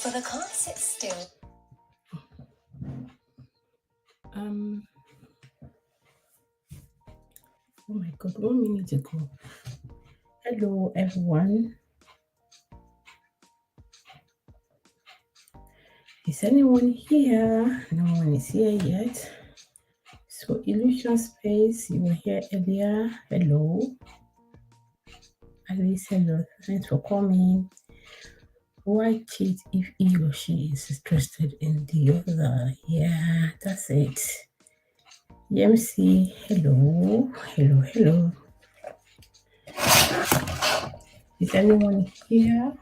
but I can't sit still. Oh my God, 1 minute ago. Hello, everyone. Is anyone here? No one is here yet. So, Illusion Space, you were here earlier. Hello. Alice, hello. Thanks for coming. Why cheat if he or she is interested in the other? Yeah, that's it. MC, hello. Hello, hello. Is anyone here?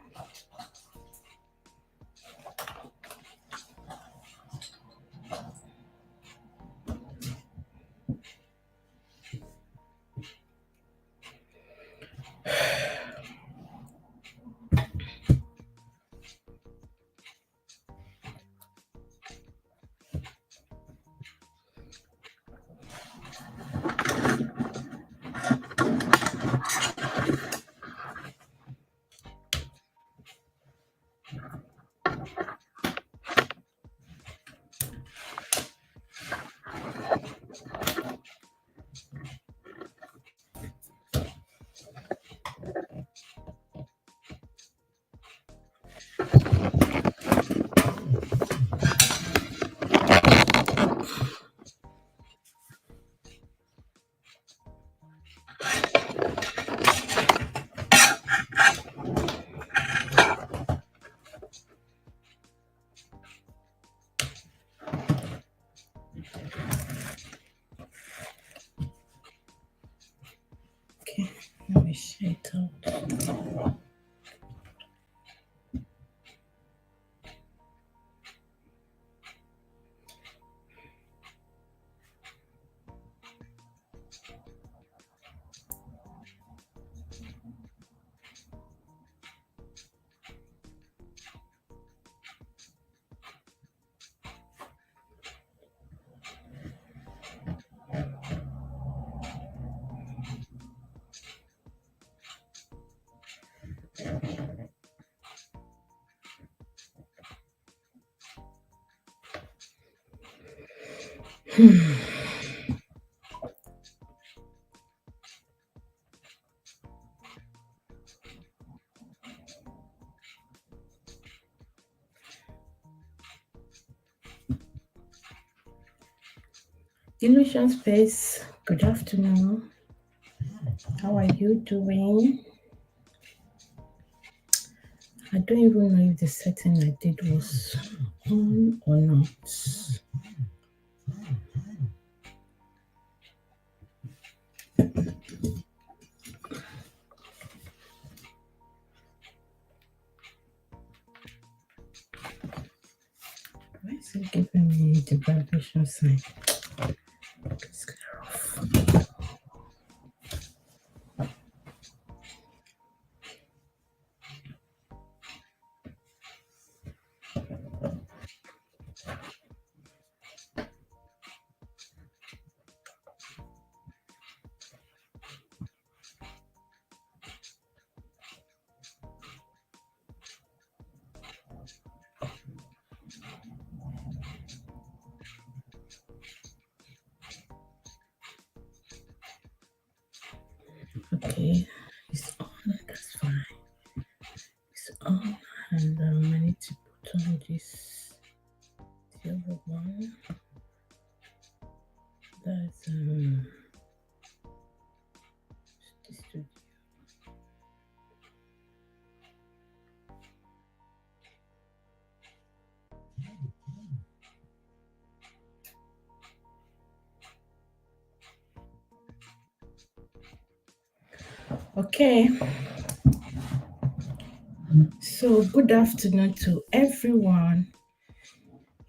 Okay, let me share it out. Illusion Space, good afternoon. How are you doing? I don't even know if the setting I did was on or not. Why is it giving me the vibration sign? Let's clear off. Okay, it's on, that's fine. It's on, and I need to put on this the other one. That's this studio. Okay. So good afternoon to everyone.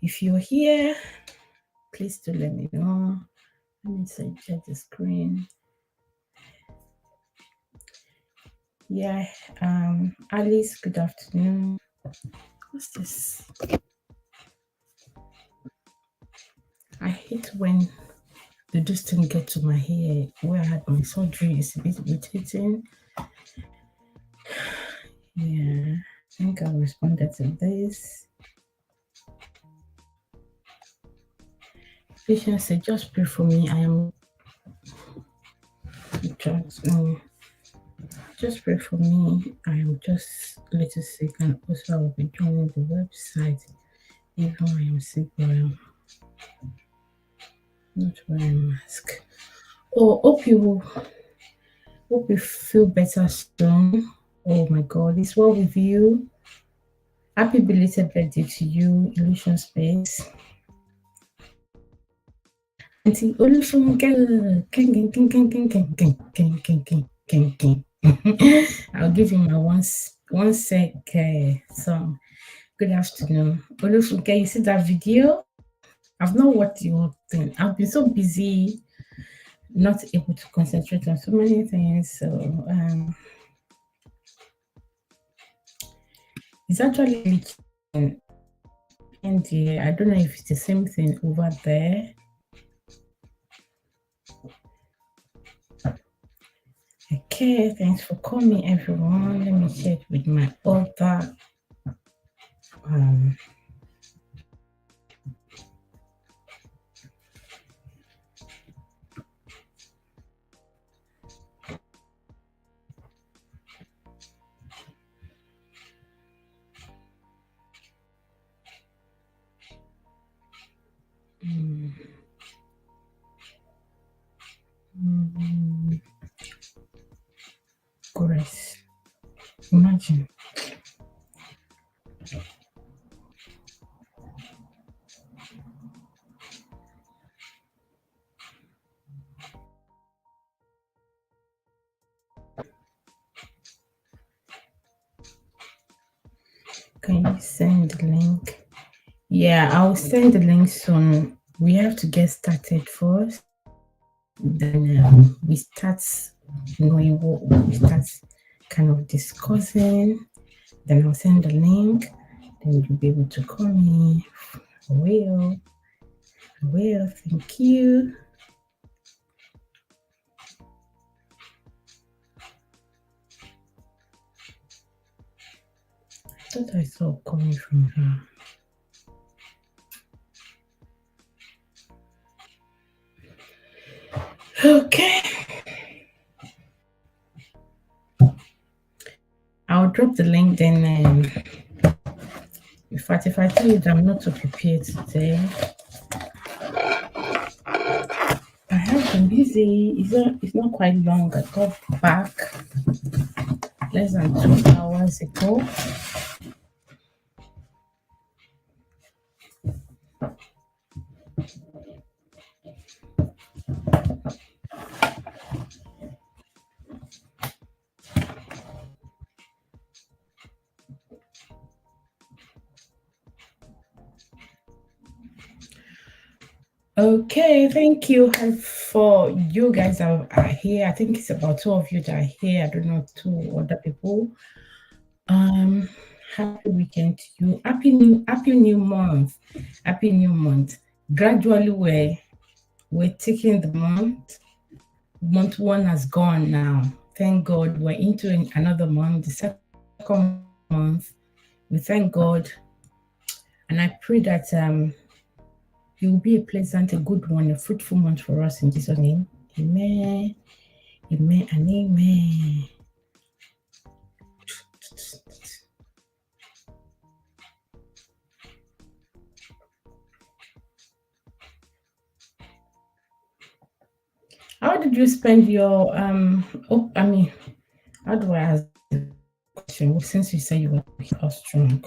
If you're here, please do let me know. Let me check the screen. Yeah, Alice, good afternoon. What's this? I hate when the distance get to my hair. Where I had my surgery is a bit irritating. Yeah. think I responded to this. Patience said, just pray for me. I am just pray for me. I am just a little sick, and also I will be joining the website even when I am sick, but I am not wearing mask. Oh, hope you feel better soon. Oh my God, it's well with you. Happy belated birthday to you, Illusion Space. Auntie Olufunke. I'll give you my one sec song. Good afternoon. Olufunke, you see that video? I've not watched the whole thing. I've been so busy, not able to concentrate on so many things. So it's actually in India. I don't know if it's the same thing over there. Okay, thanks for coming, everyone. Let me check with my other Grace. Imagine. Can you send the link? Yeah, I'll send the link soon. We have to get started first. Then we start knowing what we start kind of discussing. Then I'll send the link. Then you'll be able to call me. I will. Thank you. I thought I saw coming from her. Okay. I'll drop the link then. In fact, if I tell you that I'm not so prepared today, I have been busy. It's not quite long. I got back less than 2 hours ago. Okay, thank you for you guys are here. I think it's about 2 of you that are here. I don't know, 2 other people. Happy weekend to you. Happy new month. Happy new month. Gradually we're taking the month. Month 1 has gone now. Thank God we're into another month, the second month. We thank God, and I pray that it will be a pleasant, a good one, a fruitful month for us in Jesus' name. Amen. Amen and amen. How did you spend your how do I ask the question? Since you say you were strong.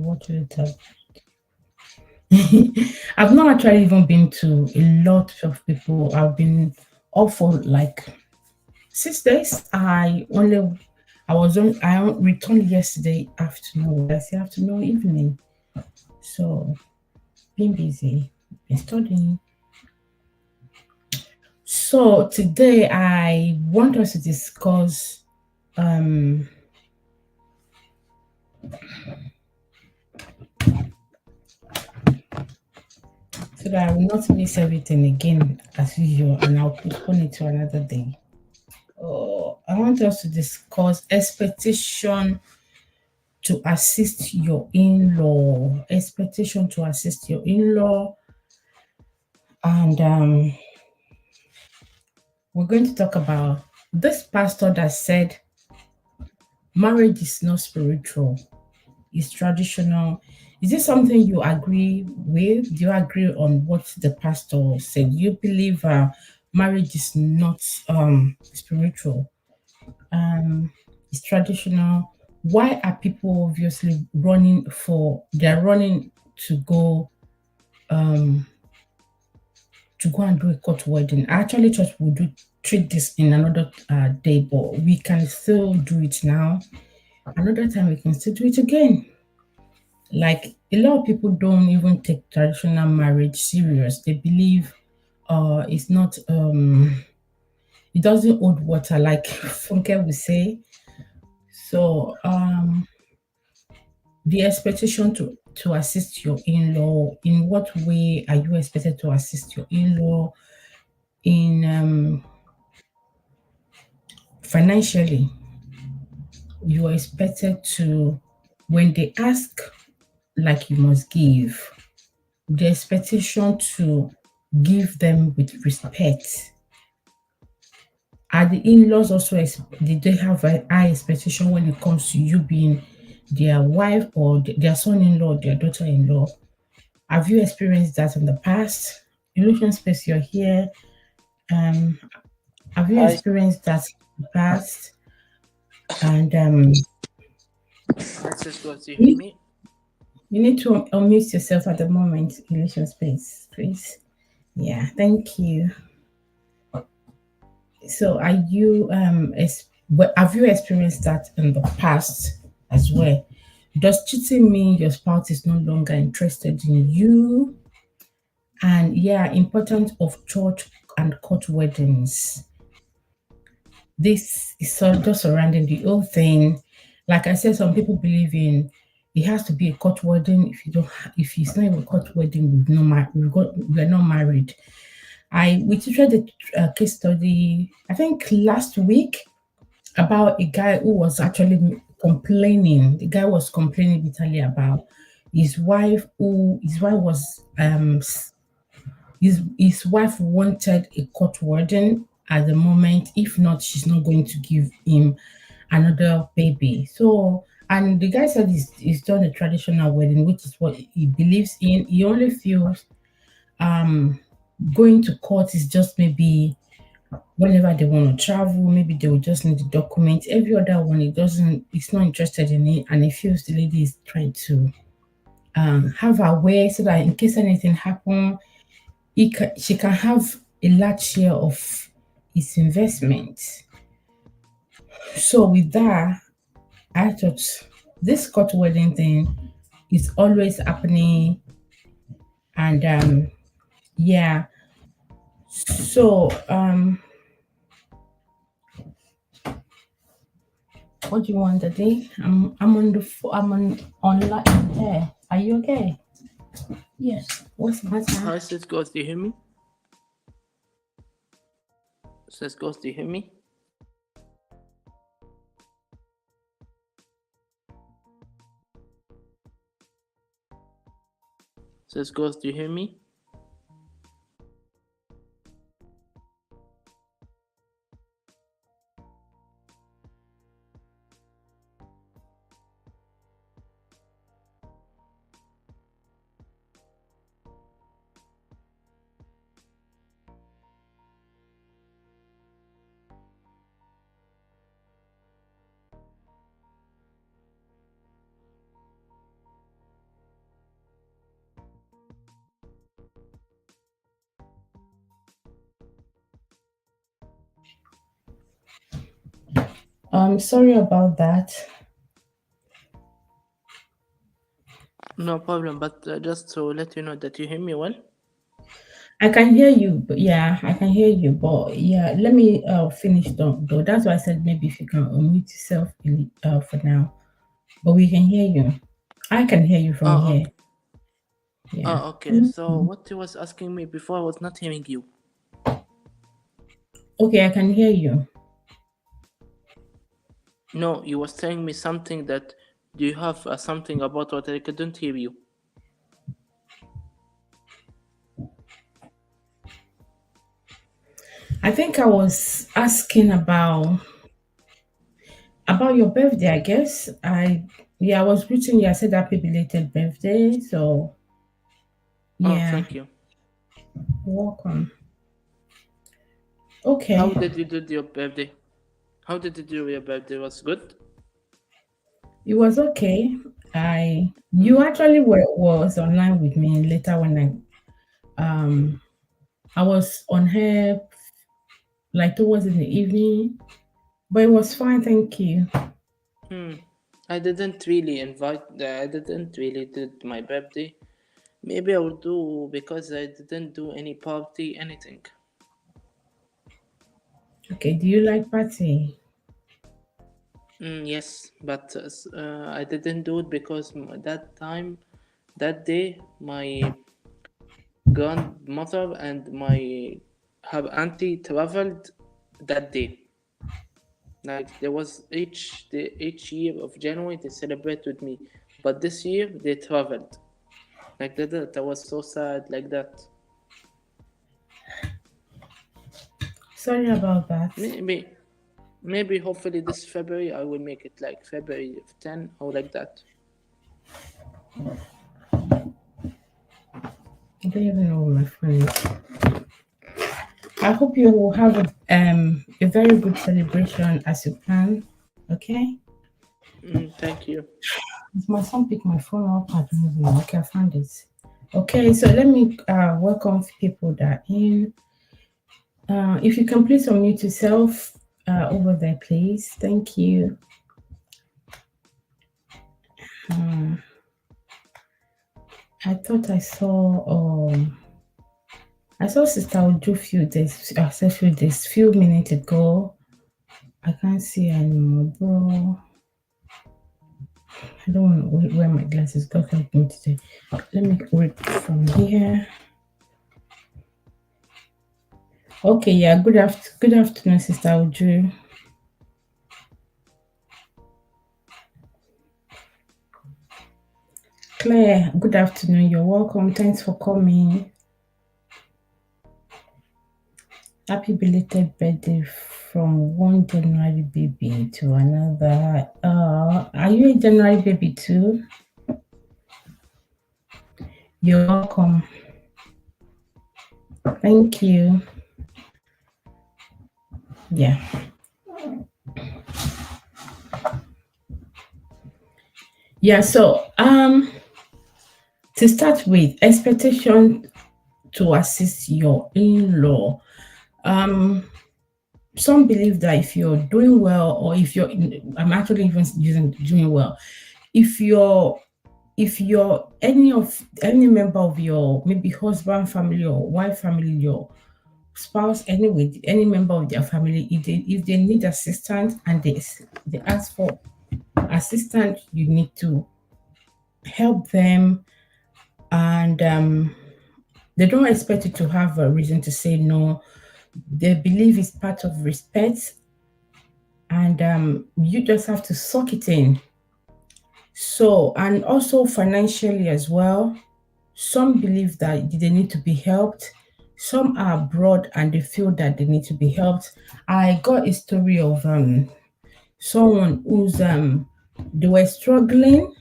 What will it I've not actually even been to a lot of people. I've been off for like 6 days. I returned yesterday afternoon. I say afternoon, evening. So been busy, been studying. So today I want us to discuss so that I will not miss everything again as usual, and I'll postpone it to another day. Oh, I want us to discuss expectation to assist your in-law. Expectation to assist your in-law, and we're going to talk about this pastor that said marriage is not spiritual, it's traditional. Is this something you agree with? Do you agree on what the pastor said? Do you believe marriage is not spiritual? It's traditional. Why are people obviously running for? They're running to go and do a court wedding. I actually thought we'd treat this in another day, but we can still do it now. Another time we can still do it again. Like a lot of people don't even take traditional marriage serious. They believe it's not it doesn't hold water like Funke would say. So the expectation to assist your in-law, in what way are you expected to assist your in-law? In financially, you are expected to, when they ask, like, you must give. The expectation to give them with respect. Are the in-laws also did they have a high expectation when it comes to you being their wife or their son-in-law, their daughter-in-law? Have you experienced that in the past? Illusion Space, you're here. Um, have you Hi, experienced that in the past? And let's just go. Do you hear you me? you need to unmute yourself at the moment, Illusion Space, please. Yeah, thank you. So, are you have you experienced that in the past as well? Does cheating mean your spouse is no longer interested in you? And yeah, importance of church and court weddings. This is just surrounding the whole thing. Like I said, some people believe in it has to be a court wedding. If you don't, if it's not even a court wedding, we're not married. We tutored the case study, I think last week, about a guy who was actually complaining. The guy was complaining bitterly about his wife was his wife wanted a court warden at the moment. If not, she's not going to give him another baby. So, and the guy said he's done a traditional wedding, which is what he believes in. He only feels um going to court is just maybe whenever they want to travel, maybe they will just need the document. Every other one, it's not interested in it, and it feels the lady is trying to have her way so that in case anything happen, she can have a large share of his investment. So with that, I thought this court wedding thing is always happening, and yeah. So what do you want today? I'm on the I'm on online there. Are you okay? Yes. What's the matter? Hi, sis, God, do you hear me? Sis, God, do you hear me? Sis, God, do you hear me? Sorry about that. No problem, but just to let you know that you hear me well. I can hear you, but yeah, I can hear you. But yeah, let me finish though. That's why I said maybe if you can unmute yourself for now. But we can hear you. I can hear you from Oh, here. okay. Yeah. Okay. So what you was asking me before, I was not hearing you. Okay, I can hear you. No, you was telling me something that do you have something about what I couldn't hear you. I think I was asking about your birthday, I guess. I was greeting you. I said happy belated birthday. So Oh, yeah, thank you. welcome. How Okay. did you do your birthday? How did you do your birthday? Was good? It was okay. I you Mm. actually was online with me later when I was on here like towards in the evening, but it was fine, thank you. Hmm. I didn't really invite. I didn't really did my birthday. Maybe I will do because I didn't do any party, anything. Okay, do you like party? Yes, but I didn't do it because that time, that day, my grandmother and my her auntie traveled that day. Like there was each year of January they celebrate with me, but this year they traveled. Like that, I was so sad. Like that, Sorry about that. maybe maybe hopefully this February I will make it like February 10 or like that. I don't even know where my phone is. I hope you will have a very good celebration as you plan. Okay? Thank you. Is my son pick my phone up? I don't even know. Okay, I found it. Okay, so let me welcome people that are in. If you can please unmute yourself over there, please. Thank you. I thought I saw Sister Uju few minutes ago. I can't see anymore, bro. I don't want to wear my glasses. God help me today. Let me read from here. Okay, yeah. Good afternoon, Sister Uju. Claire, good afternoon. You're welcome. Thanks for coming. Happy belated birthday from one January baby to another. Are you a January baby too? You're welcome. Thank you. Yeah. Yeah, so to start with, expectation to assist your in-law. Some believe that if you're doing well, or if you're I'm actually even using doing well, if you're any member of your maybe husband family or wife family, your spouse, anyway, any member of their family, if they need assistance and they ask for assistance, you need to help them, and they don't expect you to have a reason to say no. They believe it's part of respect, and you just have to suck it in. So, and also financially as well, some believe that they need to be helped. Some are abroad and they feel that they need to be helped. I got a story of someone who's they were struggling,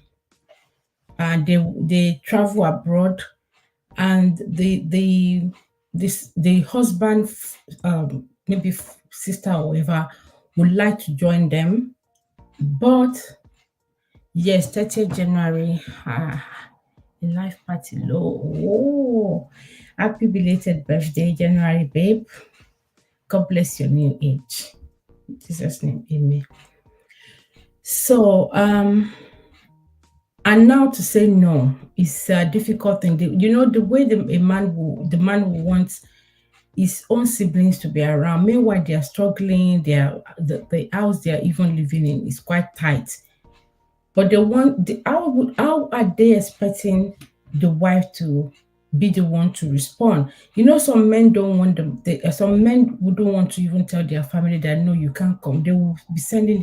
and they travel abroad, and the husband, maybe sister or whoever, would like to join them, but yes, 30th January, a life party low. Oh, happy belated birthday, January babe. God bless your new age. In Jesus' name, amen. So and now to say no is a difficult thing. The way the man will want his own siblings to be around. Meanwhile, they are struggling. The house they are even living in is quite tight. But how are they expecting the wife to be the one to respond. Some men don't want them. Some men who don't want to even tell their family that no, you can't come. They will be sending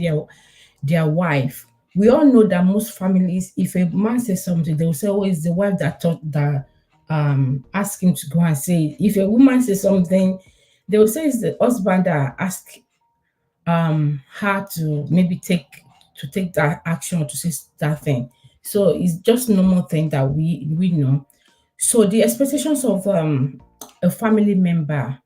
their wife. We all know that most families, if a man says something, they will say, "Oh, it's the wife that taught that ask him to go and say it." If a woman says something, they will say it's the husband that asked her to maybe take that action or to say that thing. So it's just normal thing that we know. So the expectations of a family member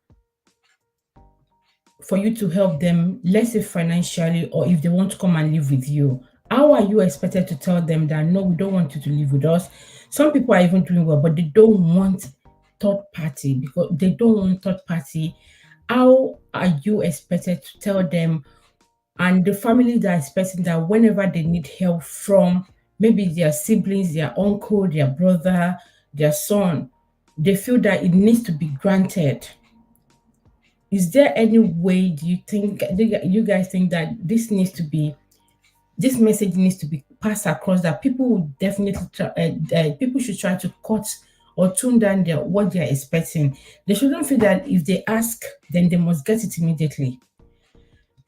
for you to help them, let's say financially, or if they want to come and live with you, how are you expected to tell them that no, we don't want you to live with us? Some people are even doing well, but they don't want third party because they don't want third party. How are you expected to tell them and the family that are expecting that whenever they need help from maybe their siblings, their uncle, their brother, their son, they feel that it needs to be granted? Is there any way do you guys think that this message needs to be passed across, that people would definitely people should try to cut or tune down what they're expecting? They shouldn't feel that if they ask, then they must get it immediately.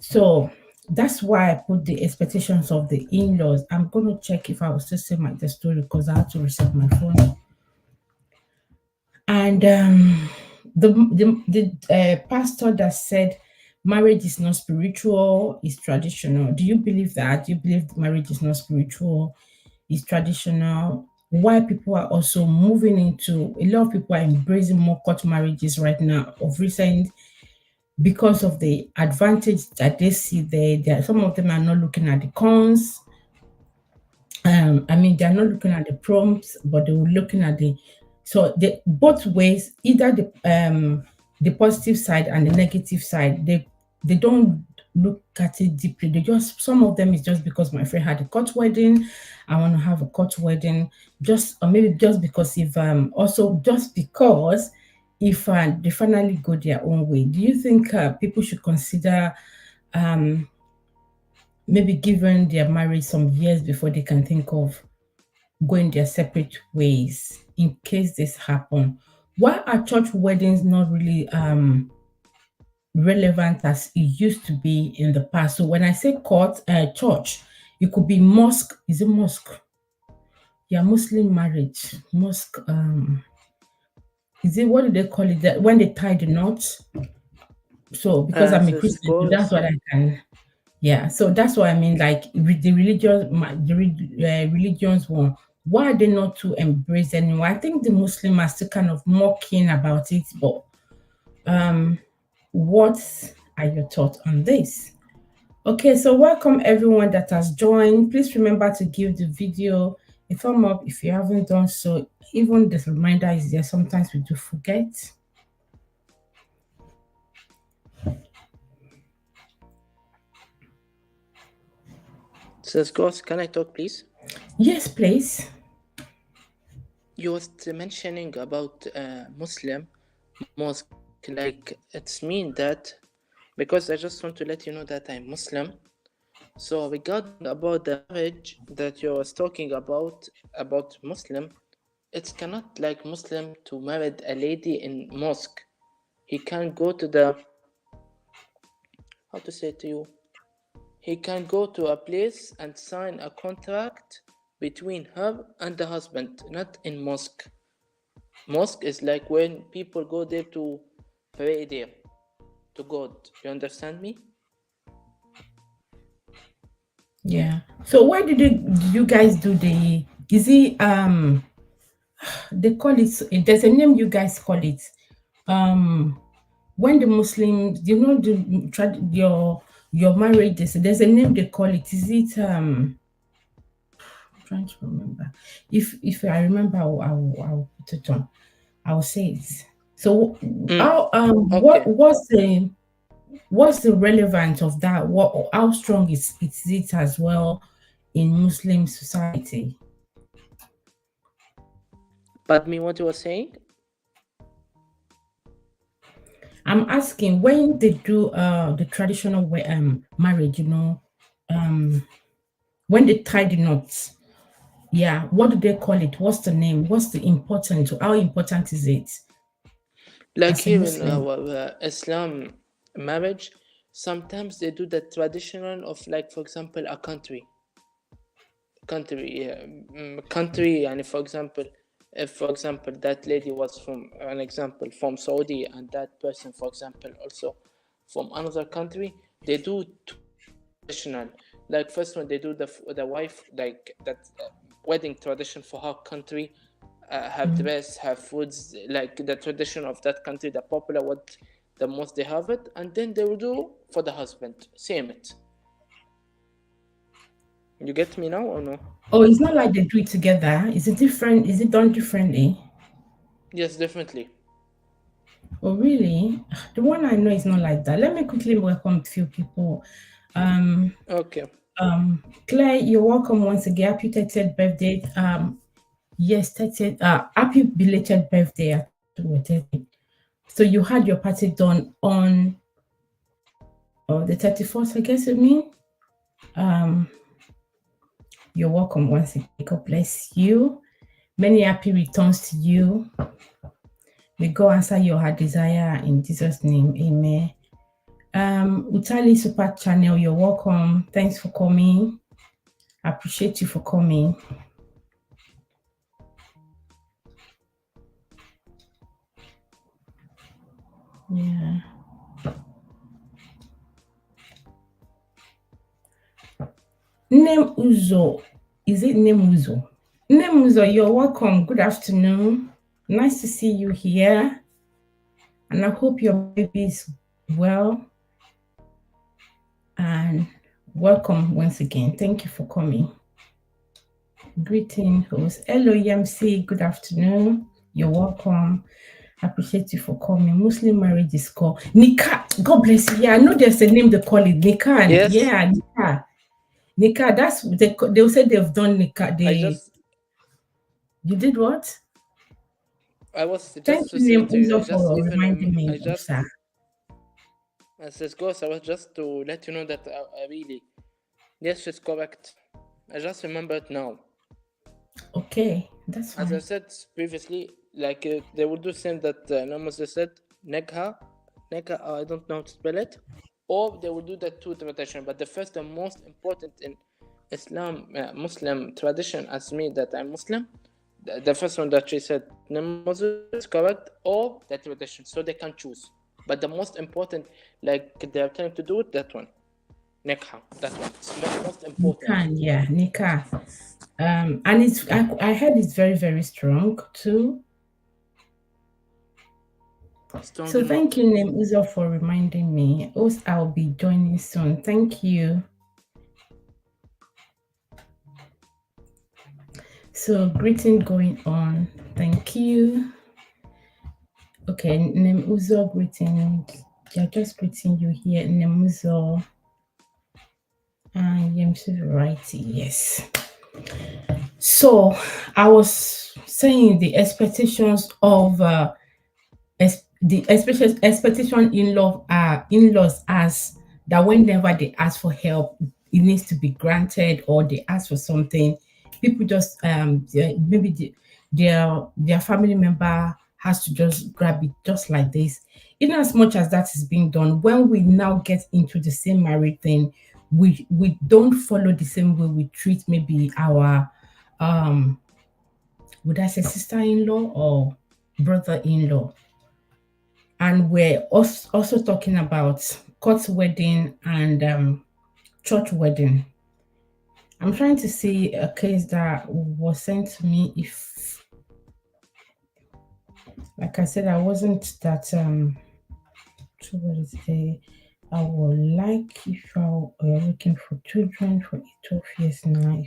So that's why I put the expectations of the in-laws. I'm gonna check if I will still say the story because I had to reset my phone. And the pastor that said marriage is not spiritual, it's traditional. Do you believe that? Do you believe marriage is not spiritual, it's traditional? Why people are also moving into, a lot of people are embracing more court marriages right now of recent, because of the advantage that they see there. Some of them are not looking at the cons. I mean, they're not looking at the prompts, but they were looking at both ways, either the positive side and the negative side. They don't look at it deeply. Some of them is just because my friend had a court wedding, I want to have a court wedding, or maybe just because if they finally go their own way. Do you think people should consider maybe giving their marriage some years before they can think of going their separate ways in case this happen? Why are church weddings not really relevant as it used to be in the past? So when I say church, it could be mosque. Is it mosque? Yeah, Muslim marriage. Mosque. Is it, what do they call it? That when they tie the knots? So because I'm a This Christian, so that's goes. what I can. Yeah, so that's what I mean. Like with the religions one, why are they not to embrace anymore? I think the Muslim are still kind of more keen about it. But what are your thoughts on this? Okay, so welcome everyone that has joined. Please remember to give the video a thumb up if you haven't done so. Even the reminder is there. Sometimes we do forget. Says Ghost, can I talk, please? Yes, please. You was mentioning about Muslim mosque, like it's mean that, because I just want to let you know that I'm Muslim. So regarding about the marriage that you was talking about Muslim, it cannot like Muslim to marry a lady in mosque. He can go to the, how to say to you, he can go to a place and sign a contract between her and the husband, not in mosque. Mosque is like when people go there to pray there to God. You understand me? Yeah. So why did you guys do is it they call it, there's a name you guys call it. When the Muslims, your marriage, there's a name they call it. Is it I'm trying to remember. If I remember, I'll put it on. I'll say it. So how Okay. what's the relevance of that? How strong is it as well in Muslim society? But me, what you were saying? I'm asking, when they do the traditional marriage, when they tie the knots, Yeah, what do they call it? What's the name? What's the important? How important is it Like as a here in Muslim? our Islam marriage, sometimes they do the traditional of, like, for example, a country, yeah, country. And for example, if for example that lady was from, an example, from Saudi, and that person, for example, also from another country, they do two traditional. Like first one, they do the wife, like that wedding tradition for her country, have dress, have foods, like the tradition of that country, the popular, what the most they have it, and then they will do for the husband, same it. You get me now or no? Oh, it's not like they do it together. Is it different? Is it done differently? Yes, definitely. Oh, really? The one I know is not like that. Let me quickly welcome a few people. Um, Okay. Claire, you're welcome once again. Happy 30th birthday. Yes, 30th. Happy belated birthday. I thought we were 30. So you had your party done on the 31st, I guess you mean. Um, you're welcome once again. God bless you. Many happy returns to you. May God answer your heart desire in Jesus' name. Amen. Utali Super Channel, you're welcome. Thanks for coming. I appreciate you for coming. Yeah. Name Uzo. Is it Name Uzo? Name Uzo, you're welcome. Good afternoon. Nice to see you here. And I hope your baby is well. And welcome once again. Thank you for coming. Greeting host. Hello, Yamsi. Good afternoon. You're welcome. I appreciate you for coming. Muslim marriage is called Nikah. God bless you. Yeah, I know there's a name they call it. Nikah. Yes. Yeah, Nikah. Nikah. That's they'll say they've done Nikah. You did what? I was Thank just you, listening name to you. I Uzo, just for even reminding me, I just sir. as it goes, I was just to let you know that I really, yes, it's correct. I just remember it now. Okay, that's As I fine. said previously, like they would do same that Namaste said, Negha, I don't know how to spell it, or they will do the two tradition. But the first and most important in Islam, Muslim tradition, as me that I'm Muslim, the first one that she said, Namaste is correct, or the tradition, so they can choose. But the most important, like they are trying to do it, that one, Nekha, that one, it's most important. Nikah, yeah, Nikah. And I heard it's very, very strong too. Strong So in thank what? you, name Uzo, for reminding me. Also, I'll be joining soon. Thank you. So greeting going on. Thank you. Okay, name Uzo greetings. Yeah, just greeting you here, name Uzo. Yemsi variety, yes. So I was saying the expectations of the expectation in-laws as that whenever they ask for help, it needs to be granted, or they ask for something, people just maybe their family member has to just grab it just like this. In as much as that is being done, when we now get into the same married thing, we don't follow the same way we treat maybe our would I say sister-in-law or brother-in-law. And we're also talking about court wedding and church wedding. I'm trying to see a case that was sent to me. If, like I said, I wasn't that so what is it? I would like if you're looking for children for 12 years now.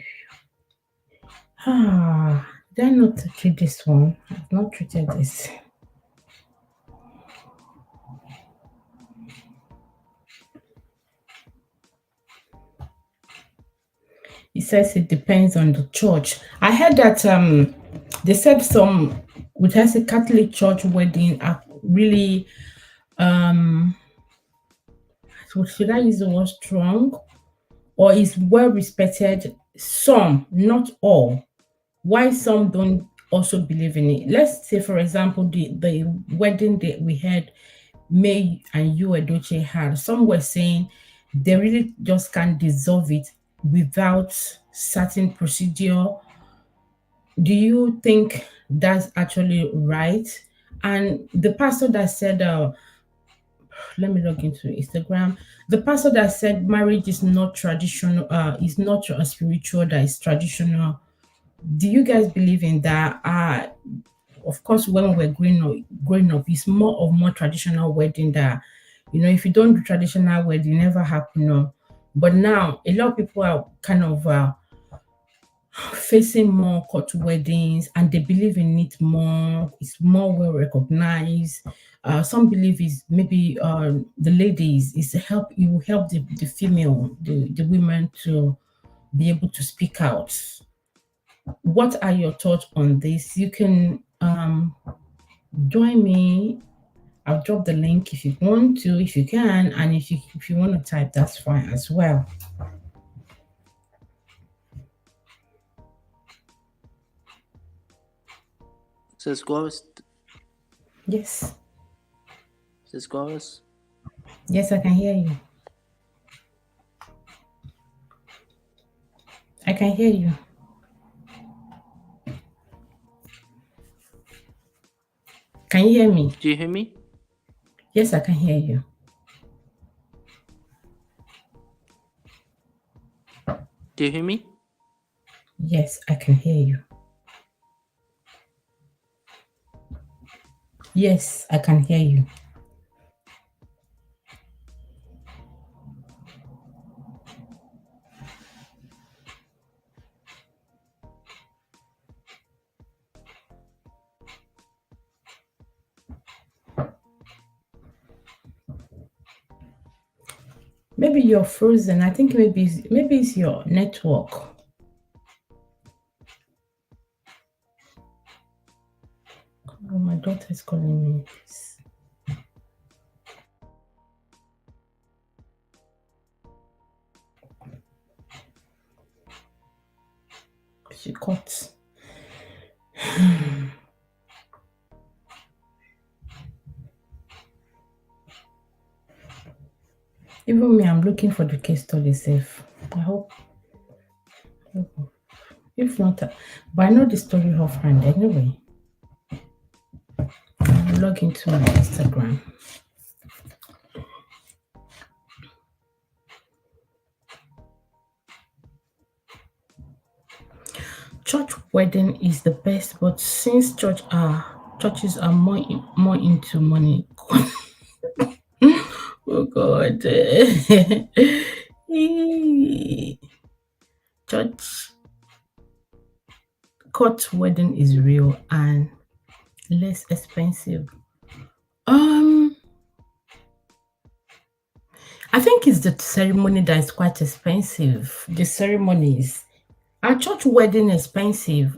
Did I not treat this one? I've not treated this. He says it depends on the church. I heard that they said some, which has a Catholic church wedding are really so should I use the word strong, or is well respected? Some, not all. why some don't also believe in it. Let's say, for example, the wedding that we had, May and you Edoche had, some were saying they really just can't dissolve it without certain procedure. Do you think that's actually right? And the pastor that said, let me log into Instagram. The pastor that said marriage is not traditional, is not a spiritual, that is traditional. Do you guys believe in that? Of course, when we're growing up, it's more traditional wedding that, if you don't do traditional wedding, it never happen. No. But now a lot of people are kind of facing more court weddings, and they believe in it more. It's more well recognized. Some believe is maybe the ladies is help. It will help the female, the women to be able to speak out. What are your thoughts on this? You can join me. I'll drop the link if you want to, if you can, and if you want to type, that's fine as well. Sis Ghost. Yes. Sis Ghost. Yes, I can hear you. I can hear you. Can you hear me? Do you hear me? Yes, I can hear you. Do you hear me? Yes, I can hear you. Yes, I can hear you. Maybe you're frozen. I think maybe it's your network. Oh, my daughter is calling me. She cut. Even me, I'm looking for the case study safe. I hope. If not, but I know the story offhand anyway. I'll log into my Instagram. Church wedding is the best, but since churches are more into money. Oh God. Church court wedding is real and less expensive. I think it's the ceremony that is quite expensive. The ceremonies. A church wedding expensive.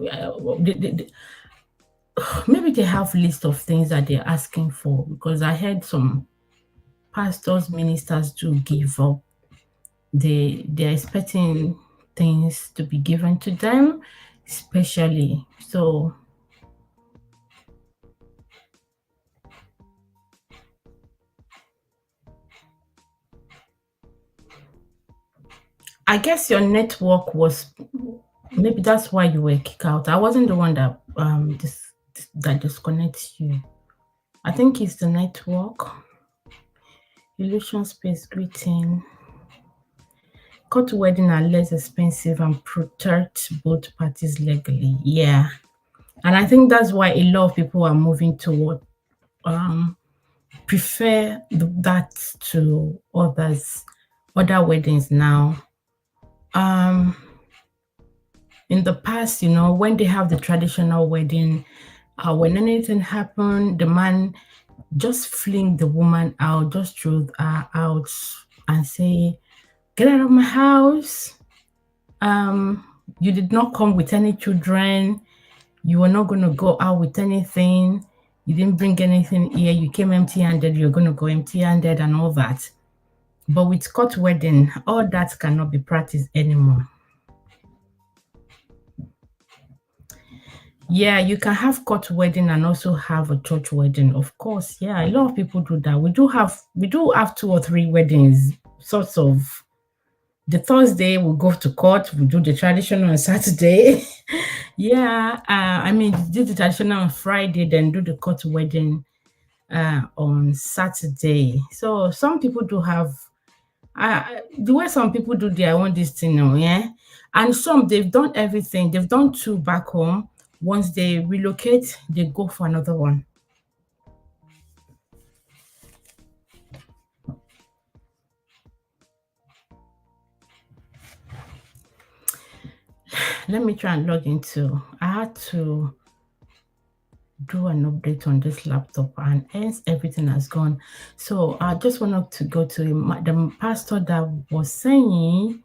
Maybe they have list of things that they're asking for, because I heard some pastors, ministers do give up. They're expecting things to be given to them, especially. So I guess your network was, maybe that's why you were kicked out. I wasn't the one that that disconnects you. I think it's the network. Illusion space greeting. Court wedding are less expensive and protect both parties legally. Yeah. And I think that's why a lot of people are moving toward prefer that to other weddings now. In the past, when they have the traditional wedding, when anything happened, the man just fling the woman out, just throw her out and say, "Get out of my house. You did not come with any children. You were not going to go out with anything. You didn't bring anything here. You came empty-handed. You're going to go empty-handed," and all that. But with court wedding, all that cannot be practiced anymore. Yeah, you can have court wedding and also have a church wedding. Of course, yeah, a lot of people do that. We do have 2 or 3 weddings, sorts of. The Thursday we go to court, we do the traditional on Saturday. Yeah, I mean, do the traditional on Friday, then do the court wedding on Saturday. So some people do have the way some people do their own this thing now, yeah. And some they've done everything. They've done 2 back home. Once they relocate, they go for another one. Let me try and log into. I had to do an update on this laptop and hence everything has gone. So I just wanted to go to the pastor that was saying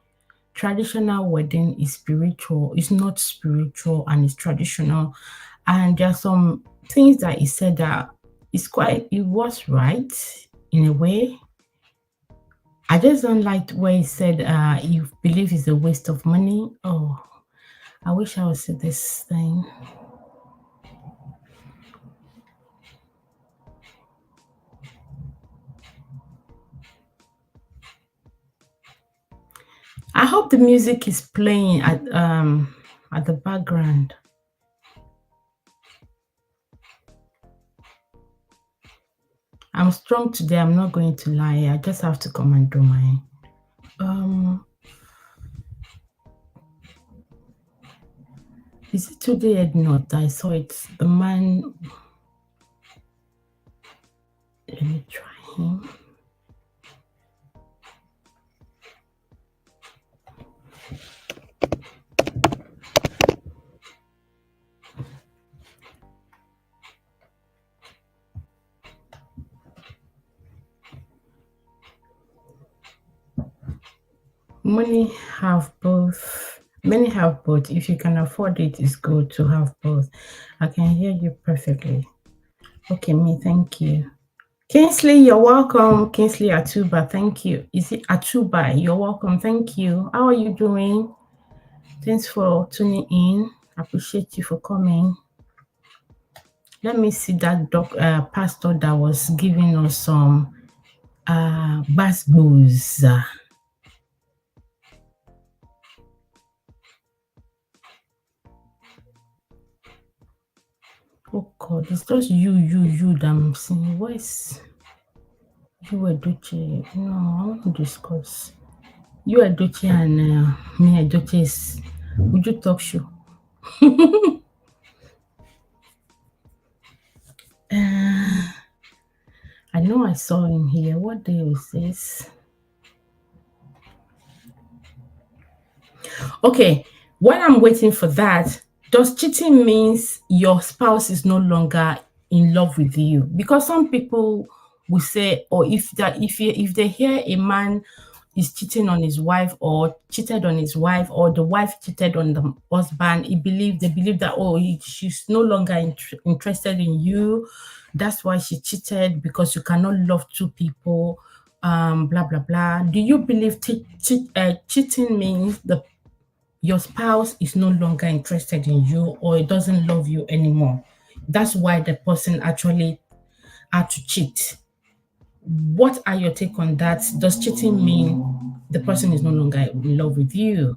traditional wedding is spiritual, it's not spiritual and it's traditional. And there are some things that he said that it was right in a way. I just don't like where he said you believe it's a waste of money. Oh, I wish I would see this thing. I hope the music is playing at the background. I'm strong today. I'm not going to lie. I just have to come and do my is it today or not? I saw it. The man. Let me try him. Many have both. Many have both. If you can afford it, it's good to have both. I can hear you perfectly. Okay, me, thank you. Kingsley, you're welcome. Kingsley Atuba, thank you. Is it Atuba? You're welcome. Thank you. How are you doing? Thanks for tuning in. Appreciate you for coming. Let me see that pastor that was giving us some bass blues. Oh God, it's just you that I'm seeing. Where's you Edochie? No, I want to discuss. You Edochie and me Edochie would you talk show? I know I saw him here. What day is this? Okay, while I'm waiting for that, does cheating means your spouse is no longer in love with you? Because some people will say, or if they hear a man is cheating on his wife or cheated on his wife or the wife cheated on the husband, they believe that she's no longer interested in you. That's why she cheated because you cannot love 2 people. Blah blah blah. Do you believe cheating means your spouse is no longer interested in you or it doesn't love you anymore? That's why the person actually had to cheat. What are your take on that? Does cheating mean the person is no longer in love with you?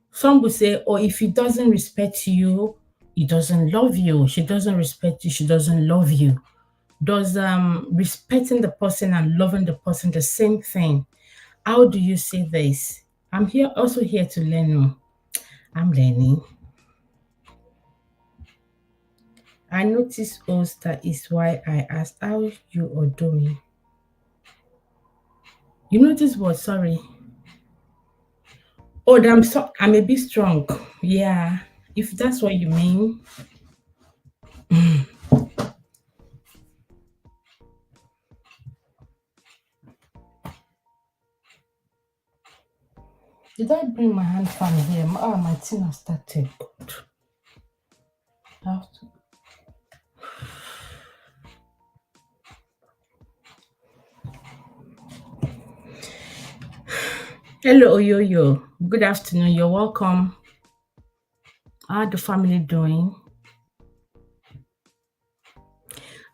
Some will say, oh, if he doesn't respect you, he doesn't love you. She doesn't respect you, she doesn't love you. Does respecting the person and loving the person the same thing? How do you see this? I'm also here to learn. I'm learning. I noticed also that is why I asked how you are doing. You notice what? Sorry. Oh, I'm a bit strong. Yeah, if that's what you mean. Did I bring my hand fan here? Oh, my thing has started. Good. I have to. Hello, Oyoyo. Good afternoon. You're welcome. How the family doing?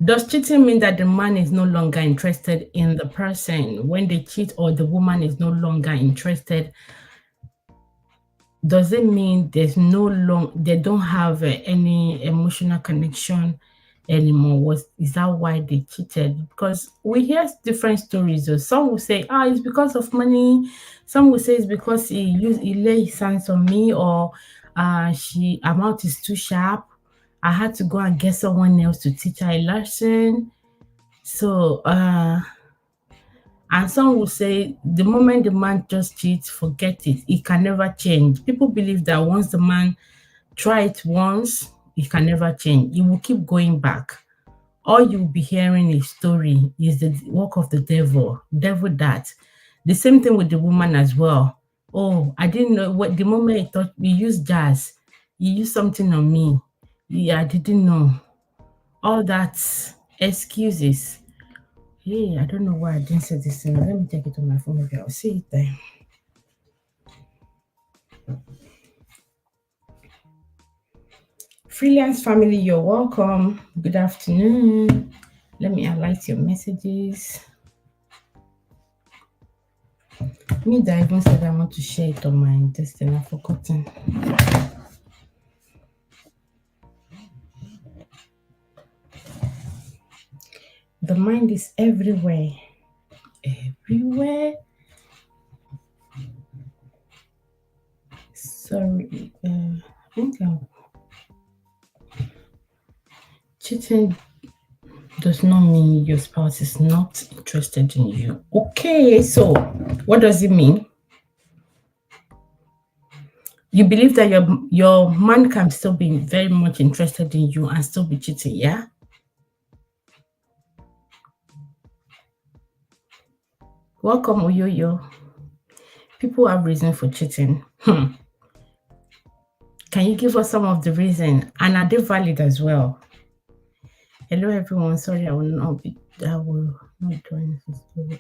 Does cheating mean that the man is no longer interested in the person when they cheat, or the woman is no longer interested? Does it mean they don't have any emotional connection anymore? Is that why they cheated? Because we hear different stories. Some will say, it's because of money. Some will say it's because he lay his hands on me, or she amount is too sharp. I had to go and get someone else to teach her a lesson. So and some will say the moment the man just cheats, forget it. It can never change. People believe that once the man try it once, it can never change. He will keep going back. All you'll be hearing is story is the work of the devil. Devil that. The same thing with the woman as well. Oh, I didn't know what the moment he thought we used jazz. He used something on me. Yeah, I didn't know. All that excuses. Hey, I don't know why I didn't say this thing. Let me take it on my phone. Maybe I'll see it there. Freelance family, you're welcome. Good afternoon. Let me highlight your messages. Me that even said I want to share it on my intestine, I've forgotten. The mind is everywhere. Everywhere. Sorry. I think cheating does not mean your spouse is not interested in you. Okay, so what does it mean? You believe that your man can still be very much interested in you and still be cheating, yeah? Welcome, Oyoyo. People have reason for cheating. Can you give us some of the reason? And are they valid as well? Hello, everyone. Sorry, I will not join this.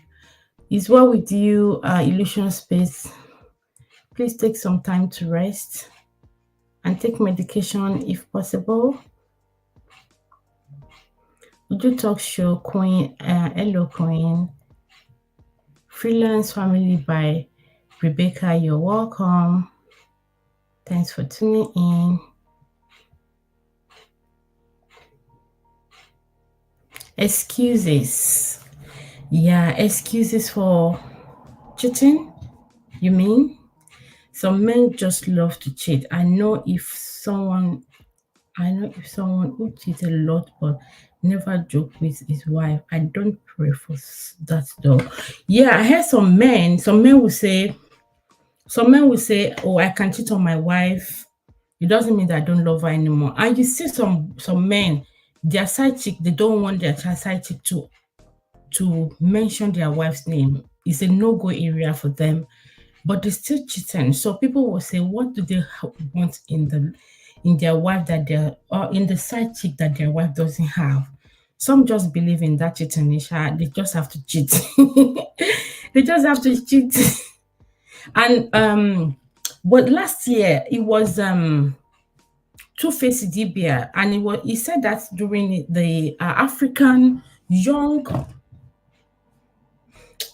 Is well with you, Illusion Space. Please take some time to rest and take medication if possible. Would you talk show Queen? Hello, Queen. Freelance Family by Rebecca. You're welcome. Thanks for tuning in. Excuses. Yeah, excuses for cheating, you mean? Some men just love to cheat. I know someone who cheats a lot but never joke with his wife. I don't pray for that though. Yeah, I heard some men will say, oh, I can cheat on my wife. It doesn't mean that I don't love her anymore. And you see some men, their side chick, they don't want their side chick to mention their wife's name. It's a no-go area for them, but they're still cheating. So people will say, what do they want in their wife or in the side chick that their wife doesn't have? Some just believe in that cheating. They just have to cheat. They just have to cheat. And but last year it was Two-Face Dibia, and he said that during the African Young,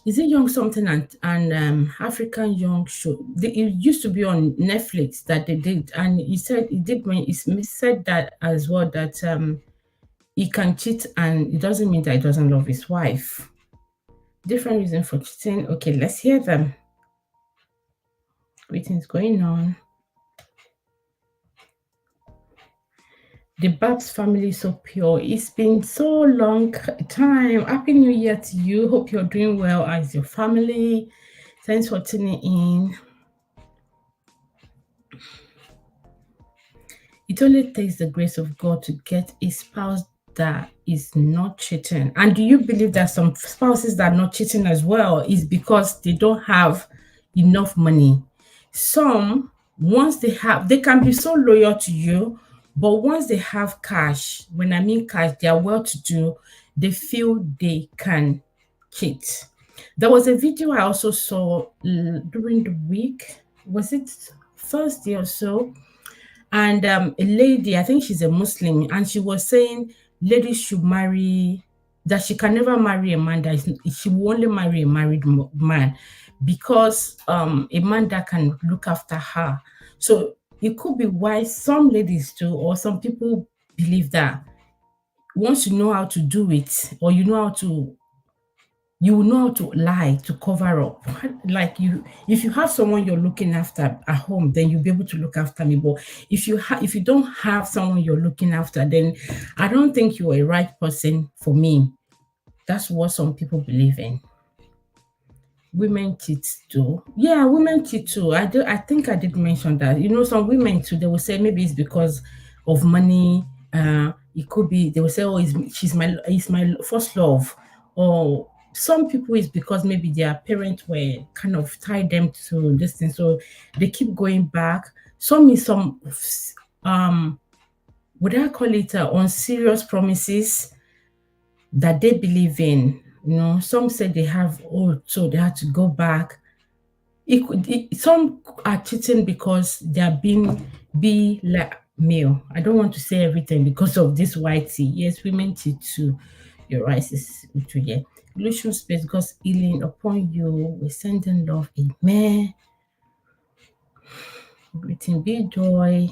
is it Young something and African Young show? It used to be on Netflix that they did, and he said he said that as well, that he can cheat and it doesn't mean that he doesn't love his wife. Different reason for cheating. Okay, let's hear them. Greetings going on. The Babs family is so pure. It's been so long time. Happy New Year to you. Hope you're doing well as your family. Thanks for tuning in. It only takes the grace of God to get a spouse that is not cheating. And do you believe that some spouses that are not cheating as well is because they don't have enough money? Some, once they can be so loyal to you, but once they have cash, when I mean cash, they are well-to-do, they feel they can cheat. There was a video I also saw during the week. Was it Thursday or so? And a lady, I think she's a Muslim, and she was saying ladies should marry, that she can never marry a man that is, she will only marry a married man, because a man that can look after her. So it could be why some ladies do, or some people believe that once you know how to do it, or you know how to, you will know how to lie to cover up. Like, you, if you have someone you're looking after at home, then you'll be able to look after me. But if you don't have someone you're looking after, then I don't think you're a right person for me. That's what some people believe in. Women cheat too. Yeah, women cheat too. I think I did mention that. Some women too, they will say maybe it's because of money. It could be they will say, oh, he's my first love. Or some people is because maybe their parents were kind of tied them to this thing. So they keep going back. Some is some would I call it unserious promises that they believe in. Some said they have, oh, so they had to go back. Some are cheating because they are being be like male. I don't want to say everything because of this white tea. Yes, women cheat too. Your right is to, yeah. Illusion space, God's healing upon you. We're sending love. Amen. Greeting, be joy.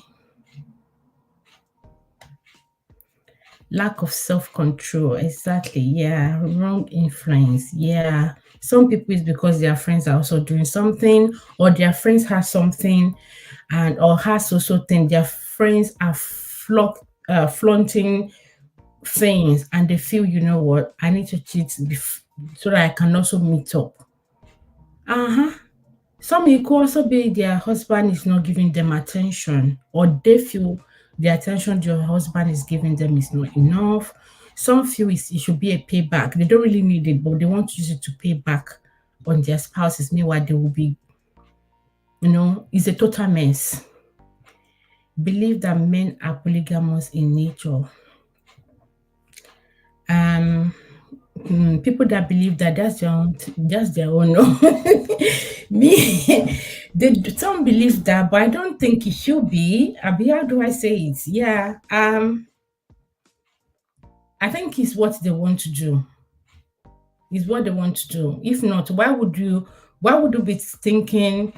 Lack of self-control, exactly. Yeah. Wrong influence, yeah. Some people is because their friends are also doing something, or their friends have something, and or has also thing. Their friends are flaunting things, and they feel, you know what, I need to cheat so that I can also meet up. Some, it could also be their husband is not giving them attention, or they feel the attention their husband is giving them is not enough. Some feel it should be a payback. They don't really need it, but they want to use it to pay back on their spouses. Meanwhile, they will be, it's a total mess. Believe that men are polygamous in nature. People that believe that that's their own. No. Me, some believe that, but I don't think it should be. Abi, how do I say it? Yeah. I think it's what they want to do. It's what they want to do. If not, why would you be thinking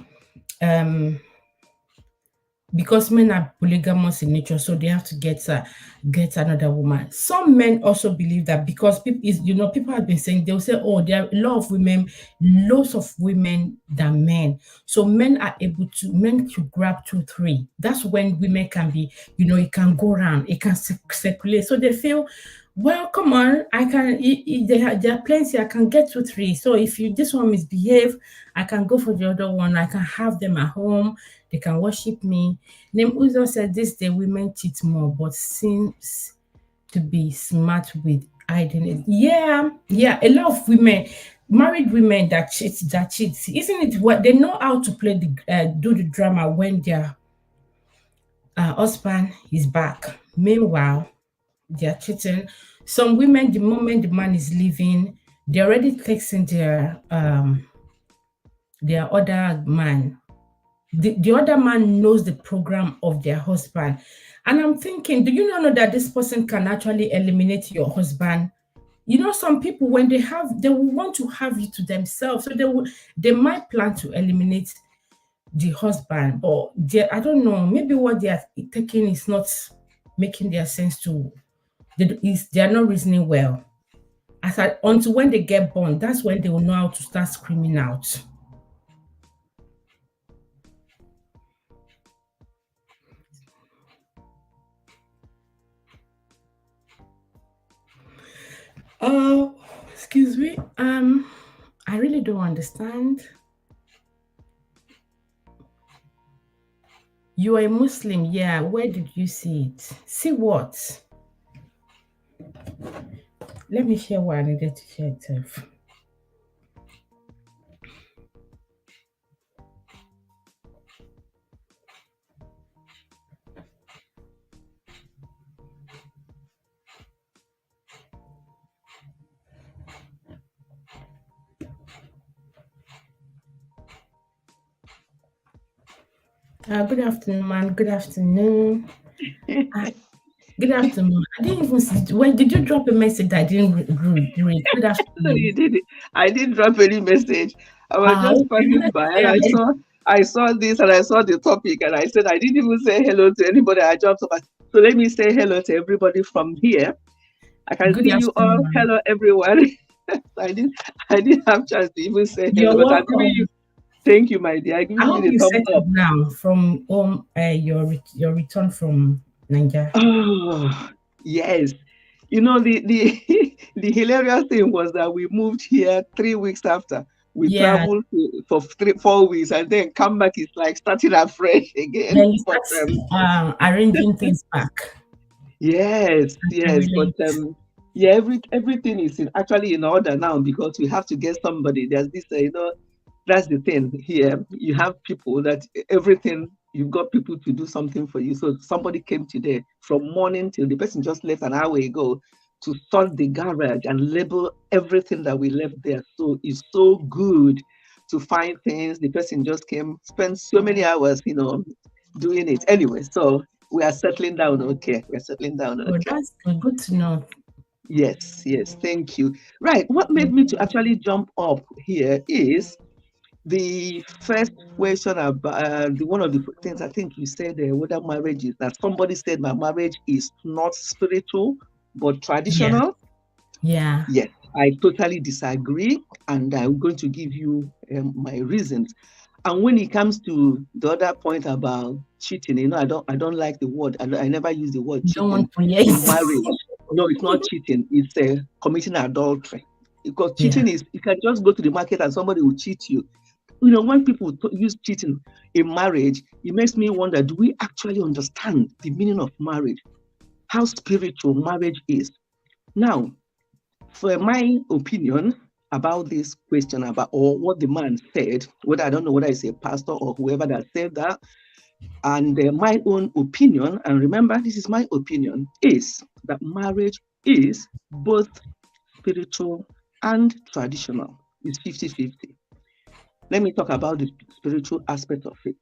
because men are polygamous in nature, so they have to get another woman. Some men also believe that because people have been saying, they'll say, oh, there are a lot of women, lots of women than men. So men to grab 2, 3. That's when women can be, it can go around, it can circulate. So they feel, well, come on, I can. There are plenty. I can get 2, 3. So if this one misbehave, I can go for the other one. I can have them at home. They can worship me. Name Uzo said this day women cheat more, but seems to be smart with hiding it. Yeah, yeah. A lot of women, married women that cheat. Isn't it what they know how to play do the drama when their husband is back. Meanwhile, they are cheating. Some women, the moment the man is leaving, they already texting their other man. The other man knows the program of their husband. And I'm thinking, do you not know that this person can actually eliminate your husband? Some people, when they will want to have you to themselves. So they might plan to eliminate the husband, but I don't know, maybe what they are taking is not making their sense to, they are not reasoning well. Until when they get born, that's when they will know how to start screaming out. Oh, excuse me. I really don't understand. You are a Muslim, yeah. Where did you see it? See what? Let me share what I needed to share itself. Good afternoon, man. Good afternoon. Good afternoon. I didn't even see. When did you drop a message? I didn't read. Good No, you afternoon. didn't. I didn't drop any message. I was just Okay. passing by and I saw this and I saw the topic and I said I didn't even say hello to anybody. I dropped off. So let me say hello to everybody from here. I can Good see you all. afternoon. Hello everyone. I didn't have chance to even say hello, You're but I'm giving you welcome. thank you, my dear. I'm I giving you hope the you thumbs set up. up now from your return from Nigeria. Oh, yes. You know, the the hilarious thing was that we moved here 3 weeks after. We Yeah. traveled for 4 weeks and then come back. It's like starting afresh again. Then you But start arranging things back. yes, I can yes. But relate. yeah, everything is actually in order now because we have to get somebody. There's this, that's the thing here. You have people that everything, you've got people to do something for you. So somebody came today from morning till the person just left an hour ago to sort the garage and label everything that we left there. So it's so good to find things. The person just came, spent so many hours, doing it. Anyway, so we are settling down okay. We're settling down Oh, okay. that's good. Good to know. Yes, yes, thank you. Right. What made me to actually jump up here is the first question about one of the things I think you said whether marriage is that somebody said my marriage is not spiritual but Yeah. traditional. Yeah. Yes, I totally disagree, and I'm going to give you my reasons. And when it comes to the other point about cheating, I don't like the word. I never use the word You don't cheating want to, in yes. marriage. No, it's not cheating. It's committing adultery. Because Yeah. cheating is you can just go to the market and somebody will cheat you. When people use cheating in marriage, it makes me wonder: do we actually understand the meaning of marriage? How spiritual marriage is? Now, for my opinion about this question about or what the man said, whether I don't know whether it's a pastor or whoever that said that, and my own opinion, and remember this is my opinion, is that marriage is both spiritual and traditional. It's 50-50. Let me talk about the spiritual aspect of it.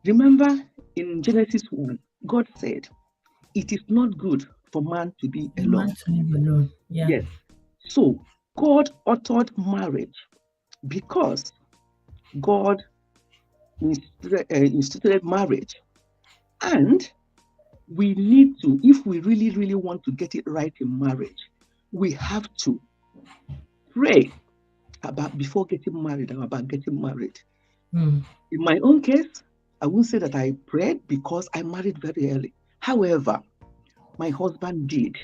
Remember in Genesis 1, God said, it is not good for man to be You alone. want to live alone. Yeah. Yes. So God authored marriage because God instituted marriage. And we need to, if we really, really want to get it right in marriage, we have to pray about before getting married and about getting married. Mm. In my own case, I won't say that I prayed because I married very early. However, my husband did.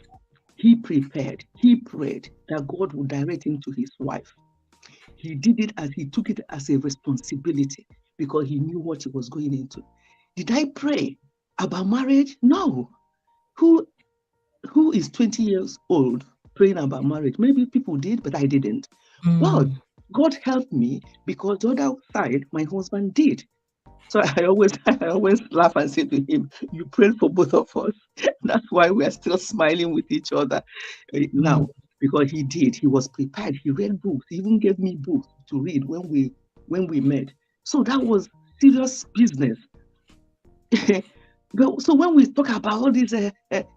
He prepared, he prayed that God would direct him to his wife. He did it as he took it as a responsibility because he knew what he was going into. Did I pray about marriage? No. Who who is 20 years old praying about marriage? Maybe people did, but I didn't. But Mm. God helped me because the other side, my husband did. So I always I always laugh and say to him, you prayed for both of us. That's why we are still smiling with each other Mm. now, because he did. He was prepared. He read books. He even gave me books to read when we met. So that was serious business. So when we talk about all these, in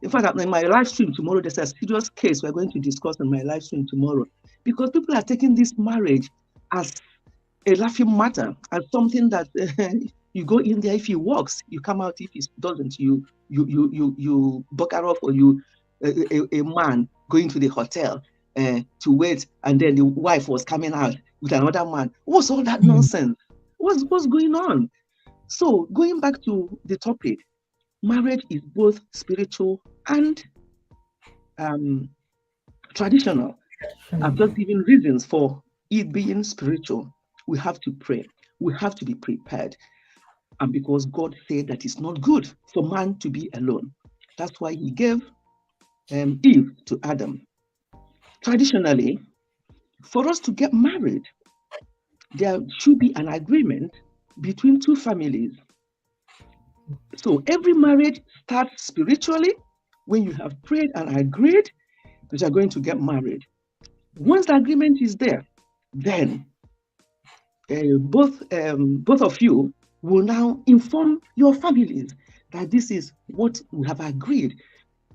fact, in my live stream tomorrow, there's a serious case we're going to discuss in my live stream tomorrow, because people are taking this marriage as a laughing matter, as something that you go in there. If he works, you come out. If he doesn't, you bucker off, or you a man going to the hotel to wait, and then the wife was coming out with another man. What's all that Mm. nonsense? What's going on? So going back to the topic, marriage is both spiritual and um, traditional. I've just given reasons for it being spiritual. We have to pray. We have to be prepared. And because God said that it's not good for man to be alone. That's why he gave Eve to Adam. Traditionally, for us to get married, there should be an agreement between two families. So every marriage starts spiritually when you have prayed and agreed that you're going to get married. Once the agreement is there, then both of you will now inform your families that this is what we have agreed.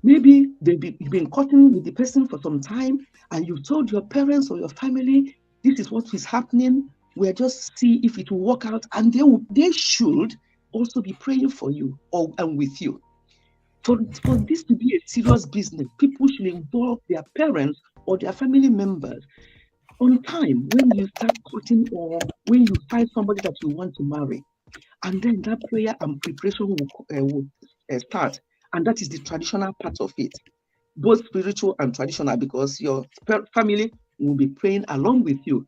Maybe you've been courting with the person for some time, and you've told your parents or your family, this is what is happening. We're just see if it will work out, and they should also be praying for you and with you. For this to be a serious business, people should involve their parents or their family members on time when you start courting or when you find somebody that you want to marry. And then that prayer and preparation will start. And that is the traditional part of it, both spiritual and traditional, because your family will be praying along with you.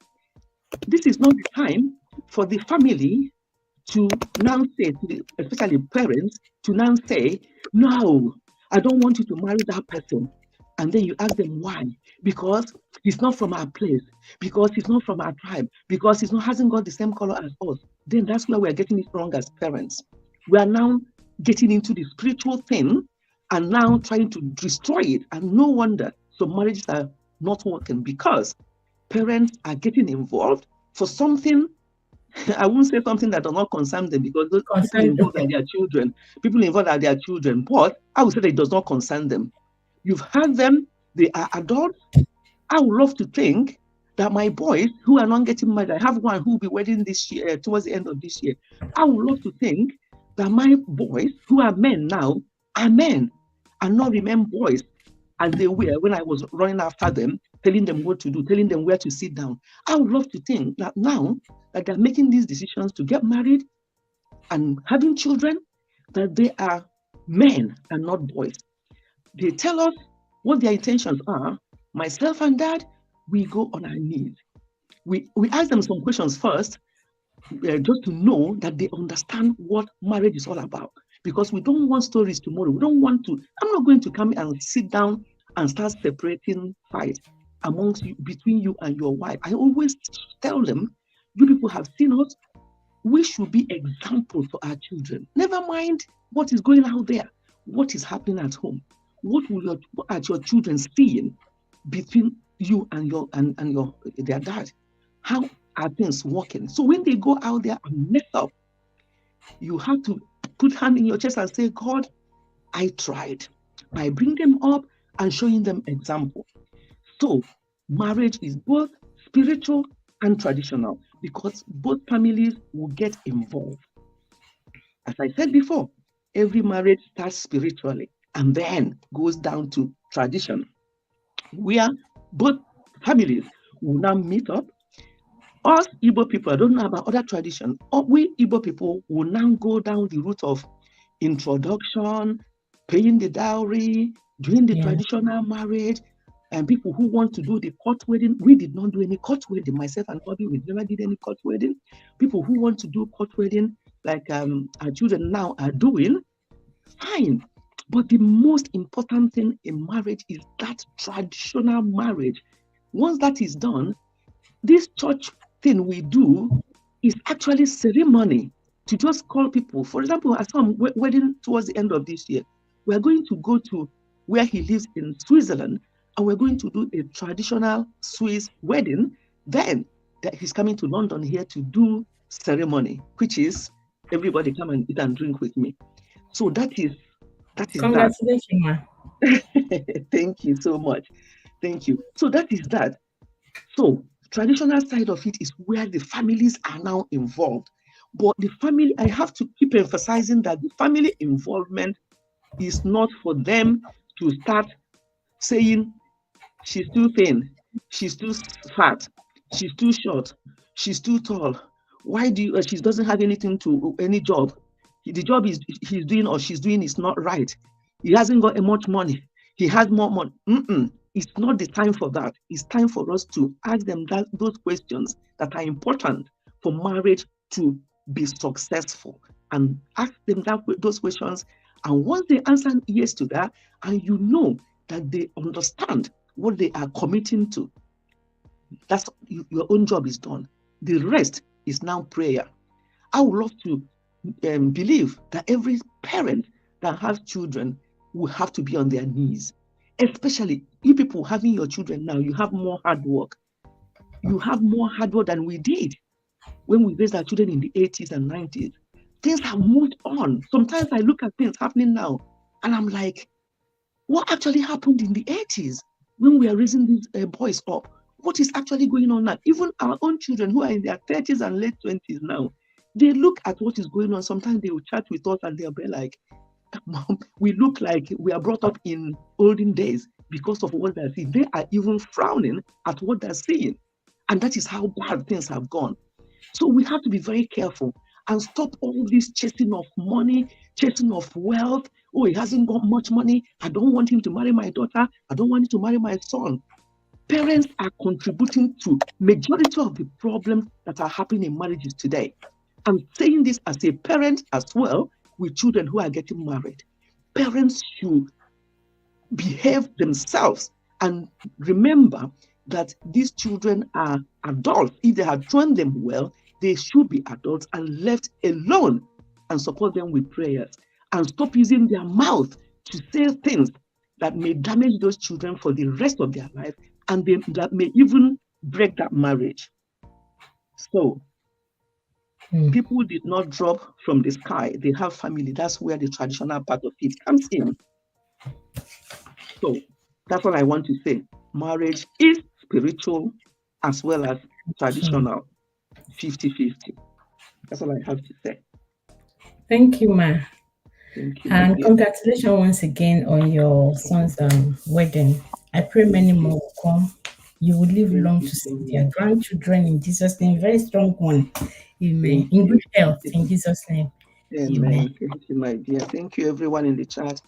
This is not the time for the family to now say, especially parents, to now say, no, I don't want you to marry that person. And then you ask them why? Because he's not from our place, because he's not from our tribe, because hasn't got the same color as us. Then that's where we're getting it wrong as parents. We are now getting into the spiritual thing and now trying to destroy it. And no wonder some marriages are not working, because parents are getting involved for something. I won't say something that does not concern them, because those people involved are their children. People involved are their children. But I would say that it does not concern them. You've had them, they are adults. I would love to think that my boys who are not getting married, I have one who will be wedding this year, towards the end of this year. I would love to think that my boys who are men now are men and not remain boys as they were when I was running after them, telling them what to do, telling them where to sit down. I would love to think that now that they're making these decisions to get married and having children, that they are men and not boys. They tell us what their intentions are. Myself and Dad, we go on our knees. We ask them some questions first, just to know that they understand what marriage is all about. Because we don't want stories tomorrow. We don't want to. I'm not going to come and sit down and start separating fights amongst you, between you and your wife. I always tell them, you people have seen us. We should be examples for our children. Never mind what is going out there, what is happening at home. What are your children seeing between you and their dad? How are things working? So when they go out there and mess up, you have to put hand in your chest and say, God, I tried. I bring them up and showing them example. So marriage is both spiritual and traditional, because both families will get involved. As I said before, every marriage starts spiritually and then goes down to tradition, where both families will now meet up. Us Igbo people, I don't know about other traditions, we Igbo people will now go down the route of introduction, paying the dowry, doing the traditional marriage, and people who want to do the court wedding. We did not do any court wedding. Myself and Bobby, we never did any court wedding. People who want to do court wedding, like our children now are doing, fine. But the most important thing in marriage is that traditional marriage. Once that is done, this church thing we do is actually ceremony to just call people. For example, at some wedding towards the end of this year, we're going to go to where he lives in Switzerland, and we're going to do a traditional Swiss wedding. Then that he's coming to London here to do ceremony, which is everybody come and eat and drink with me. So that is congratulations, ma. Thank you so much. Thank you. So that is that. So traditional side of it is where the families are now involved. But the family, I have to keep emphasizing that the family involvement is not for them to start saying, she's too thin, she's too fat, she's too short, she's too tall. Why do you, she doesn't have any job. The job he's doing or she's doing is not right. He hasn't got much money. He has more money. It's not the time for that. It's time for us to ask them those questions that are important for marriage to be successful, and ask them those questions. And once they answer yes to that, and you know that they understand what they are committing to, that's your own job is done. The rest is now prayer. I would love to believe that every parent that has children will have to be on their knees. Especially you people having your children now, you have more hard work. You have more hard work than we did when we raised our children in the 80s and 90s. Things have moved on. Sometimes I look at things happening now and I'm like, what actually happened in the 80s when we are raising these boys up? What is actually going on now? Even our own children who are in their 30s and late 20s now, they look at what is going on. Sometimes they will chat with us and they'll be like, Mom, we look like we are brought up in olden days because of what they're seeing. They are even frowning at what they're seeing. And that is how bad things have gone. So we have to be very careful and stop all this chasing of money, chasing of wealth. Oh, he hasn't got much money. I don't want him to marry my daughter. I don't want him to marry my son. Parents are contributing to majority of the problems that are happening in marriages today. I'm saying this as a parent as well with children who are getting married. Parents should behave themselves and remember that these children are adults. If they have trained them well, they should be adults and left alone, and support them with prayers and stop using their mouth to say things that may damage those children for the rest of their life, and that may even break that marriage. So people did not drop from the sky. They have family. That's where the traditional part of it comes in. So that's what I want to say. Marriage is spiritual as well as traditional, 50-50. That's all I have to say. Thank you, Ma. Thank you. And congratulations once again on your son's wedding. I pray many more will come. You will live long to see their grandchildren in Jesus' name. Very strong one. Amen. In good health, in Jesus' name. Amen. Thank you, my dear. Thank you, everyone in the chat.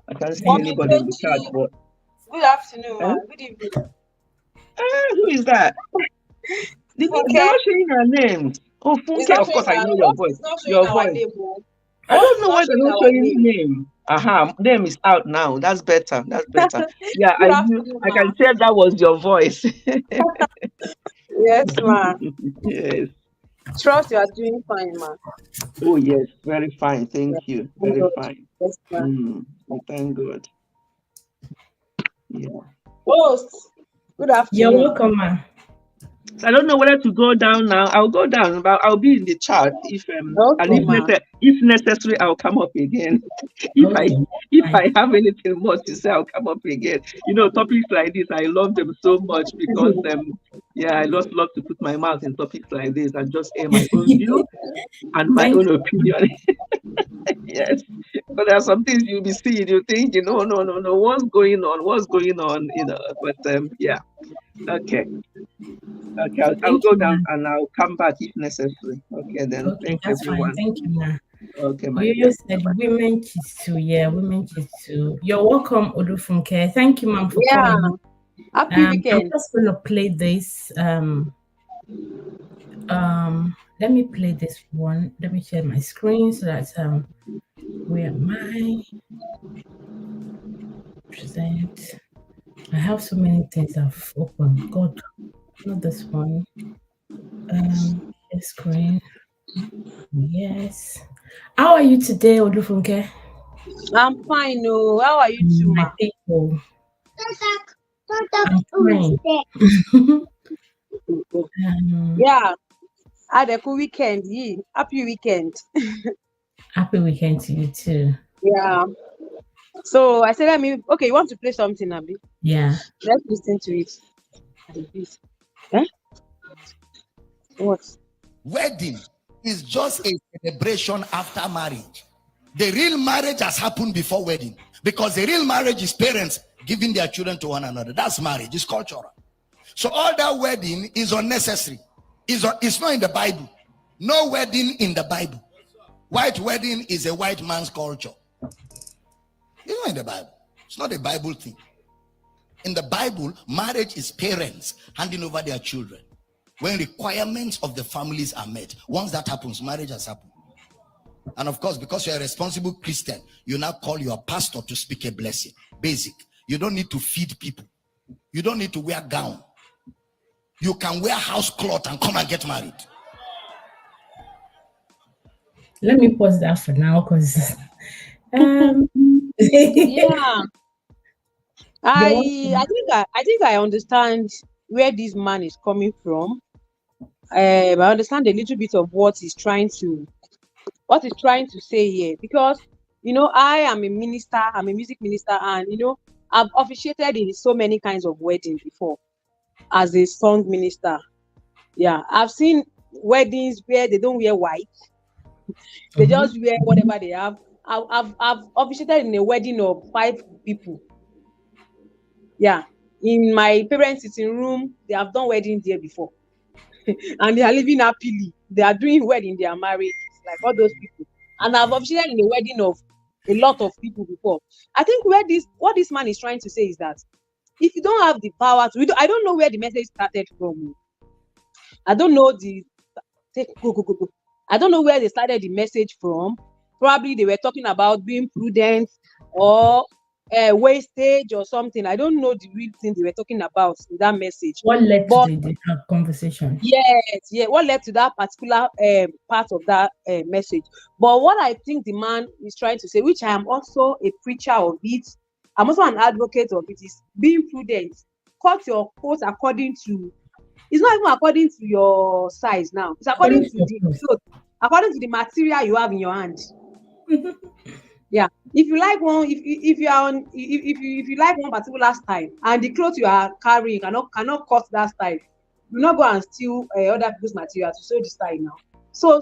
I can't see anybody in the chat, but good afternoon, ma. Good evening. Who is that? They're not showing her name. Oh, Funke, of course, I know your voice. Your voice. I don't know why they're not showing name. Name is out now. That's better. That's better. Yeah, I can tell that was your voice. Yes, ma. Yes. Trust you are doing fine, ma. Oh, yes, very fine. Thank you. Very fine. Yes, ma. Thank God. Yeah. Host, good afternoon. You're welcome, ma. So I don't know whether to go down now. I'll go down, but I'll be in the chat if if necessary, I'll come up again. If I have anything more to say, I'll come up again. You know, topics like this, I love them so much because I just love to put my mouth in topics like this and just air my own view and my own opinion. Yes, but there are some things you'll be seeing, you think, no, what's going on, but yeah. Okay, I'll go down and I'll come back if necessary. Okay, then. Okay, thanks, that's everyone. Fine. Thank you, ma. Okay, my You said women kids too. Yeah, women kids too. You're welcome, Odufunke. Thank you, ma'am, for coming. Happy weekend. I'm just gonna play this. Let me play this one. Let me share my screen so that where am I? Present. I have so many things I've opened. God, not this one. Share screen. Yes. How are you today, Odufunke? I'm fine. No, how are you too, ma? People. I'm fine. Yeah. Had a good weekend. Yeah. Happy weekend. Happy weekend to you too. Yeah. So I said, okay, you want to play something, Abi? Yeah. Let's listen to it. Huh? What? Wedding is just a celebration after marriage. The real marriage has happened before wedding, because the real marriage is parents giving their children to one another. That's marriage. It's cultural. So all that wedding is unnecessary. It's not in the Bible. No wedding in the Bible. White wedding is a white man's culture. It's not in the Bible. It's not a Bible thing. In the Bible, marriage is parents handing over their children when requirements of the families are met. Once that happens, marriage has happened. And of course, because you're a responsible Christian, you now call your pastor to speak a blessing. Basic. You don't need to feed people. You don't need to wear gown. You can wear house cloth and come and get married. Let me pause that for now, because yeah. I think I understand where this man is coming from. I understand a little bit of what he's trying to say here, because I am a minister, I'm a music minister, and I've officiated in so many kinds of weddings before as a song minister. Yeah, I've seen weddings where they don't wear white. They just wear whatever they have. I've officiated in a wedding of 5 people. Yeah, in my parents' sitting room, they have done wedding there before. And they are living happily. They are doing wedding, they are married, like all those people. And I've officiated in a wedding of a lot of people before. I think what this man is trying to say is that if you don't have the power to, I don't know where the message started from. I don't know go. I don't know where they started the message from. Probably they were talking about being prudent or wastage or something. I don't know the real thing they were talking about in that message. What led to the conversation? Yes, what led to that particular part of that message. But what I think the man is trying to say, which I am also a preacher of it, I'm also an advocate of it, is being prudent. Cut your coat according to, it's not even according to your size now. It's according to the cloth, according to the material you have in your hand. Yeah. If you like one, if you like one particular style and the clothes you are carrying cannot cut that style, do not go and steal other people's material to sew the style now. So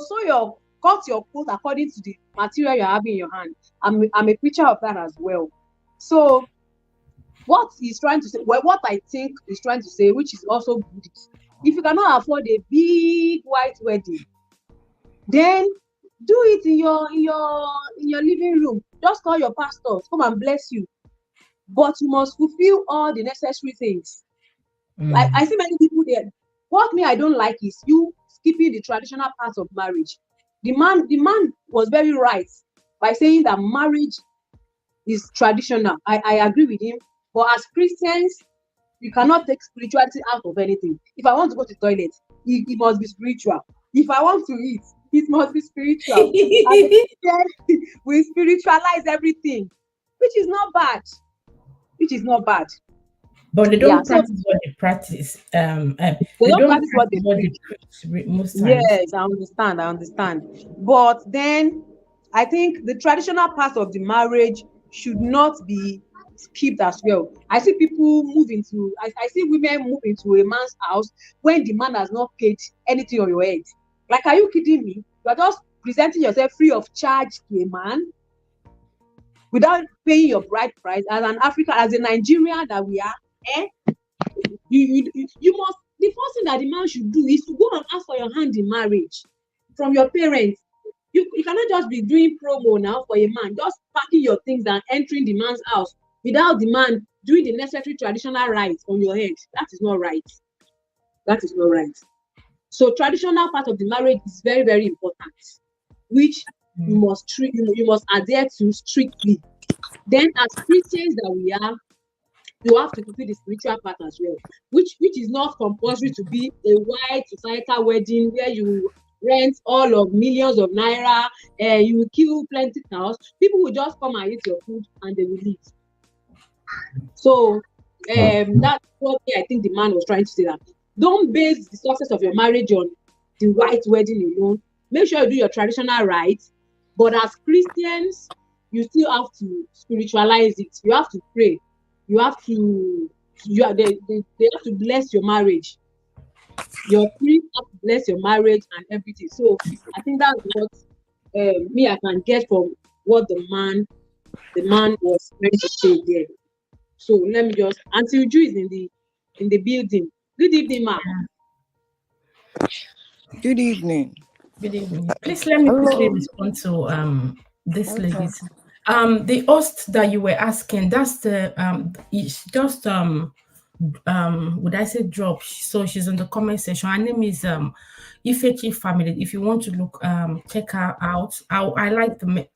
cut your coat according to the material you have in your hand. I'm a preacher of that as well. So what he's trying to say, well, what I think he's trying to say, which is also good, if you cannot afford a big white wedding, then do it in your living room. Just call your pastor, come and bless you. But you must fulfill all the necessary things. Like I see many people there. What I don't like is you skipping the traditional parts of marriage. The man was very right by saying that marriage is traditional. I agree with him. But as Christians, you cannot take spirituality out of anything. If I want to go to the toilet, it must be spiritual. If I want to eat, it must be spiritual. We spiritualize everything, which is not bad. But they don't practice what they practice. They don't practice what they preach most times. Yes, I understand. But then I think the traditional part of the marriage should not be skipped as well. I see people I see women move into a man's house when the man has not paid anything on your head. Like, are you kidding me? You are just presenting yourself free of charge to a man without paying your bride price. As an African, as a Nigerian that we are, you must. The first thing that the man should do is to go and ask for your hand in marriage from your parents. You cannot just be doing promo now for a man, just packing your things and entering the man's house without the man doing the necessary traditional rites on your head. That is not right. So traditional part of the marriage is very, very important, which you must adhere to strictly. Then, as Christians that we are, you have to fulfill the spiritual part as well, which is not compulsory to be a white societal wedding where you rent all of millions of naira, you will kill plenty cows. People will just come and eat your food and they will leave. So that's what I think the man was trying to say, that don't base the success of your marriage on the white wedding alone. Make sure you do your traditional rites, but as Christians, you still have to spiritualize it. You have to pray. They have to bless your marriage. Your priest have to bless your marriage and everything. So I think that's what I can get from what the man was trying to say there. So let me just, Auntie Uju is in the building. Good evening, ma'am. Good evening. Good evening. Please let me quickly respond to this lady. The host that you were asking, that's the it's just would I say drop? So she's in the comment section. Her name is Ifechi Family. If you want to look check her out. I like the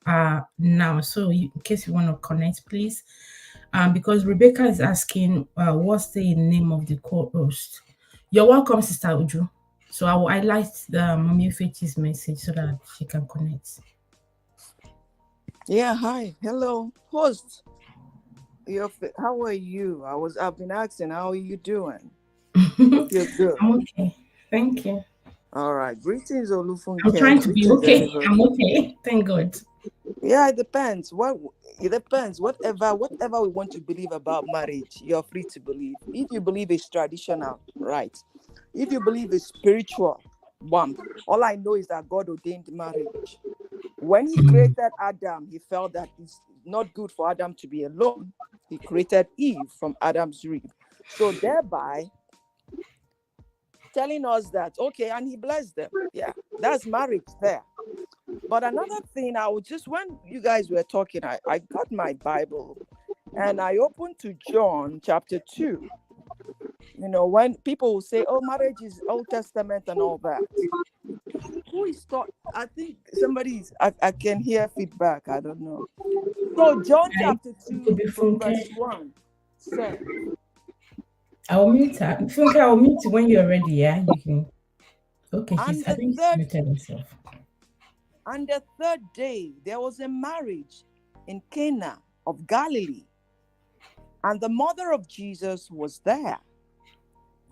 now. So in case you want to connect, please. Because Rebecca is asking what's the name of the co-host. You're welcome, Sister Uju. So I liked the Mommy Ifechi's message so that she can connect. Yeah, hi. Hello, host. How are you? I've been asking, how are you doing? You're good. I'm okay. Thank you. All right. Greetings, Olufunke. I'm trying to be okay. I'm okay. Thank God. Yeah, it depends. It depends. Whatever we want to believe about marriage, you're free to believe. If you believe it's traditional, right? If you believe it's spiritual, all I know is that God ordained marriage. When he created Adam, he felt that it's not good for Adam to be alone. He created Eve from Adam's rib. So thereby telling us that, okay, and he blessed them. Yeah, that's marriage there. But another thing, when you guys were talking, I got my Bible and I opened to John chapter 2. You know, when people will say, oh, marriage is Old Testament and all that. Who is taught? I think I can hear feedback. I don't know. So John chapter 2 from verse 1 says, I'll mute her. Funke, I'll mute you when you're ready, yeah? You can. Okay, I think he's muted himself. On the third day, there was a marriage in Cana of Galilee, and the mother of Jesus was there.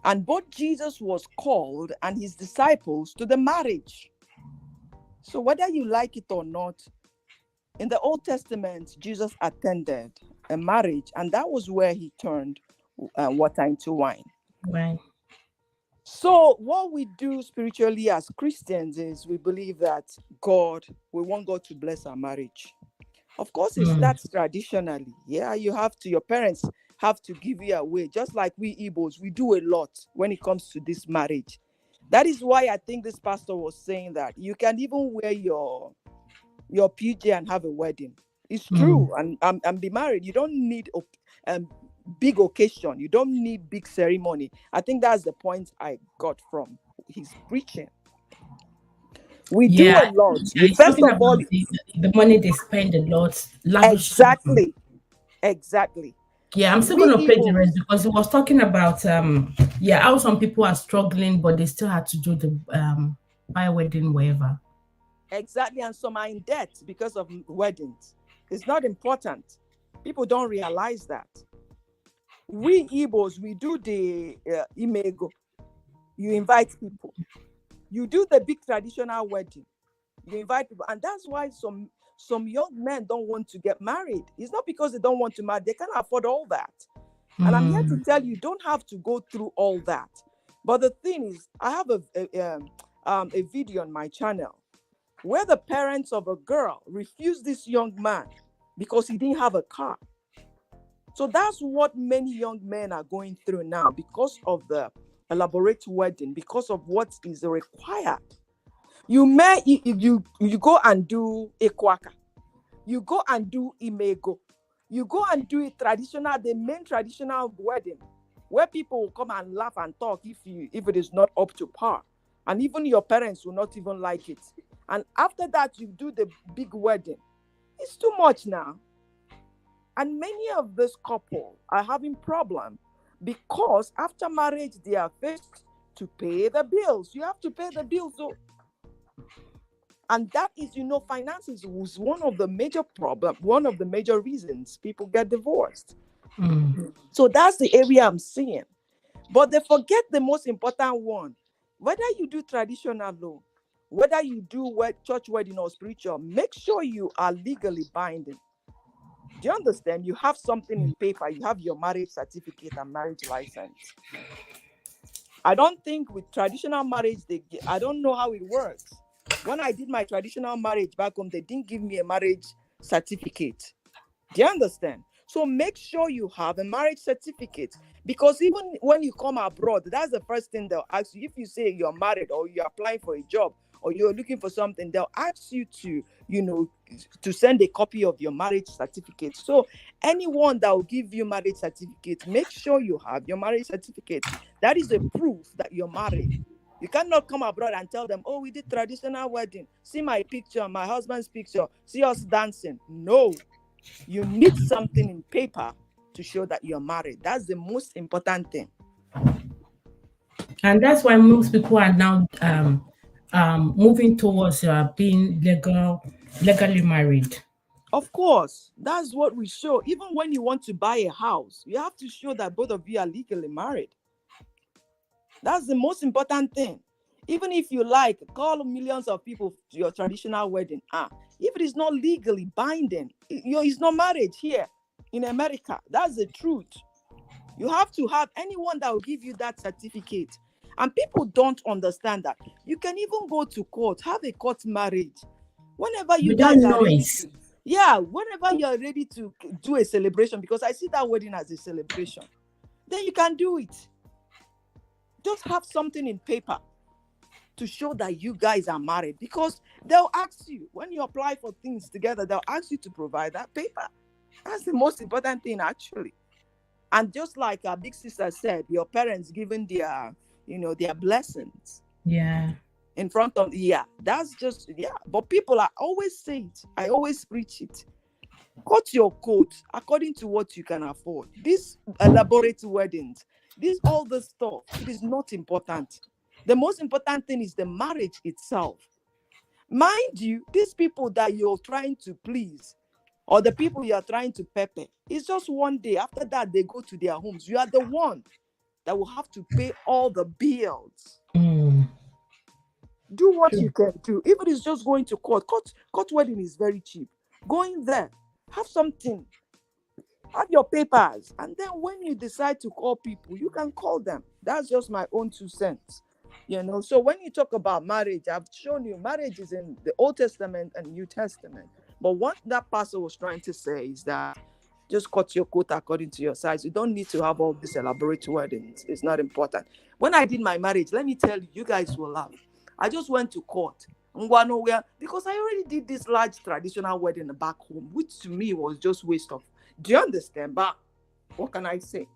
And both Jesus was called and his disciples to the marriage. So whether you like it or not, in the Old Testament, Jesus attended a marriage, and that was where he turned water into wine. Right. So what we do spiritually as Christians is we believe that we want God to bless our marriage. Of course, it starts traditionally. Yeah, your parents have to give you away. Just like we Igbos, we do a lot when it comes to this marriage. That is why I think this pastor was saying that you can even wear your PJ and have a wedding. It's true, and be married. You don't need big occasion. You don't need big ceremony. I think that's the point I got from his preaching. We do a lot. First of all, the money they spend a lot. Exactly. Yeah, I'm still going to play the rest because he was talking about how some people are struggling, but they still had to do the buy wedding, whatever. Exactly, and some are in debt because of weddings. It's not important. People don't realize that. We Igbos, we do the imego. You invite people. You do the big traditional wedding. You invite people, and that's why some young men don't want to get married. It's not because they don't want to marry; they can't afford all that. And I'm here to tell you, don't have to go through all that. But the thing is, I have a video on my channel where the parents of a girl refused this young man because he didn't have a car. So that's what many young men are going through now because of the elaborate wedding, because of what is required. You go and do a kwaka, you go and do imego, you go and do the main traditional wedding, where people will come and laugh and talk if it is not up to par, and even your parents will not even like it. And after that, you do the big wedding. It's too much now. And many of this couple are having problem because after marriage, they are faced to pay the bills. You have to pay the bills. And that is, finances was one of the major reasons people get divorced. So that's the area I'm seeing. But they forget the most important one. Whether you do traditional law, whether you do church wedding or spiritual, make sure you are legally binding. Do you understand? You have something in paper. You have your marriage certificate and marriage license. I don't think with traditional marriage, I don't know how it works. When I did my traditional marriage back home, they didn't give me a marriage certificate. Do you understand? So make sure you have a marriage certificate, because even when you come abroad, that's the first thing they'll ask you. If you say you're married or you're applying for a job or you're looking for something, they'll ask you to, to send a copy of your marriage certificate. So anyone that will give you marriage certificate, make sure you have your marriage certificate. That is a proof that you're married. You cannot come abroad and tell them, oh, we did traditional wedding. See my picture, my husband's picture. See us dancing. No, you need something in paper to show that you're married. That's the most important thing. And that's why most people are now moving towards being legally married. Of course, that's what we show. Even when you want to buy a house, you have to show that both of you are legally married. That's the most important thing. Even if you call millions of people to your traditional wedding, If it is not legally binding, it's not marriage here in America. That's the truth. You have to have anyone that will give you that certificate. And people don't understand that. You can even go to court, have a court marriage. Whenever you guys are ready to, whenever you're ready to do a celebration, because I see that wedding as a celebration, then you can do it. Just have something in paper to show that you guys are married, because they'll ask you, when you apply for things together, they'll ask you to provide that paper. That's the most important thing, actually. And just like our big sister said, your parents giving their, their blessings. Yeah. In front of, that's just, But people, I always say it. I always preach it. Cut your coat according to what you can afford. These elaborate weddings, all the stuff, it is not important. The most important thing is the marriage itself. Mind you, these people that you're trying to please, or the people you are trying to pepper, it's just one day. After that, they go to their homes. You are the one that will have to pay all the bills. Do what you can do. If it is just going to court wedding is very cheap. Going there, have something, have your papers, and then when you decide to call people, you can call them. That's just my own 2 cents. So when you talk about marriage, I've shown you marriage is in the Old Testament and New Testament. But what that pastor was trying to say is that just cut your coat according to your size. You don't need to have all these elaborate weddings. It's not important. When I did my marriage, let me tell you, you guys will laugh. I just went to court because I already did this large traditional wedding back home, which to me was just waste of. Do you understand? But what can I say?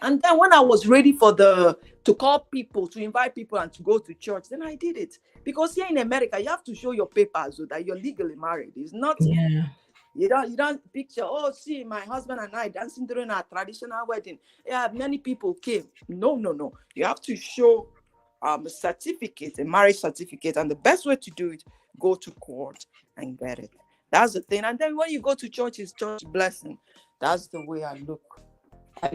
And then when I was ready to call people, to invite people and to go to church, then I did it. Because here in America, you have to show your papers so that you're legally married. It's not, you don't picture, oh, see, my husband and I dancing during our traditional wedding. Yeah, many people came. No. You have to show a certificate, a marriage certificate. And the best way to do it, go to court and get it. That's the thing. And then when you go to church, it's church blessing. That's the way I look at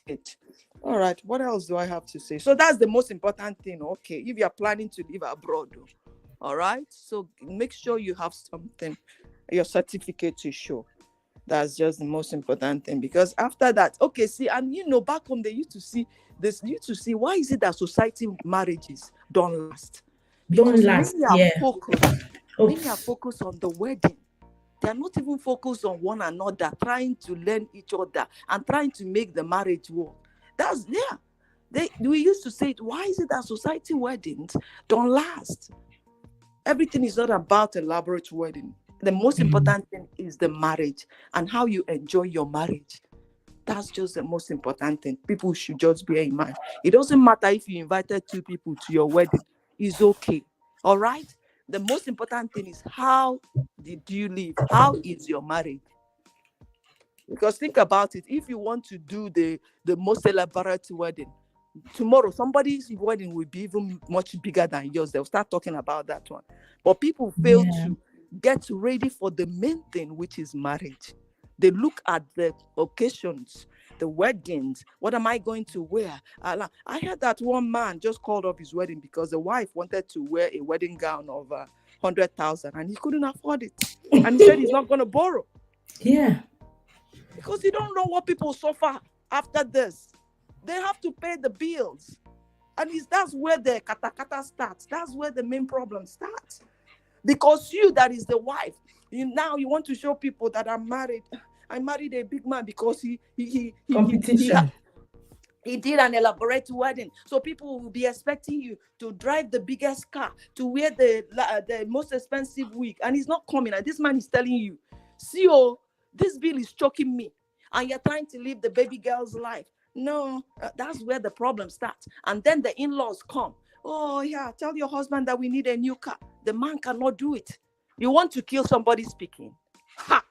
it. All right, what else do I have to say? So that's the most important thing. Okay, if you're planning to live abroad, all right, so make sure you have something, your certificate to show. That's just the most important thing, because after that, okay, see, and back home they used to see why is it that society marriages don't last? Because many are focused on the wedding. They're not even focused on one another, trying to learn each other and trying to make the marriage work. We used to say, why is it that society weddings don't last? Everything is not about elaborate wedding. The most important thing is the marriage and how you enjoy your marriage. That's just the most important thing. People should just bear in mind. It doesn't matter if you invited 2 people to your wedding. It's okay. All right? The most important thing is, how did you live? How is your marriage? Because think about it. If you want to do the most elaborate wedding, tomorrow somebody's wedding will be even much bigger than yours. They'll start talking about that one. But people fail to get ready for the main thing, which is marriage. They look at the occasions, the weddings. What am I going to wear? I heard that one man just called off his wedding because the wife wanted to wear a wedding gown of 100,000 and he couldn't afford it. And he said he's not going to borrow. Yeah. Because you don't know what people suffer after this. They have to pay the bills. And that's where the katakata starts. That's where the main problem starts. Because you, that is the wife, you want to show people that I'm married. I married a big man because he did an elaborate wedding. So people will be expecting you to drive the biggest car, to wear the most expensive wig. And he's not coming. And this man is telling you, see, this bill is choking me. And you're trying to live the baby girl's life. No, that's where the problem starts. And then the in-laws come. Oh, yeah, tell your husband that we need a new car. The man cannot do it. You want to kill somebody speaking. Ha!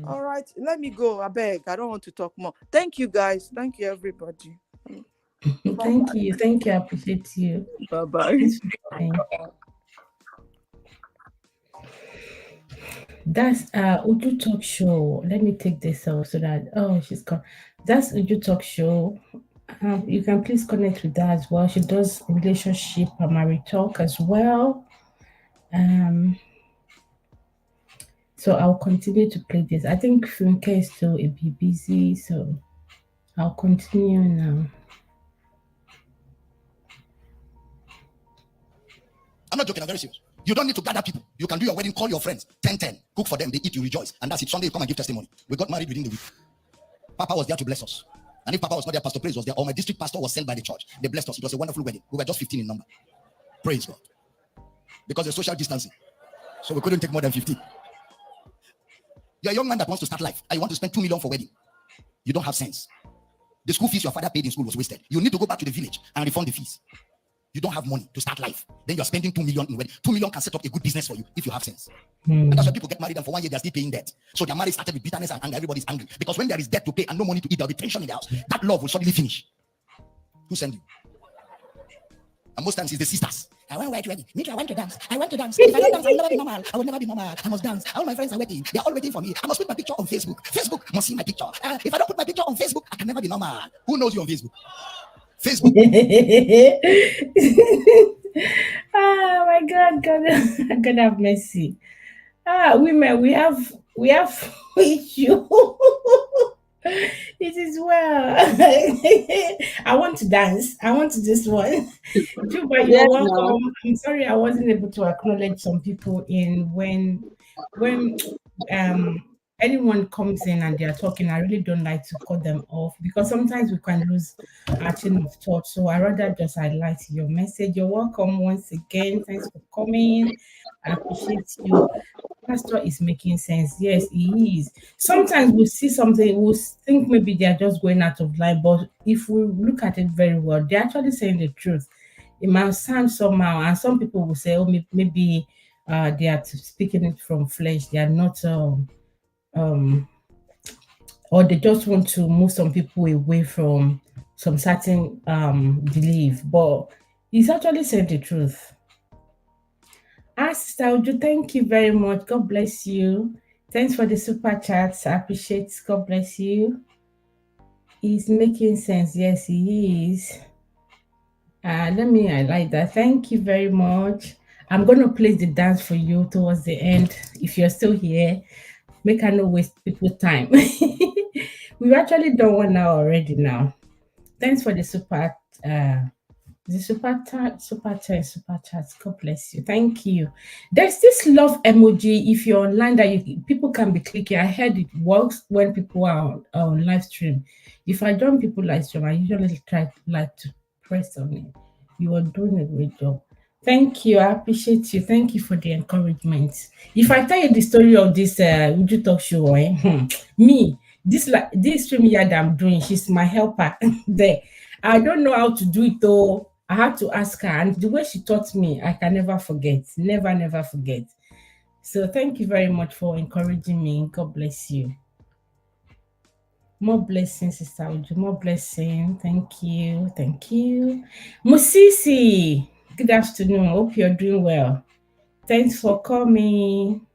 All right, let me go. I beg. I don't want to talk more. Thank you, guys. Thank you, everybody. Thank you. I appreciate you. Bye-bye. That's Uju Talk Show. Let me take this off so that she's gone. That's Uju Talk Show. You can please connect with her as well. She does relationship and marriage talk as well. So I'll continue to play this. I think Funke is still a bit busy, so I'll continue now. I'm not joking, I'm very serious. You don't need to gather people. You can do your wedding, call your friends, 10-10, cook for them, they eat, you rejoice. And that's it. Sunday, you come and give testimony. We got married within the week. Papa was there to bless us. And if Papa was not there, Pastor Praise was there, or my district pastor was sent by the church. They blessed us. It was a wonderful wedding. We were just 15 in number. Praise God. Because of social distancing. So we couldn't take more than 15. You're a young man that wants to start life. And you want to spend 2 million for wedding. You don't have sense. The school fees your father paid in school was wasted. You need to go back to the village and refund the fees. You don't have money to start life. Then you're spending 2 million in wedding. 2 million can set up a good business for you if you have sense. And that's why people get married and for 1 year they're still paying debt. So their marriage started with bitterness and anger. Everybody's angry. Because when there is debt to pay and no money to eat, there'll be tension in the house. That love will suddenly finish. Who sent you? And most times it's the sisters. I want to white wedding. Me too, I want to dance. I want to dance. If I don't dance, I'll never be normal. I will never be normal. I must dance. All my friends are waiting. They're all waiting for me. I must put my picture on Facebook. Facebook must see my picture. If I don't put my picture on Facebook, I can never be normal. Who knows you on Facebook? Facebook. Oh my God, God have mercy. Women, we have issue. It is well. I want to dance. I want to this one. Juba, you're Yes, welcome. now. I'm sorry I wasn't able to acknowledge some people in when anyone comes in and they're talking. I really don't like to cut them off because sometimes we can lose our chain of thought. So I rather just highlight your message. You're welcome once again. Thanks for coming. I appreciate you. Pastor is making sense. Yes, he is. Sometimes we see something, we'll think maybe they're just going out of line, but if we look at it very well, they're actually saying the truth. It might sound somehow, and some people will say, oh, maybe they are speaking it from flesh. They are not, or they just want to move some people away from some certain belief. But he's actually saying the truth. Sister Uju, thank you very much. God bless you. Thanks for the super chats. I appreciate it. God bless you. He's making sense. Yes, he is. Let me highlight that. Thank you very much. I'm going to play the dance for you towards the end. If you're still here, make I not waste people's time. We've actually done 1 hour already now. Thanks for the super chats. God bless you. Thank you. There's this love emoji. If you're online, that people can be clicking. I heard it works when people are on live stream. If I join people live stream, I usually like to press on it. You are doing a great job. Thank you. I appreciate you. Thank you for the encouragement. If I tell you the story of this Uju talk show, me, this stream yard I'm doing, she's my helper there. I don't know how to do it though. I had to ask her, and the way she taught me, I can never forget. Never forget. So thank you very much for encouraging me. God bless you. More blessings, Sister Uju. More blessing. Thank you. Thank you. Musisi, good afternoon. Hope you're doing well. Thanks for coming.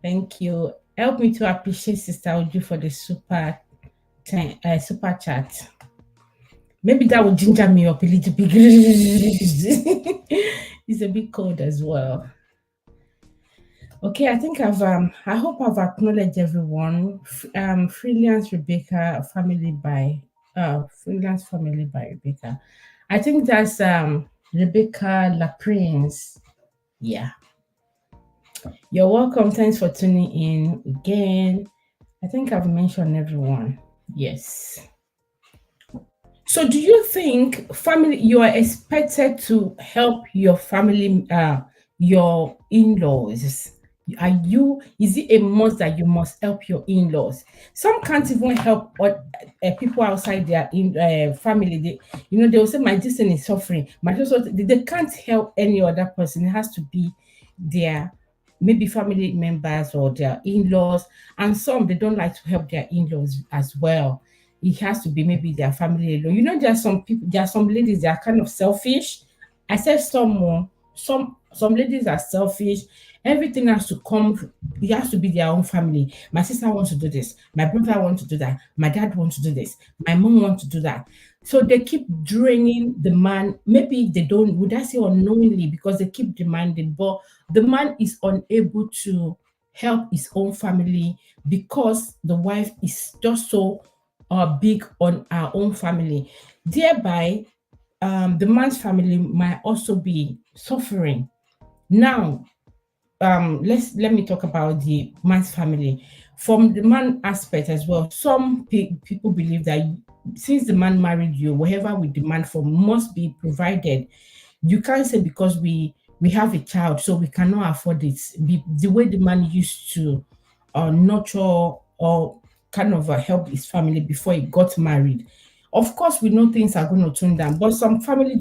Thank you. Help me to appreciate Sister Uju for the super chat. Maybe that would ginger me up a little bit. It's a bit cold as well. Okay, I think I hope I've acknowledged everyone. Freelance Rebecca, Freelance Family by Rebecca. I think that's Rebecca La Prince. Yeah. You're welcome. Thanks for tuning in again. I think I've mentioned everyone. Yes. So do you think you are expected to help your family, your in-laws? Is it a must that you must help your in-laws? Some can't even help people outside their family. They will say, my destiny is suffering. They can't help any other person. It has to be their maybe family members or their in-laws. And some, they don't like to help their in-laws as well. It has to be maybe their family alone. There are some people, there are some ladies that are kind of selfish. I said some ladies are selfish. Everything has to come, it has to be their own family. My sister wants to do this. My brother wants to do that. My dad wants to do this. My mom wants to do that. So they keep draining the man. Maybe they don't, would I say unknowingly, because they keep demanding, but the man is unable to help his own family because the wife is just so big on our own family. Thereby, the man's family might also be suffering. Now, let me talk about the man's family from the man aspect as well. Some people believe that since the man married you, whatever we demand for must be provided. You can't say because we have a child, so we cannot afford it. The way the man used to nurture or kind of help his family before he got married. Of course, we know things are going to turn down, but some family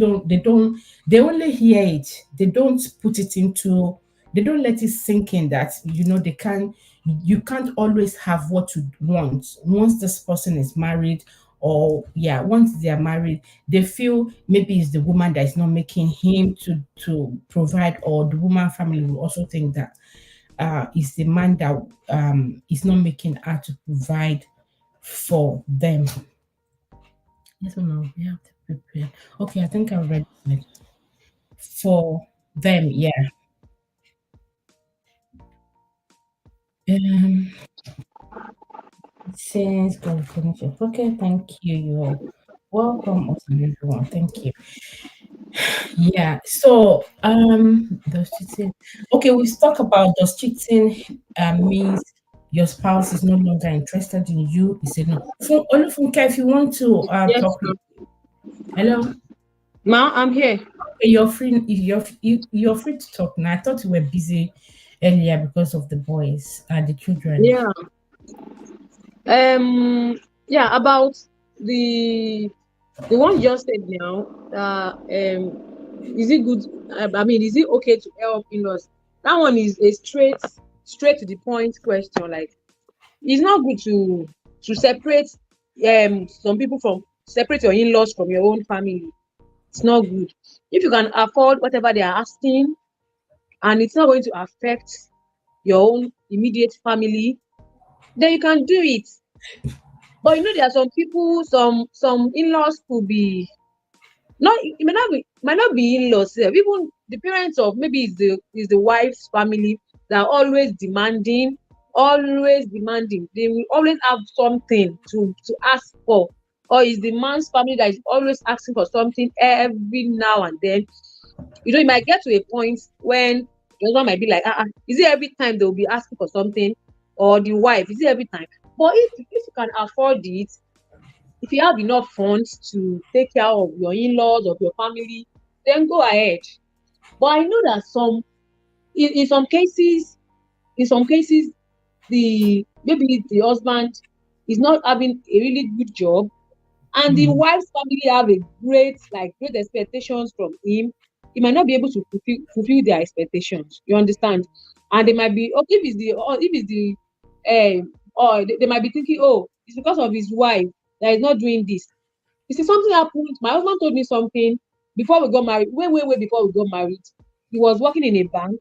they only hear it. They don't put it into, they don't let it sink in that, you can't always have what you want. Once this person is married, or yeah, once they are married, they feel maybe it's the woman that is not making him to provide, or the woman family will also think that is the man that is not making her to provide for them. Yes or no? We have to prepare. Okay, I think I read it. For them, yeah. Um, since God finished it. Okay, thank you. You're welcome, awesome everyone. Thank you. Yeah. So, does cheating? Okay, we talk about does cheating means your spouse is no longer interested in you? Is it no? Olufunke, if you want to Yes, talk, hello. ma, I'm here. Okay, you're free. You're free to talk now. I thought you were busy earlier because of the boys and the children. Yeah. Yeah, about the the one you just said now. Is it good? I mean, is it okay to help in-laws? That one is a straight to the point question. Like, it's not good to separate some people from separate your in-laws from your own family. It's not good. If you can afford whatever they are asking, and it's not going to affect your own immediate family, then you can do it. But there are some people, some in-laws could be not, it might not be in-laws. Even the parents of maybe is the wife's family that are always demanding, always demanding. They will always have something to ask for. Or is the man's family that is always asking for something every now and then. You might get to a point when the husband might be like, is it every time they'll be asking for something? Or the wife, is it every time? But if you can afford it, if you have enough funds to take care of your in-laws, of your family, then go ahead. But I know that in some cases, maybe the husband is not having a really good job, and the wife's family have great expectations from him. He might not be able to fulfill their expectations. You understand? And they might be, okay, or they might be thinking, oh, it's because of his wife that he's not doing this. You see, something happened. My husband told me something before we got married. Way before we got married. He was working in a bank,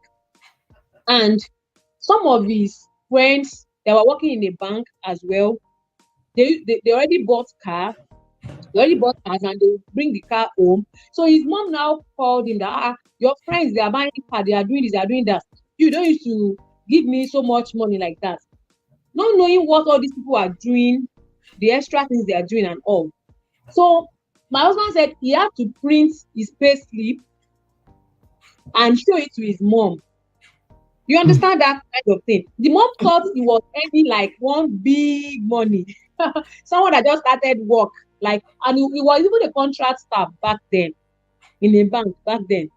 and some of his friends that were working in a bank as well, they already bought car. They already bought cars, and they bring the car home. So his mom now called him that your friends, they are buying car, they are doing this, they are doing that. You don't used to give me so much money like that. Not knowing what all these people are doing, the extra things they are doing and all. So my husband said he had to print his pay slip and show it to his mom. You understand that kind of thing? The mom thought he was earning like one big money. Someone that just started work, and he was even a contract staff back then in a bank back then.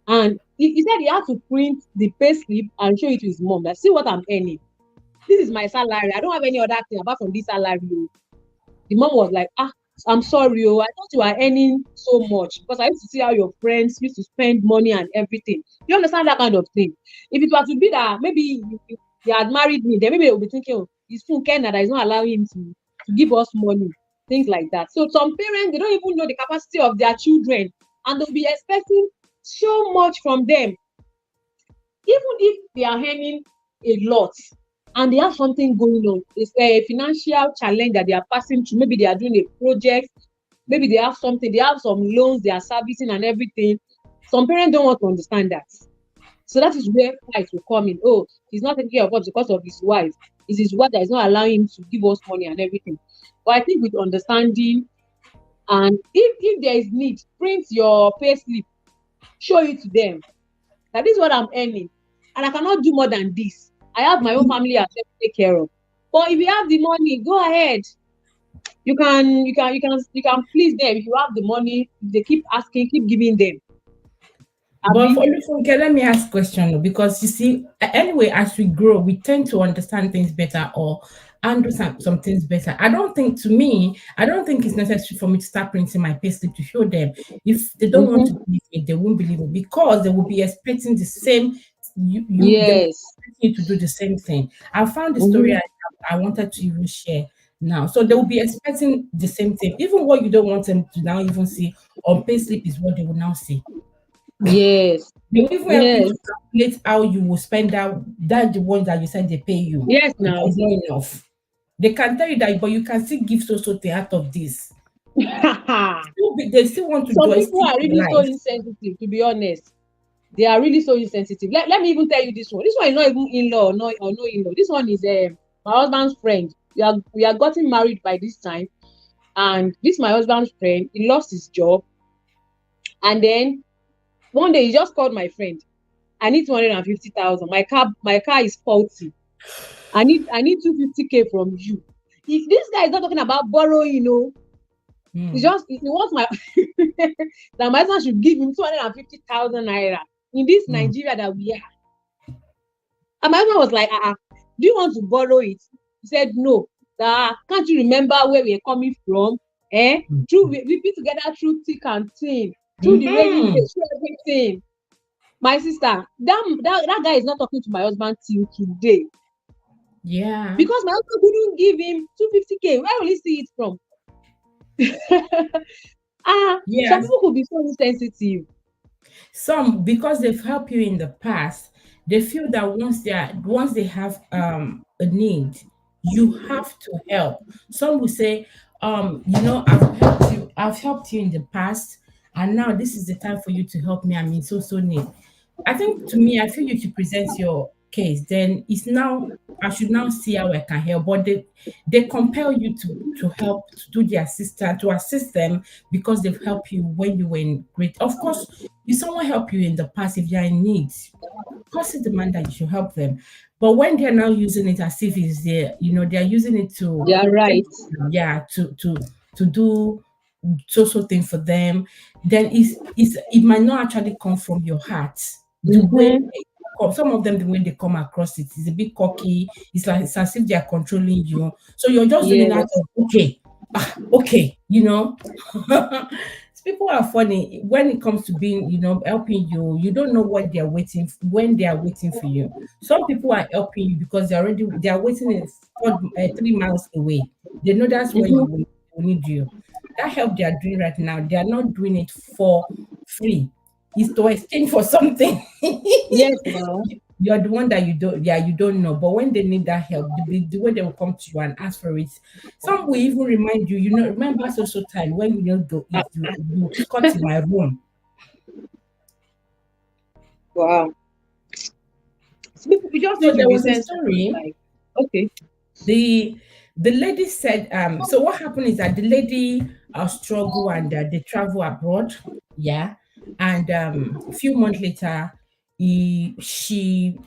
And he said he had to print the pay slip and show it to his mom. Like, see what I'm earning. This is my salary. I don't have any other thing apart from this salary. The mom was like, I'm sorry, I thought you were earning so much, because I used to see how your friends used to spend money and everything. You understand that kind of thing? If it was to be that maybe he had married me, then maybe they would be thinking, oh, he's full Ken that is not allowing him to give us money, things like that. So some parents, they don't even know the capacity of their children, and they'll be expecting so much from them. Even if they are earning a lot, and they have something going on, it's a financial challenge that they are passing through. Maybe they are doing a project, maybe they have something, they have some loans they are servicing and everything. Some parents don't want to understand that. So that is where fights will come in. Oh, he's not taking care of us because of his wife. It's his wife that is not allowing him to give us money and everything. But I think with understanding, and if there is need, print your pay slip, show it to them. That is what I'm earning, and I cannot do more than this. I have my own family to take care of. But if you have the money, go ahead. You can please them if you have the money. If they keep asking, keep giving them. But for Olufunke, let me ask a question, because you see, anyway, as we grow, we tend to understand things better or handle some things better. I don't think it's necessary for me to start printing my payslip to show them. If they don't want to believe it, they won't believe it, because they will be expecting the same. They will expect you to do the same thing. I found the story I wanted to even share now. So they will be expecting the same thing. Even what you don't want them to now even see on payslip is what they will now see. Yes. They will even help you to calculate how you will spend that the one that you said they pay you. Yes, now it's not enough. They can tell you that, but you can still give so out of this. They still want to Some do people are really so insensitive, to be honest. They are really so insensitive. Let me even tell you this one. This one is not even in-law or no in-law. This one is my husband's friend. We are getting married by this time. And this my husband's friend, he lost his job. And then one day he just called my friend. I need 250,000. My car is faulty. I need 250K from you. If this guy is not talking about borrowing, you know, he wants my that my husband should give him 250,000 naira in this Nigeria that we are. And my husband was like, do you want to borrow it? He said, no. Can't you remember where we are coming from? We've been together through thick and thin, through the rainy days, through everything. My sister, that guy is not talking to my husband till today. Yeah. Because my husband couldn't give him 250K. Where will he see it from? Some people could be so insensitive. Some, because they've helped you in the past, they feel that once they have a need, you have to help. Some will say, I've helped you in the past, and now this is the time for you to help me. I'm in so need. I think, to me, I feel you should present your case. Then I should now see how I can help. But they compel you to help, to do the assistant, to assist them, because they've helped you when you were in great. Of course, if someone helped you in the past, if they're in need, of course it's demand that you should help them. But when they're now using it as if it's they're using it to, yeah, right, to do social thing for them, then it might not actually come from your heart. The way some of them, the way they come across it is a bit cocky. It's as if they are controlling you. So you're just doing that. Okay. People are funny when it comes to being, helping you. You don't know what they're waiting when they are waiting for you. Some people are helping you because they are waiting 3 miles away. They know that's where you will need you. That help they are doing right now, they are not doing it for free. It's to exchange for something. Yes, no. You're the one that you don't know. But when they need that help, the way they will come to you and ask for it. Some will even remind you, remember social time when go eat, you cut in my room. Wow. So there was a story. Like, okay. The lady said, so what happened is that the lady struggle and they travel abroad. Yeah. And a few months later, she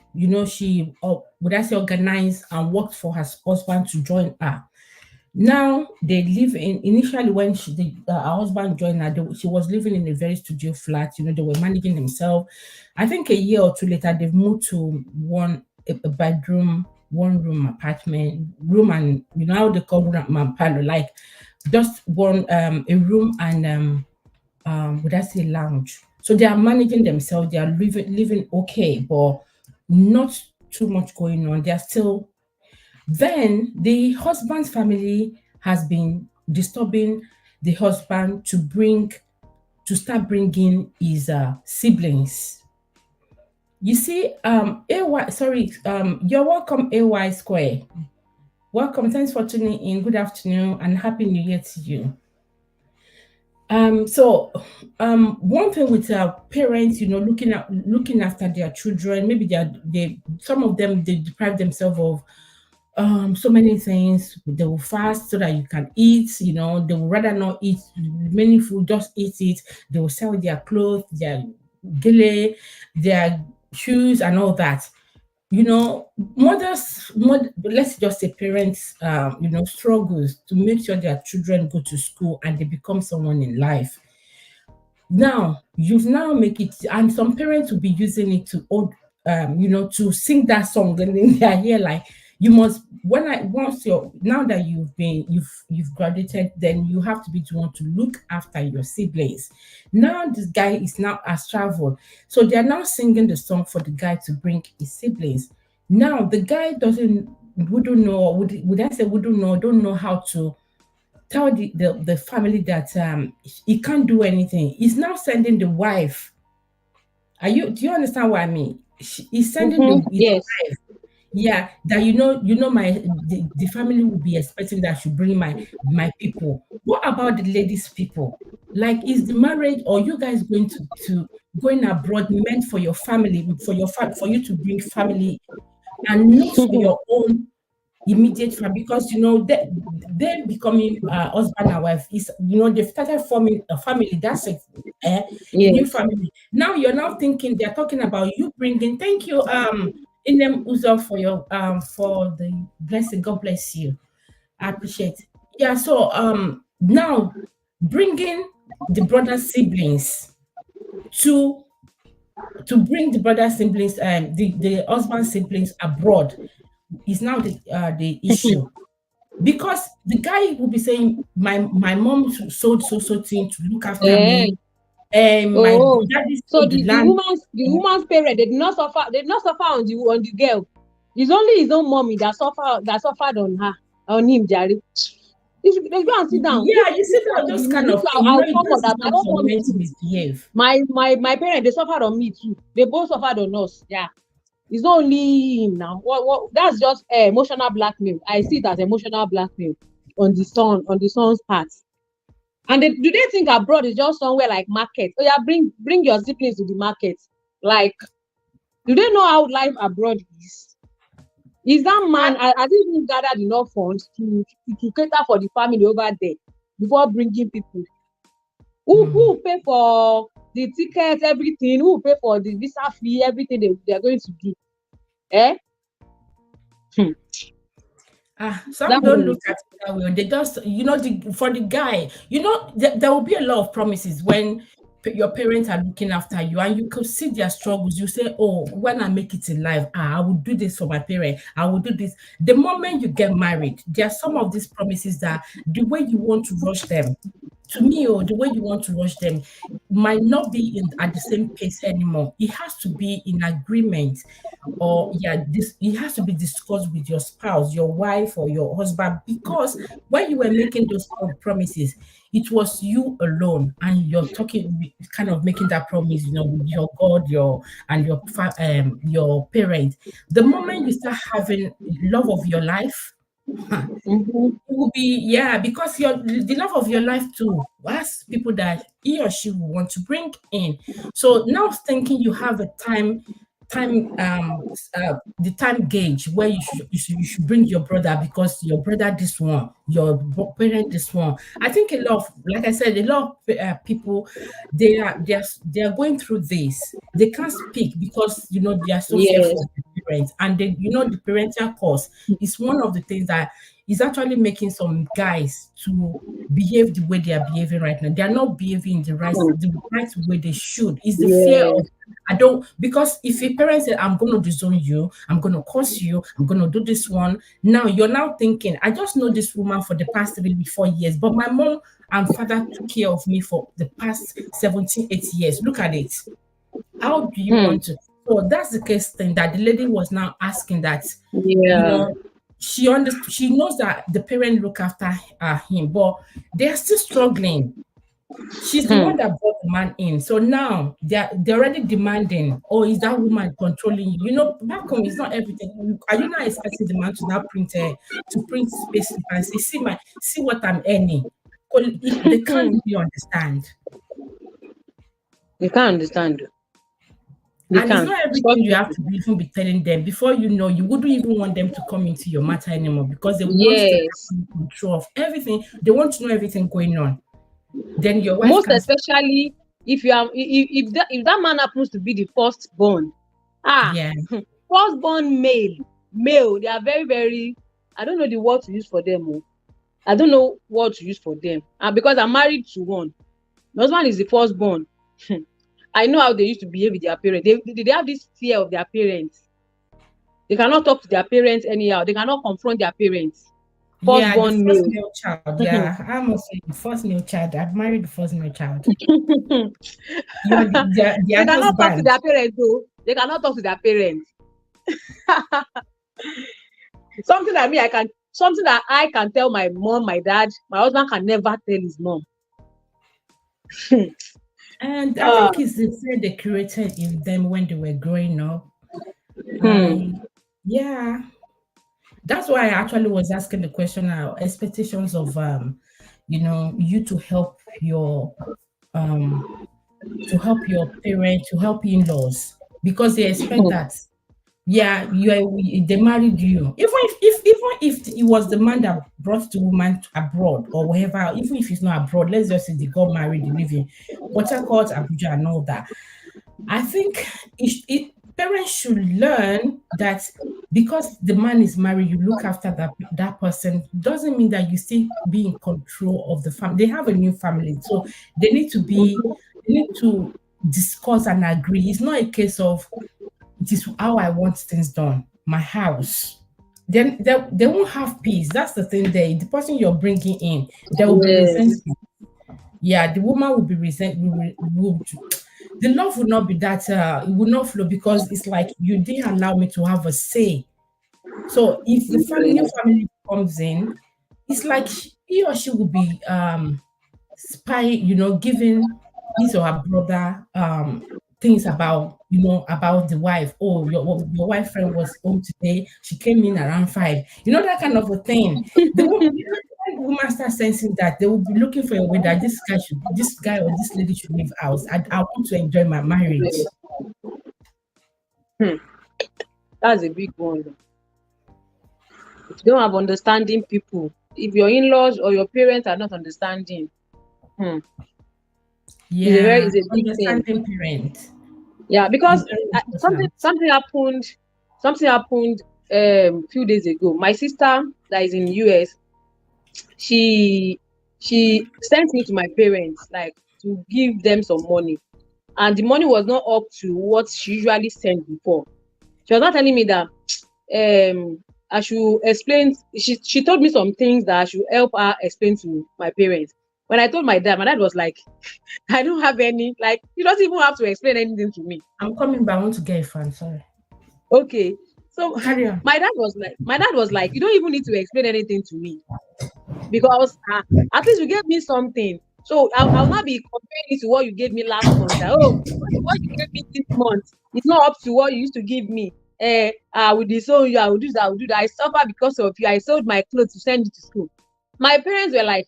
organized and worked for her husband to join her. Now they live initially when her husband joined her, she was living in a very studio flat. They were managing themselves. I think a year or two later, they've moved to a bedroom, one room apartment, room, and how they call room parlor, like just one a room and would I say lounge. So they are managing themselves. They are living okay, but not too much going on. They are still. Then the husband's family has been disturbing the husband to start bringing his siblings. You see, you're welcome, AY Square. Welcome, thanks for tuning in. Good afternoon and happy New Year to you. One thing with parents, looking after their children, maybe they some of them they deprive themselves of so many things. They will fast so that you can eat. They would rather not eat many food, just eat it. They will sell their clothes, their gele, their shoes, and all that. Let's just say parents, struggles to make sure their children go to school and they become someone in life. Now you've now make it, and some parents will be using it to sing that song, and then they are here like, you must when I once you're now that you've graduated, then you have to be the one to look after your siblings. Now this guy is now has traveled, so they are now singing the song for the guy to bring his siblings. Now the guy doesn't wouldn't know, would I say wouldn't know, don't know how to tell the family that he can't do anything. He's now sending the wife. Do you understand what I mean? He's sending his Yes. wife. Yeah, that the family will be expecting that I should bring my people. What about the ladies' people? Like, is the marriage or you guys going to going abroad meant for your family, for you to bring family and not for your own immediate family? Because they're becoming husband and wife. Is they've started forming a family. That's a new Yes. family. Now you're now thinking they're talking about you bringing. Thank you, Inem Uzo, for your for the blessing. God bless you. I appreciate. Yeah. So now bringing the brother siblings to bring the brother siblings and the husband siblings abroad is now the issue, because the guy will be saying my mom sold so thing to look after me, and my daddy So sold the the land. woman's parent, they did not suffer. They did not suffer on the girl. It's only his own mommy that suffered on her, on him, Jerry. They go and sit down. Yeah, you see that those kind of thing. I'll It talk of that. doesn't My come own from mommy men to too. misbehave. My parents, they suffered on me too. They both suffered on us. Yeah. It's not only him now. What that's just emotional blackmail. I see it as emotional blackmail on the son's part. And do they think abroad is just somewhere like market? Oh yeah, bring your siblings to the market. Like, do they know how life abroad is? Is that man, has he even gathered enough funds to cater for the family over there before bringing people? Who pay for the tickets, everything? Who pay for the visa fee, everything they're going to do? Some don't look at it that way. They just, for the guy, there will be a lot of promises when your parents are looking after you, and you could see their struggles. You say, "Oh, when I make it in life, I will do this for my parents. I will do this." The moment you get married, there are some of these promises that the way you want to rush them, to me, or the way you want to rush them, might not be at the same pace anymore. It has to be in agreement, or it has to be discussed with your spouse, your wife, or your husband, because when you were making those promises, it was you alone, and you're talking, kind of making that promise, with your God, and your parent. The moment you start having love of your life, it will be, because the love of your life too has people that he or she will want to bring in. So now thinking you have a the time gauge where you should bring your brother, because your brother this one, your parent this one. I think a lot of, like I said, a lot of people, they are going through this. They can't speak because they are so fearful of the parents, and the parental course is one of the things that is actually making some guys to behave the way they are behaving right now. They are not behaving the right way they should. It's the fear of, because if a parent said, "I'm going to disown you, I'm going to curse you, I'm going to do this one," now you're now thinking, "I just know this woman for the past 3-4 years, but my mom and father took care of me for the past 17-8 years. Look at it. How do you want to?" So that's the case thing that the lady was now asking, that, she knows that the parent look after him, but they're still struggling. She's the one that brought the man in. So now they're already demanding, "Oh, is that woman controlling you?" Back home, it's not everything. Are you not expecting the man to now print space and say, see what I'm earning? They can't really understand. You can't understand. And it's not everything you have to even be telling them. Before you know, you wouldn't even want them to come into your matter anymore because they want to have control of everything. They want to know everything going on. Then your wife most especially if you are if that man happens to be the firstborn. Firstborn male, they are very, very, I don't know the word to use for them. I don't know what to use for them. And because I'm married to one, my husband is the firstborn. I know how they used to behave with their parents. They have this fear of their parents. They cannot talk to their parents anyhow. They cannot confront their parents. Firstborn the first male child. Yeah, I'm also the first male child. I've married the first male child. They cannot talk to their parents, though. They cannot talk to their parents. Something that I can tell my mom, my dad, my husband can never tell his mom. And I think it's the fear they created in them when they were growing up. Yeah. That's why I actually was asking the question, expectations of you to help your parents, to help in-laws, because they expect that they married you. Even if it was the man that brought the woman abroad or whatever, even if it's not abroad, let's just say they got married, they live in Port Harcourt, Abuja, and all that. I think parents should learn that because the man is married, you look after that person, doesn't mean that you still be in control of the family. They have a new family, so they need to discuss and agree. It's not a case of it is how I want things done, my house. Then they won't have peace. That's the thing there. The person you're bringing in, there will be resentment. Yeah, the woman will be the love will not be that, it will not flow because it's like you didn't allow me to have a say. So if the new family comes in, it's like he or she will be spying, giving his or her brother things about the wife. Oh, your wife friend was home today. She came in around 5. That kind of a thing. The woman starts sensing that, they will be looking for a way that this guy or this lady should leave house. I want to enjoy my marriage. That's a big one. If you don't have understanding people, if your in-laws or your parents are not understanding, it's a big thing. Parent. Yeah, because something happened a few days ago. My sister that is in US, she sent me to my parents, like, to give them some money, and the money was not up to what she usually sent before. She was not telling me that I should explain. She told me some things that I should help her explain to my parents. When I told my dad was like, I don't have any, like, you don't even have to explain anything to me. I'm coming, but I want to get a fan, sorry. Okay. So my dad was like, you don't even need to explain anything to me, because at least you gave me something. So I'll not be comparing it to what you gave me last month. What you gave me this month is not up to what you used to give me. I will disown you, I will do that, I suffer because of you. I sold my clothes to send you to school. My parents were like,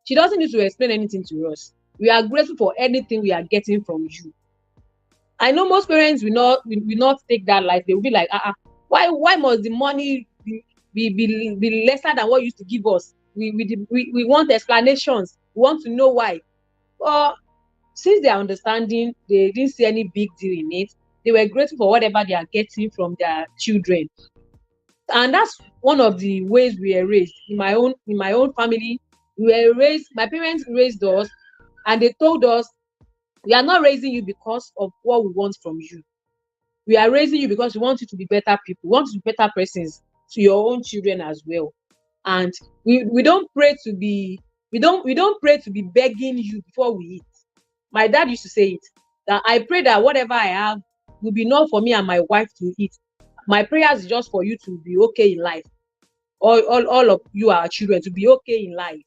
she doesn't need to explain anything to us. We are grateful for anything we are getting from you. I know most parents will not take that life. They will be like, why must the money be lesser than what you used to give us? We want explanations. We want to know why. But since they are understanding, they didn't see any big deal in it. They were grateful for whatever they are getting from their children. And that's one of the ways we were raised. In my own family, my parents raised us, and they told us, we are not raising you because of what we want from you. We are raising you because we want you to be better people. We want you to be better persons to your own children as well. And we don't pray to be begging you before we eat. My dad used to say it, that I pray that whatever I have will be enough for me and my wife to eat. My prayers is just for you to be okay in life. All of you are children to be okay in life.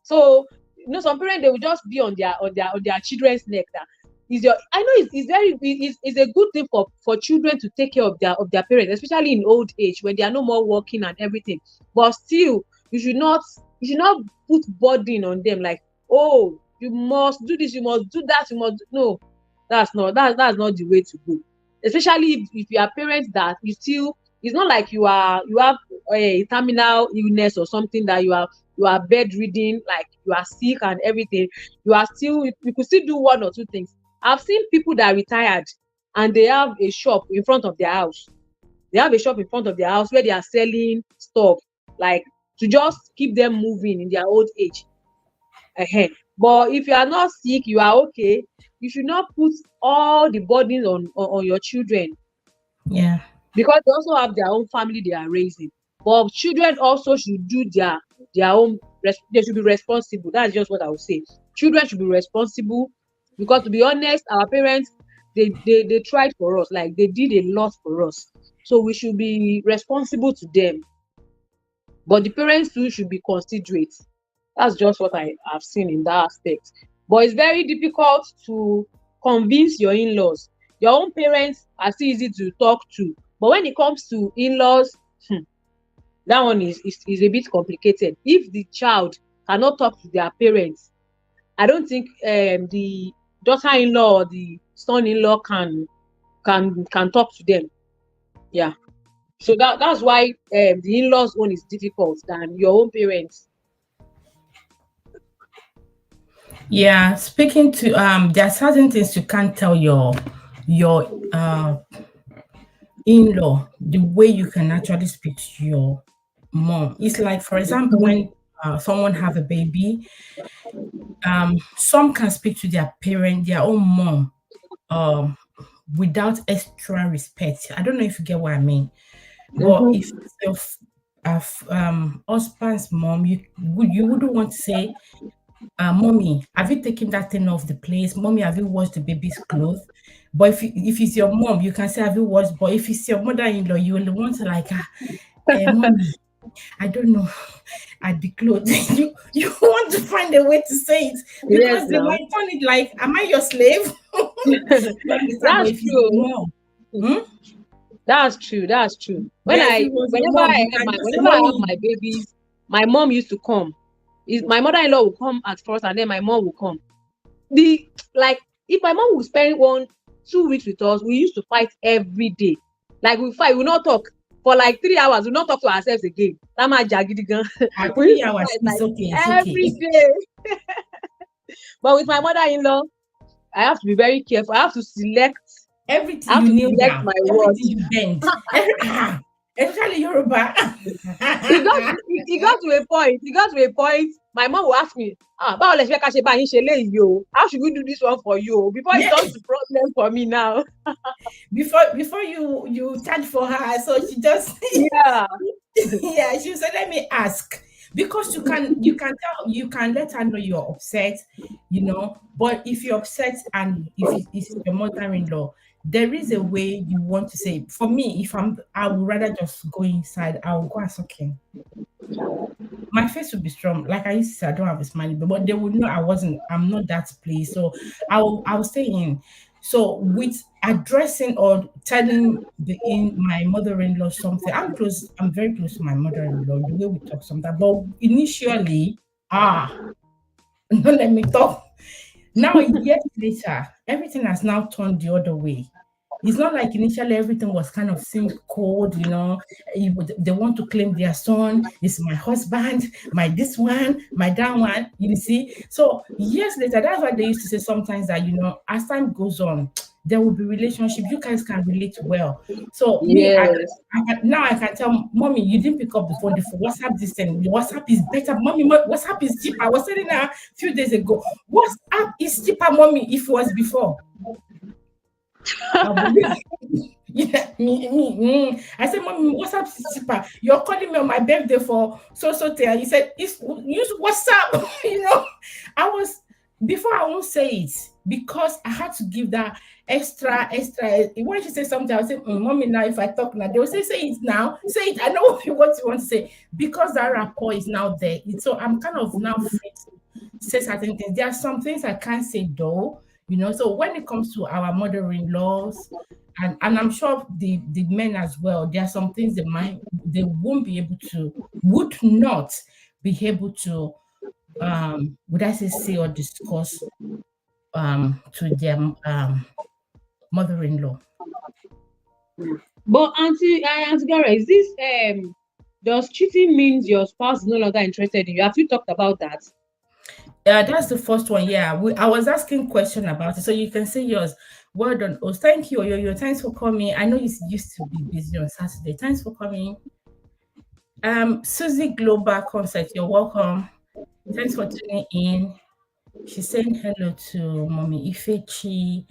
So some parents, they will just be on their children's neck. I know it's a good thing for children to take care of their parents, especially in old age when they are no more working and everything. But still, you should not you should not put burden on them, like, oh, you must do this, you must do that, you must no, that's not the way to go. Especially if you are parents that you still, it's not like you have a terminal illness or something that you are bedridden, like you are sick and everything. You could still do one or two things. I've seen people that are retired and they have a shop in front of their house. They have a shop in front of their house where they are selling stuff, like to just keep them moving in their old age. But if you are not sick, you are okay. You should not put all the burdens on your children. Yeah. Because they also have their own family they are raising. But children also should do their own. They should be responsible. That's just what I would say. Children should be responsible, because to be honest, our parents, they tried for us. Like, they did a lot for us. So we should be responsible to them. But the parents too should be considerate. That's just what I have seen in that aspect. But it's very difficult to convince your in-laws. Your own parents are still easy to talk to. But when it comes to in-laws, that one is a bit complicated. If the child cannot talk to their parents, I don't think the daughter-in-law or the son-in-law can talk to them. Yeah. So that's why the in-laws own is difficult than your own parents. Yeah, speaking to there are certain things you can't tell your in-law the way you can actually speak to your mom. It's like, for example, when someone have a baby, some can speak to their parent, their own mom, without extra respect. I don't know if you get what I mean. But if it's your husband's mom, you wouldn't want to say, mommy, have you taken that thing off the place? Mommy, have you washed the baby's clothes? But if it's your mom, you can say, have you washed? But if it's your mother-in-law, you will want to like, mommy, I don't know, at the clothes. you want to find a way to say it, because they might turn it like, am I your slave? That's true. That's true. Whenever I have my babies, my mom used to come. My mother-in-law will come at first, and then my mom will come. If my mom will spend 1-2 weeks with us, we used to fight every day. Like, we fight, we not talk for like 3 hours. We not talk to ourselves again. 3 hours is okay. Every day. But with my mother-in-law, I have to be very careful. I have to select everything. You kneel down. My words. You bend. Especially Yoruba. It got to a point. My mom will ask me, how should we do this one for you? Before it turns to problem for me now. before you charge for her, so she just yeah. Yeah, she said, let me ask. Because you can let her know you're upset, but if you're upset and if it's your mother-in-law, there is a way you want to say. For me, I would rather just go inside. I will go and suck him. My face would be strong. Like I used to say, I don't have a smiley, but they would know I'm not that pleased. So I will stay in. So with addressing or telling my mother-in-law something, I'm very close to my mother-in-law, the way we talk sometimes. But initially, don't let me talk. Now, years later, everything has now turned the other way. It's not like initially everything was kind of seemed cold, they want to claim their son. It's my husband, my this one, my that one, you see. So years later, that's why they used to say sometimes that, as time goes on, there will be relationship. You guys can relate well. So yes. I can tell mommy, you didn't pick up the phone. The WhatsApp this thing. WhatsApp is better, mommy. WhatsApp is cheaper. I was telling her a few days ago. WhatsApp is cheaper, mommy. If it was before. Yeah, I said, mommy, WhatsApp is cheaper. You're calling me on my birthday for so tell. You said, use WhatsApp. Before I won't say it, because I had to give that extra. When she says something, I'll say, mommy, now if I talk now, they will say it now. Say it. I know what you want to say, because that rapport is now there. So I'm kind of now free to say certain things. There are some things I can't say though, So when it comes to our mother-in-laws, and I'm sure the men as well, there are some things they won't be able to, would not be able to would I say or discuss to their mother-in-law. But Auntie Gara, is this does cheating means your spouse is no longer interested in you? Have you talked about that? Yeah, that's the first one. Yeah, I was asking question about it, so you can say yours. Well done. Oh, thank you, Yo. Thanks for coming. I know you used to be busy on Saturday. Thanks for coming. Susie Global Concert, you're welcome. Thanks for tuning in. She's saying hello to Mommy Ifechi.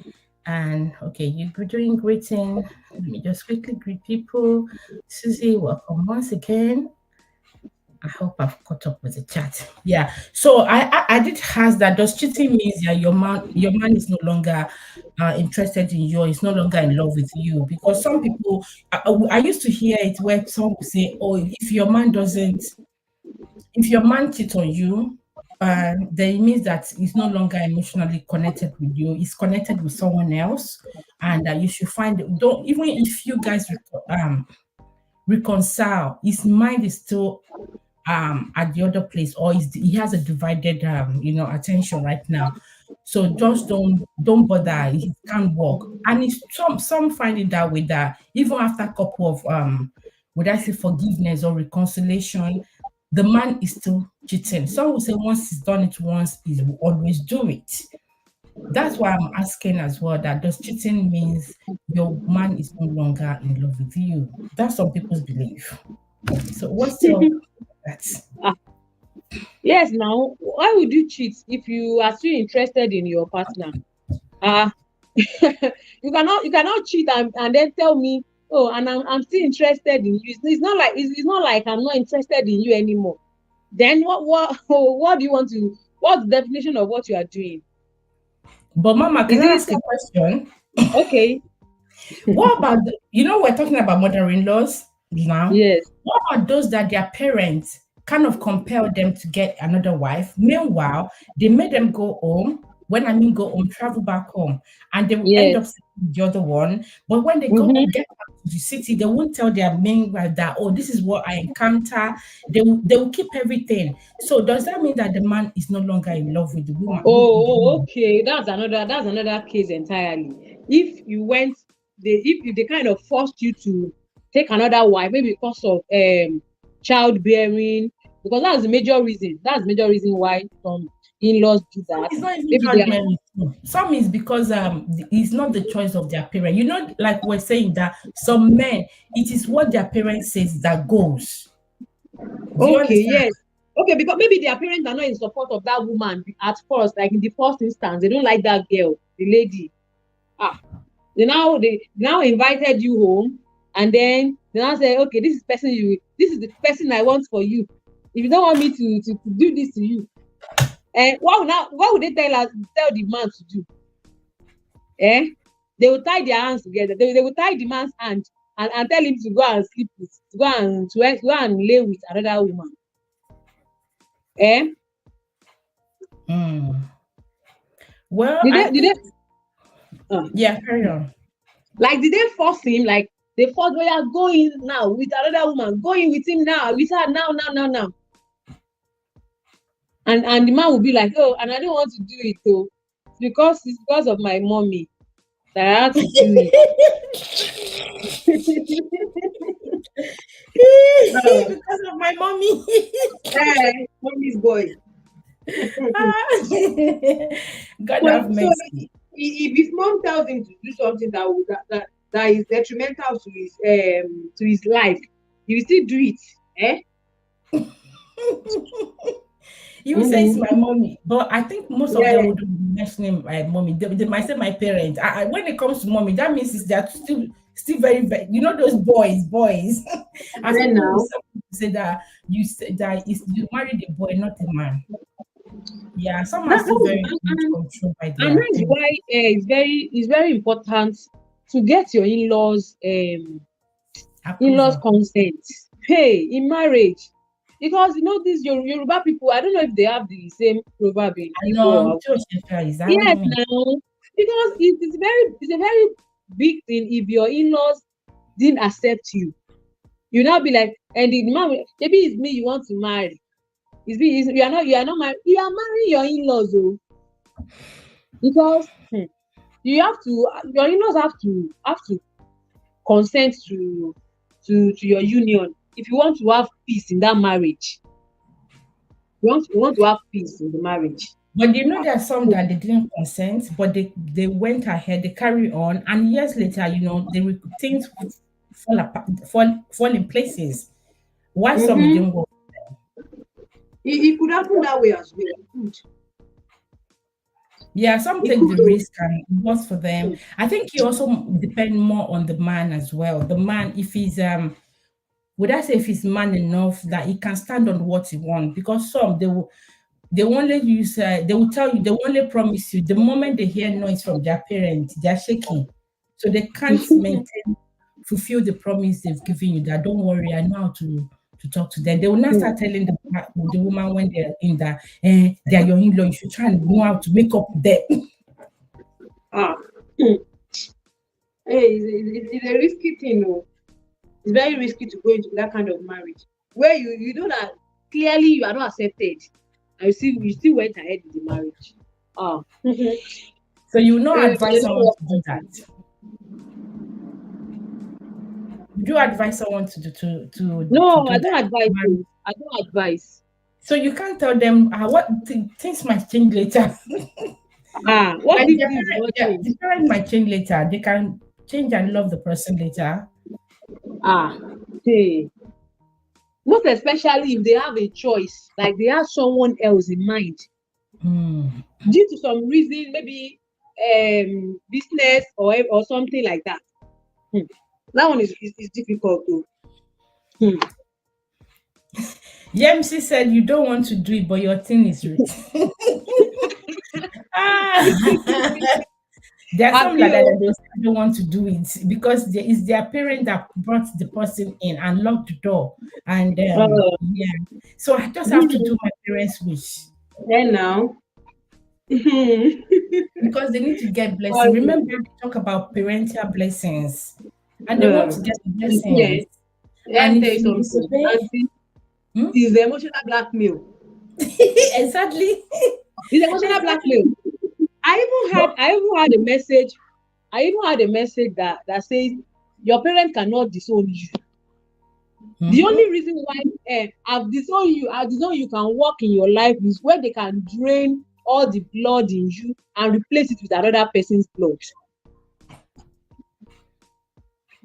And okay, you're doing greeting. Let me just quickly greet people. Susie, welcome once again. I hope I've caught up with the chat. Yeah. So I did ask that, does cheating means that your man is no longer interested in you, is no longer in love with you? Because some people, I used to hear it where some would say, oh, if your man cheats on you, then it means that he's no longer emotionally connected with you. He's connected with someone else, and you should don't, even if you guys reconcile, his mind is still at the other place, or he has a divided attention right now. So just don't bother. It can't work. And it's some find it that way, that even after a couple of would I say forgiveness or reconciliation, the man is still cheating. Some will say once he's done it once, he will always do it. That's why I'm asking as well, that does cheating means your man is no longer in love with you? That's some people's belief. So what's your that? Yes, now why would you cheat if you are still interested in your partner? You cannot cheat and then tell me, oh, and I'm still interested in you. It's not like I'm not interested in you anymore. Then what do you want to, what's the definition of what you are doing? But Mama, can I ask a question? Okay. What about we're talking about mother-in-laws now? Yes. What about those that their parents kind of compel them to get another wife? Meanwhile, they made them go home. When I mean go home, travel back home, and they will end up seeing the other one. But when they get back to the city, they won't tell their main wife that, oh, this is what I encounter. They will keep everything. So does that mean that the man is no longer in love with the woman? Okay, that's another case entirely. If you went, if they kind of forced you to take another wife, maybe because of childbearing, because that's the major reason. That's the major reason why some in-laws do that. It's not even childbearing. Some is because it's not the choice of their parent. Like we're saying that some men, it is what their parents says that goes. Okay, yes. Okay, because maybe their parents are not in support of that woman at first, like in the first instance. They don't like that girl, the lady. They now invited you home, and then they now say, okay, this is the person I want for you. If you don't want me to do this to you, and what would they tell the man to do? They will tie their hands together. They will tie the man's hand and tell him to go and sleep to go and lay with another woman. Well, yeah, carry on. Like, did they force him? Like, they forced, we are going now with another woman, going with him now, with her now. And the man will be like, oh, and I don't want to do it though, it's because of my mommy that I have to do it. Because of my mommy. Hey, mommy's boy. God have mercy. If his mom tells him to do something that is detrimental to his life, he will still do it. You will say it's my mommy, but I think most of them would be mentioning my mommy. They might say my parents. When it comes to mommy, that means they're still very, very, those boys. As people say that you married a boy, not a man. Yeah, some are still very controlled by their. And that's why it's very important to get your in-laws consent. Hey, in marriage. Because these Yoruba people, I don't know if they have the same proverb in Igbo. Yes, now, because it's a very big thing if your in-laws didn't accept you. You now be like, and the man, maybe it's me you want to marry. You are not married. You are marrying your in-laws, though, because you have to. Your in-laws have to consent to your union if you want to have peace in that marriage. You want to have peace in the marriage. But you know, there are some that they didn't consent, but they went ahead, they carry on, and years later, you know, things fall apart, fall in places. Why some it Mm-hmm. didn't work? It could happen that way as well. It could. Yeah, some It take the could. risk and it works for them. I think it also depend more on the man as well. The man, if he's would I say if he's man enough that he can stand on what he wants, because some they only use they will tell you, they will only promise you the moment they hear noise from their parents, they're shaking. So they can't fulfill the promise they've given you that don't worry, I know how to talk to them. They will not start telling the woman when they're in that they're your in-law, you should try and know how to make up with them. Hey, it's a risky thing, though. It's very risky to go into that kind of marriage where you know that clearly you are not accepted, and you still went ahead with the marriage. So you will not They advise don't someone work to do that. Would you advise someone to No, do I that? don't advise you. I don't advise. So you can't tell them what things might change later. What Like if things do not change? the parent might change later. They can change and love the person later. Hey. Most especially if they have a choice, like they have someone else in mind, due to some reason, maybe business or something like that. That one is difficult to. Yemsi said you don't want to do it, but your thing is rich. There are some like that they don't want to do it because it's their parent that brought the person in and locked the door. And yeah, so I just have to do my parents' wish. Then now. Because they need to get blessings. Remember, we talk about parental blessings, and they want to get the blessings. Yeah. And If you disobey, is the emotional blackmail. Exactly. It's emotional blackmail. I even had a message. I even had a message that says your parent cannot disown you. The only reason why I've disowned you can walk in your life is when they can drain all the blood in you and replace it with another person's blood.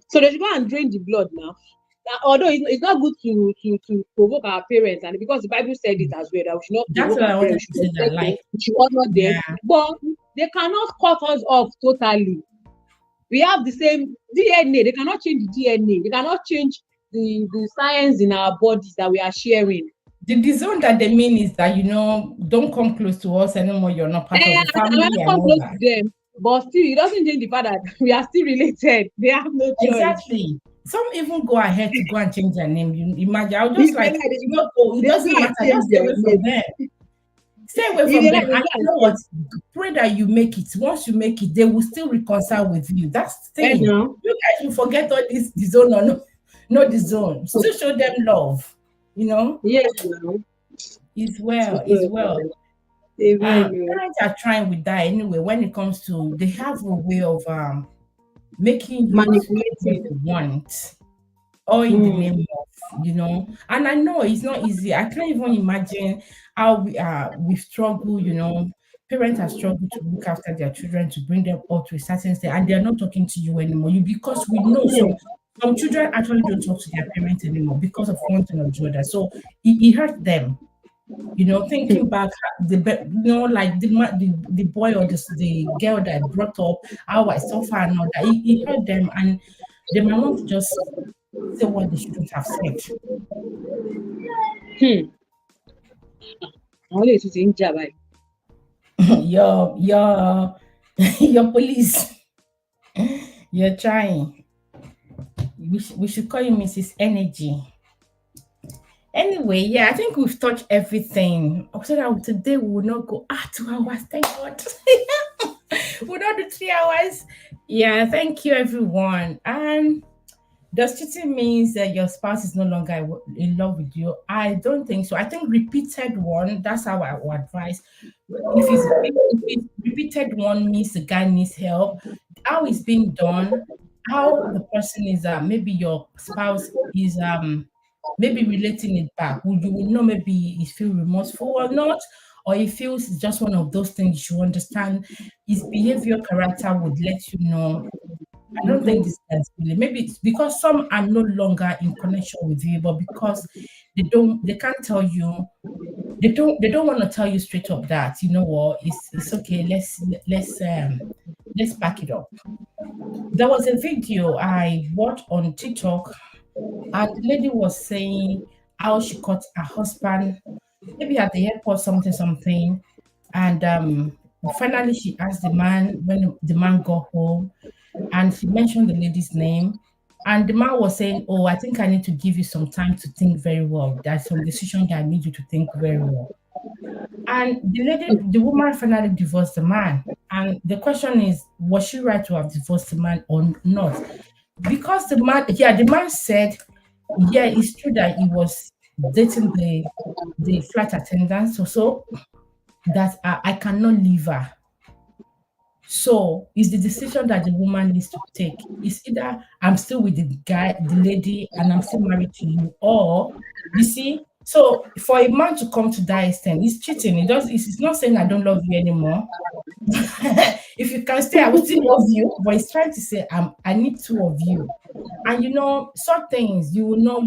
So they should go and drain the blood now. Although it's not good to provoke our parents, and because the Bible said it as well, that we should not provoke our parents, we should honor them. But they cannot cut us off totally. We have the same DNA. They cannot change the DNA. They cannot change the science in our bodies that we are sharing. The disown that they mean is that, don't come close to us anymore. You're not part of the family. I come close to them, but still, it doesn't change the fact that we are still related. They have no choice. Exactly. Some even go ahead to go and change their name. You imagine? I was just like, it doesn't matter. Just stay away from them. Stay away from them. And you know what? Pray that you make it. Once you make it, they will still reconcile with you. That's the thing. You guys will forget all this disown or no disown. Still show them love. Yes, it's well. Parents are trying with that anyway. When it comes to, they have a way of making you manipulate what you want, or in the name of, and I know it's not easy. I can't even imagine how we struggle. Parents have struggled to look after their children, to bring them up to a certain state, and they're not talking to you anymore. Because we know some children actually don't talk to their parents anymore because of one thing or the other. So it hurt them. Thinking back, like the boy or the girl that brought up how I suffer and all that, it hurt them, and they might want to just say what they shouldn't have said. Your police. You're trying. We should call you Mrs. Energy. Anyway, yeah, I think we've touched everything. So that today we will not go 2 hours. Thank God. We'll not do 3 hours. Yeah, thank you, everyone. And Does cheating means that your spouse is no longer in love with you? I don't think so. I think repeated one, that's how I would advise. If it's repeated one means the guy needs help, how it's being done, how the person is maybe your spouse is maybe relating it back. Would you will know maybe he feel remorseful or not, or he feels it's just one of those things you understand. His behavior character would let you know. I don't think this is really. Maybe it's because some are no longer in connection with you, but because they can't tell you, they don't want to tell you straight up that you know what, it's okay. Let's back it up. There was a video I watched on TikTok, and the lady was saying how she caught her husband, maybe at the airport, something, and finally she asked the man when the man got home, and she mentioned the lady's name. And the man was saying, "Oh, I think I need to give you some time to think very well. There's some decision that I need you to think very well." And the woman finally divorced the man. And the question is, was she right to have divorced the man or not? Because the man said, yeah, it's true that he was dating the flight attendant, so that I cannot leave her. So it's the decision that the woman needs to take. It's either I'm still with the guy, the lady, and I'm still married to you, or you see. So for a man to come to that extent, he's cheating. It's not saying I don't love you anymore. If you can stay, I will still love you. But he's trying to say I need two of you. And some things you will know.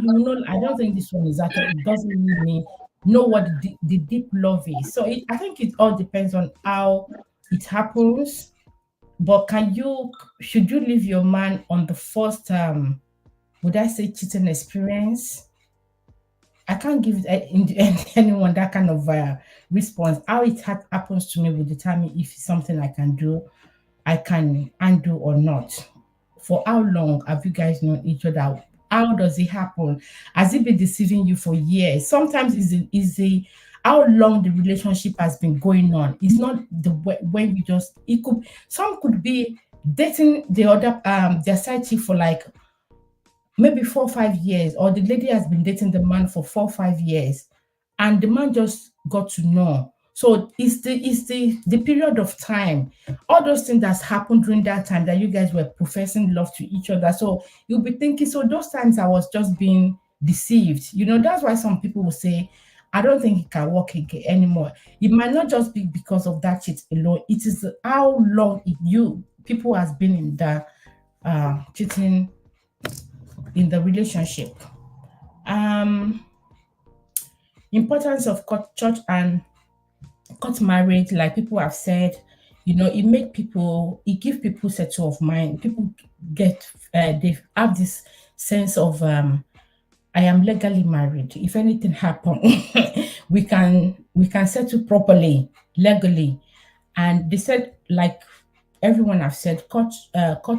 I don't think this one is that it doesn't really mean know what the deep love is. So I think it all depends on how it happens. But should you leave your man on the first would I say cheating experience? I can't give anyone that kind of response. How it happens to me will determine if it's something I can do, I can undo or not. For how long have you guys known each other? How does it happen? Has it been deceiving you for years? Sometimes is how long the relationship has been going on. It's not when you just some could be dating the other their side chick for like maybe 4 or 5 years, or the lady has been dating the man for 4 or 5 years, and the man just got to know. So it's the period of time, all those things that's happened during that time that you guys were professing love to each other. So you'll be thinking, so those times I was just being deceived. That's why some people will say, I don't think it can work again anymore. It might not just be because of that cheat alone. It is how long people has been in the cheating in the relationship. Importance of church and court marriage, like people have said, it gives people settle of mind. People they have this sense of I am legally married. If anything happen, we can settle properly, legally. And they said, like everyone have said, court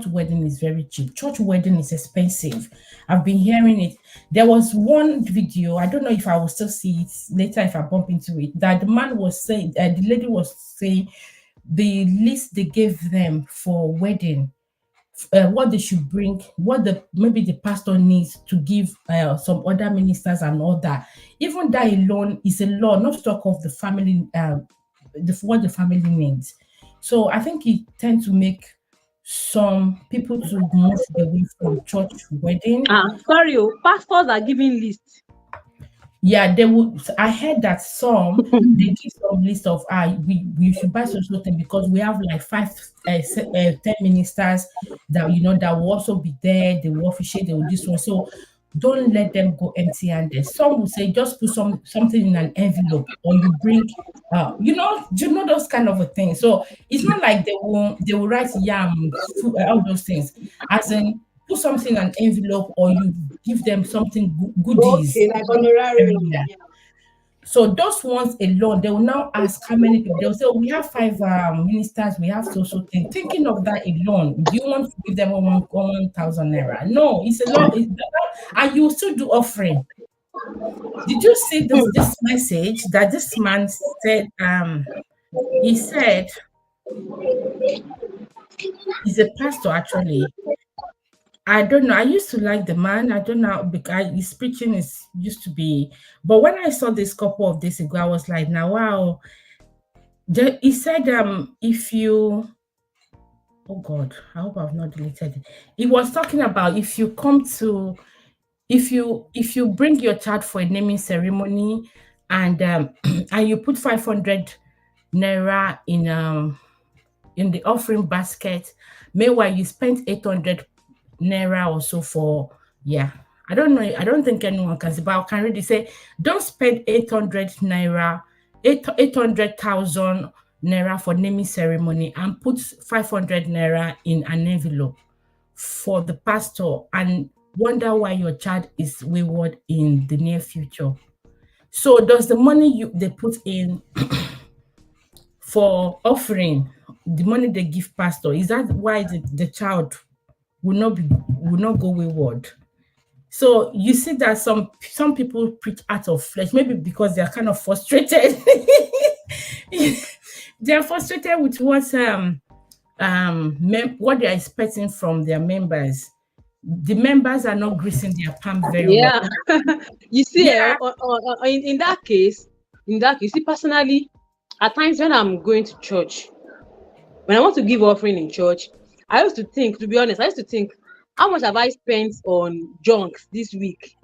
wedding is very cheap. Church wedding is expensive. I've been hearing it. There was one video, I don't know if I will still see it later if I bump into it, that the man was saying, the lady was saying the list they gave them for wedding, what they should bring, what maybe the pastor needs to give some other ministers and all that. Even that alone is a law, not to talk of the family, what the family needs. So I think it tends to make some people to move away from church wedding. Sorry, pastors are giving lists. Yeah, they would. I heard that some they give some list of we should buy social thing because we have like 10 ministers that that will also be there. They will officiate. They will this one. So don't let them go empty-handed. Some will say just put something in an envelope, or you bring those kind of a thing. So it's not like they will write yam, food, all those things. As in, put something in an envelope, or you give them something goodies. Okay, like honorarium. Yeah. So those ones alone, they will now ask how many people. They'll say, we have 5 ministers, we have social thing. Thinking of that alone, do you want to give them 1,000 naira? No, it's a lot. And you still do offering. Did you see this message that this man said? He said, he's a pastor actually. I don't know. I used to like the man. I don't know because his preaching is used to be. But when I saw this couple of days ago, I was like, now wow. He said, if you, oh God, I hope I've not deleted it. He was talking about if you come to, if you bring your child for a naming ceremony, and and you put 500 naira in the offering basket, meanwhile you spent 800 naira or so for, yeah, I don't know, I don't think anyone can see, but I can really say don't spend 800 naira, 800,000 naira for naming ceremony and put 500 naira in an envelope for the pastor and wonder why your child is wayward in the near future. So does the money they put in for offering, the money they give pastor, is that why the child will not go wayward? So you see that some people preach out of flesh, maybe because they are kind of frustrated. They are frustrated with what they are expecting from their members. The members are not greasing their palm very well. You see, Yeah. in that case, see, personally, at times when I'm going to church, when I want to give offering in church, I used to think, to be honest, how much have I spent on junk this week?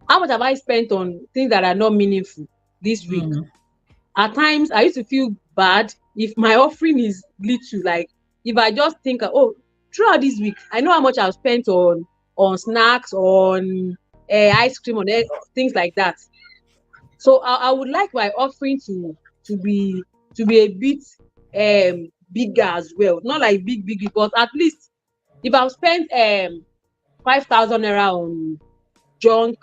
How much have I spent on things that are not meaningful this week? At times, I used to feel bad if my offering is little. Like, if I just think, oh, throughout this week, I know how much I've spent on snacks, on ice cream, on things like that. So I would like my offering to be a bit bigger as well. Not like big, but at least if I've spent 5,000 naira on junk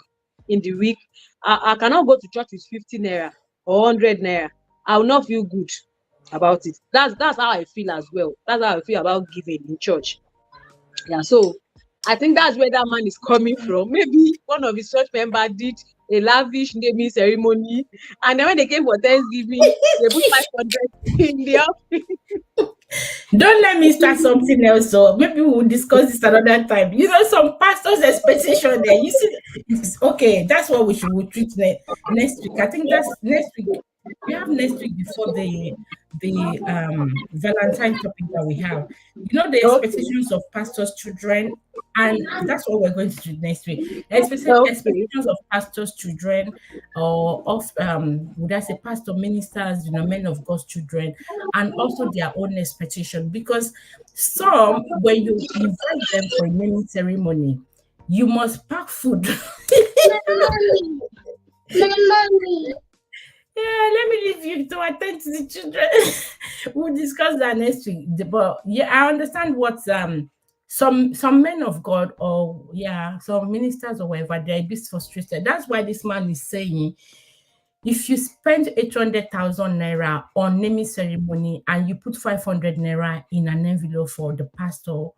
in the week, I cannot go to church with 50 naira or 100 naira. I will not feel good about it. That's how I feel as well. That's how I feel about giving in church. Yeah, so I think that's where that man is coming from. Maybe one of his church members did a lavish naming ceremony, and then when they came for Thanksgiving, they put 500 in the offering. Don't let me start something else, so maybe we'll discuss this another time. You know, some pastors' expectation there. You see, okay, that's what we'll treat next week. I think that's next week. We have next week before the Valentine topic that we have. You know, the expectations of pastors' children, and that's what we're going to do next week. Expectations of pastors' children, or of would I say pastor ministers, you know, men of God's children, and also their own expectation. Because some, when you invite them for a naming ceremony, you must pack food. Yeah, let me leave you to attend to the children. We'll discuss that next week. But yeah, I understand what some men of God, or some ministers or whatever, they're a bit frustrated. That's why this man is saying, if you spend 800,000 naira on naming ceremony and you put 500 naira in an envelope for the pastor,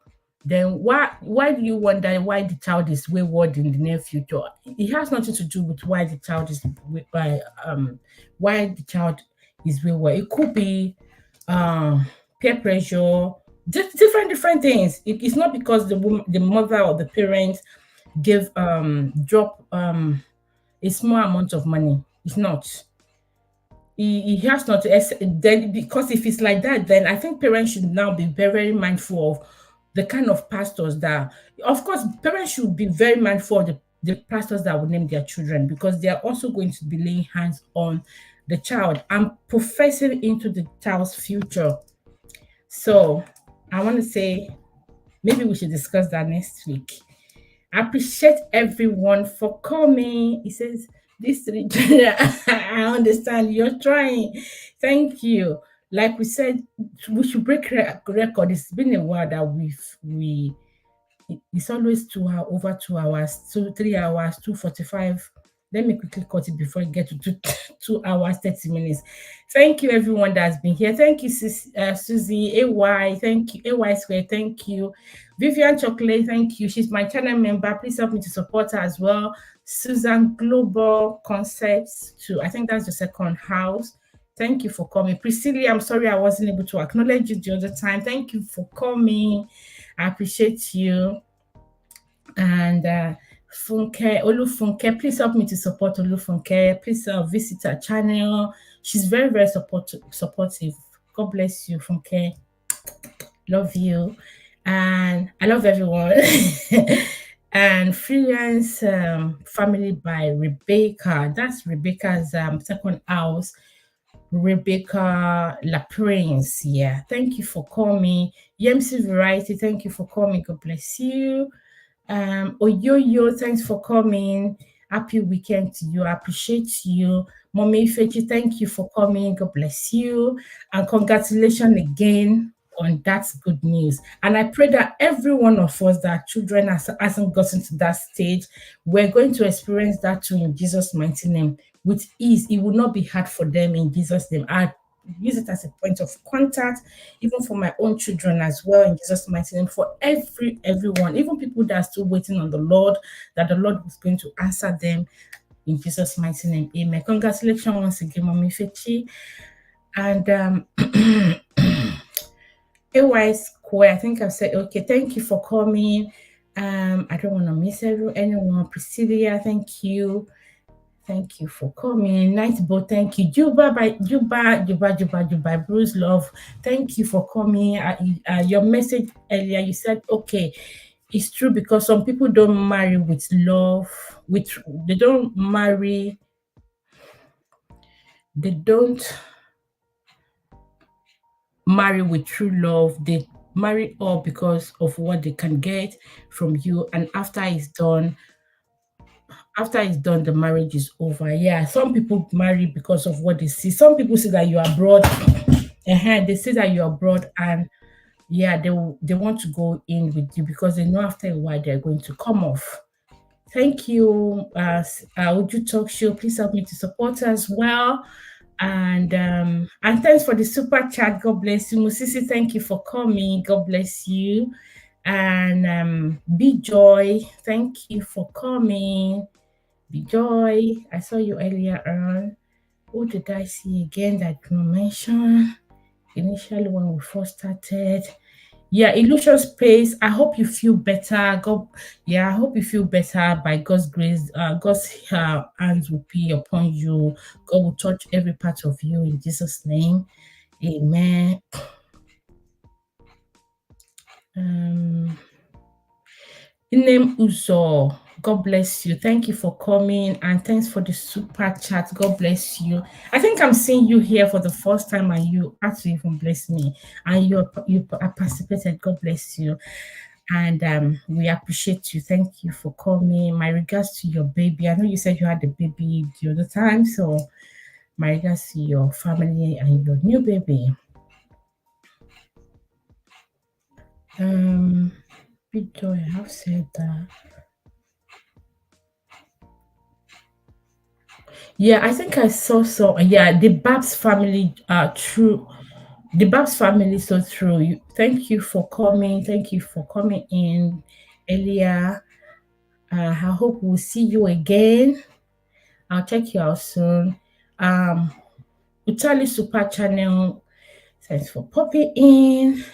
then why do you wonder why the child is wayward in the near future? It has nothing to do with why the child is wayward. It could be peer pressure, different things. It's not because the mother or the parent gave drop a small amount of money. It's not. He has not to, then, because if it's like that, then I think parents should now be very, very mindful of the kind of pastors that, of course, parents should be very mindful of the pastors that would name their children, because they are also going to be laying hands on the child and professing into the child's future. So I want to say maybe we should discuss that next week. I appreciate everyone for coming. He says, this I understand you're trying. Thank you. Like we said, we should break record. It's been a while that it's always over 2 hours, 3 hours, 2:45. Let me quickly cut it before I get to 2 hours, 30 minutes. Thank you, everyone that's been here. Thank you, Susie, AY. Thank you, AY Square. Thank you. Vivian Chocolate, thank you. She's my channel member. Please help me to support her as well. Susan Global Concepts, too. I think that's the second house. Thank you for coming. Priscilla, I'm sorry I wasn't able to acknowledge you the other time. Thank you for coming. I appreciate you. And Funke, Olufunke, please help me to support Olufunke. Please visit her channel. She's very, very supportive. God bless you, Funke. Love you. And I love everyone. And Freelance Family by Rebecca. That's Rebecca's second house. Rebecca La Prince. Yeah. Thank you for coming. Yemsi Variety, thank you for coming. God bless you. Oyoyo, thanks for coming. Happy weekend to you. I appreciate you. Mommy Fechi, thank you for coming. God bless you. And congratulations again on that good news. And I pray that every one of us that children hasn't gotten to that stage, we're going to experience that too in Jesus' mighty name with ease. It will not be hard for them in Jesus' name. I use it as a point of contact, even for my own children as well, in Jesus' mighty name, for everyone, even people that are still waiting on the Lord, that the Lord was going to answer them in Jesus' mighty name. Amen. Congratulations once again, Mommy Fechi. And AY Square, I think I've said, okay, thank you for coming. I don't want to miss anyone. Priscilla, thank you. Thank you for coming. Nightboat, thank you. Juba, Bruce Love, thank you for coming. Your message earlier, you said, okay, it's true because some people don't marry with love. They don't marry with true love. They marry all because of what they can get from you, and after it's done, the marriage is over. Yeah, some people marry because of what they see. Some people say that you're abroad, they say that you're abroad, and yeah, they want to go in with you because they know after a while they're going to come off. Thank you, Uju Talk Show. Please help me to support as well. And thanks for the super chat. God bless you. Musisi, thank you for coming. God bless you. And Be Joy, thank you for coming. Be Joy, I saw you earlier on. Who did I see again that you mentioned initially when we first started? Yeah, Illusion Space. I hope you feel better. I hope you feel better by God's grace. God's hands will be upon you. God will touch every part of you in Jesus' name. Amen. Inem Uzo, God bless you. Thank you for coming, and thanks for the super chat. God bless you. I think I'm seeing you here for the first time, and you actually even bless me, and you participated. God bless you, and we appreciate you. Thank you for coming. My regards to your baby. I know you said you had a baby the other time, so my regards to your family and your new baby. Big Joy, I have said that. Yeah, I think I saw so. Yeah, the Babs family are true. The Babs family so true. Thank you for coming. Thank you for coming in earlier. I hope we'll see you again. I'll check you out soon. Utali Super Channel, thanks for popping in.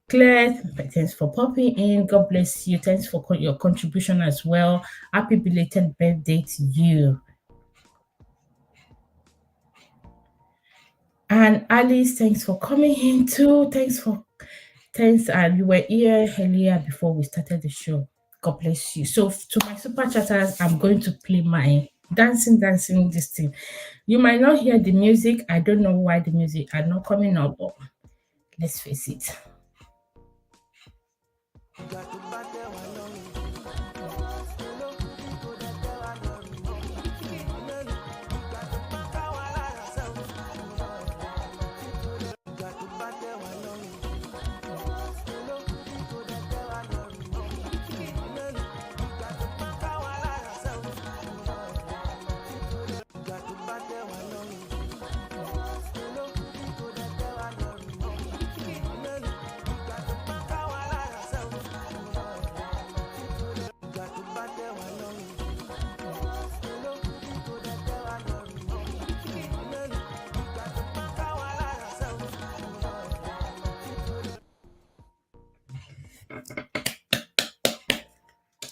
Claire, thanks for popping in. God bless you. Thanks for your contribution as well. Happy belated birthday to you. And Alice, thanks for coming in too. Thanks. You were here earlier before we started the show. God bless you. So to my super chatters, I'm going to play my dancing this thing. You might not hear the music. I don't know why the music are not coming up, but let's face it.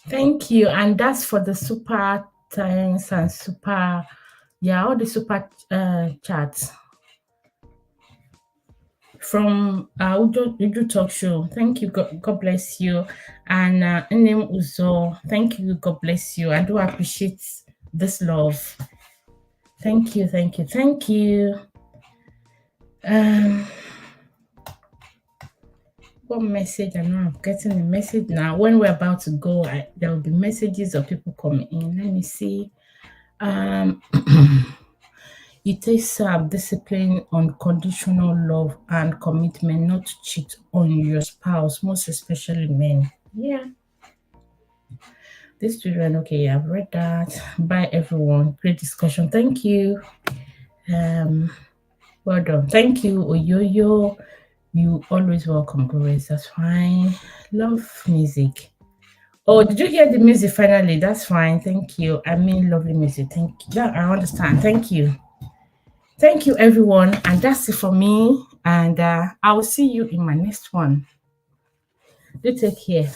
Thank you. And that's for the super thanks and super, yeah, all the super chats from Uju Talk Show. Thank you. God bless you. And Name Uzo, thank you. God bless you. I do appreciate this love. Thank you. Thank you. Thank you. What message? I know I'm getting a message now. When we're about to go, there will be messages of people coming in. Let me see. It takes discipline, unconditional love, and commitment not to cheat on your spouse, most especially men. Yeah. These children, okay, I've read that. Bye, everyone. Great discussion. Thank you. Well done. Thank you, Oyoyo. You always welcome, Grace. That's fine. Love music. Oh, did you hear the music finally? That's fine. Thank you. I mean, lovely music. Thank you. Yeah, I understand. Thank you. Thank you, everyone. And that's it for me. And I will see you in my next one. Do take care.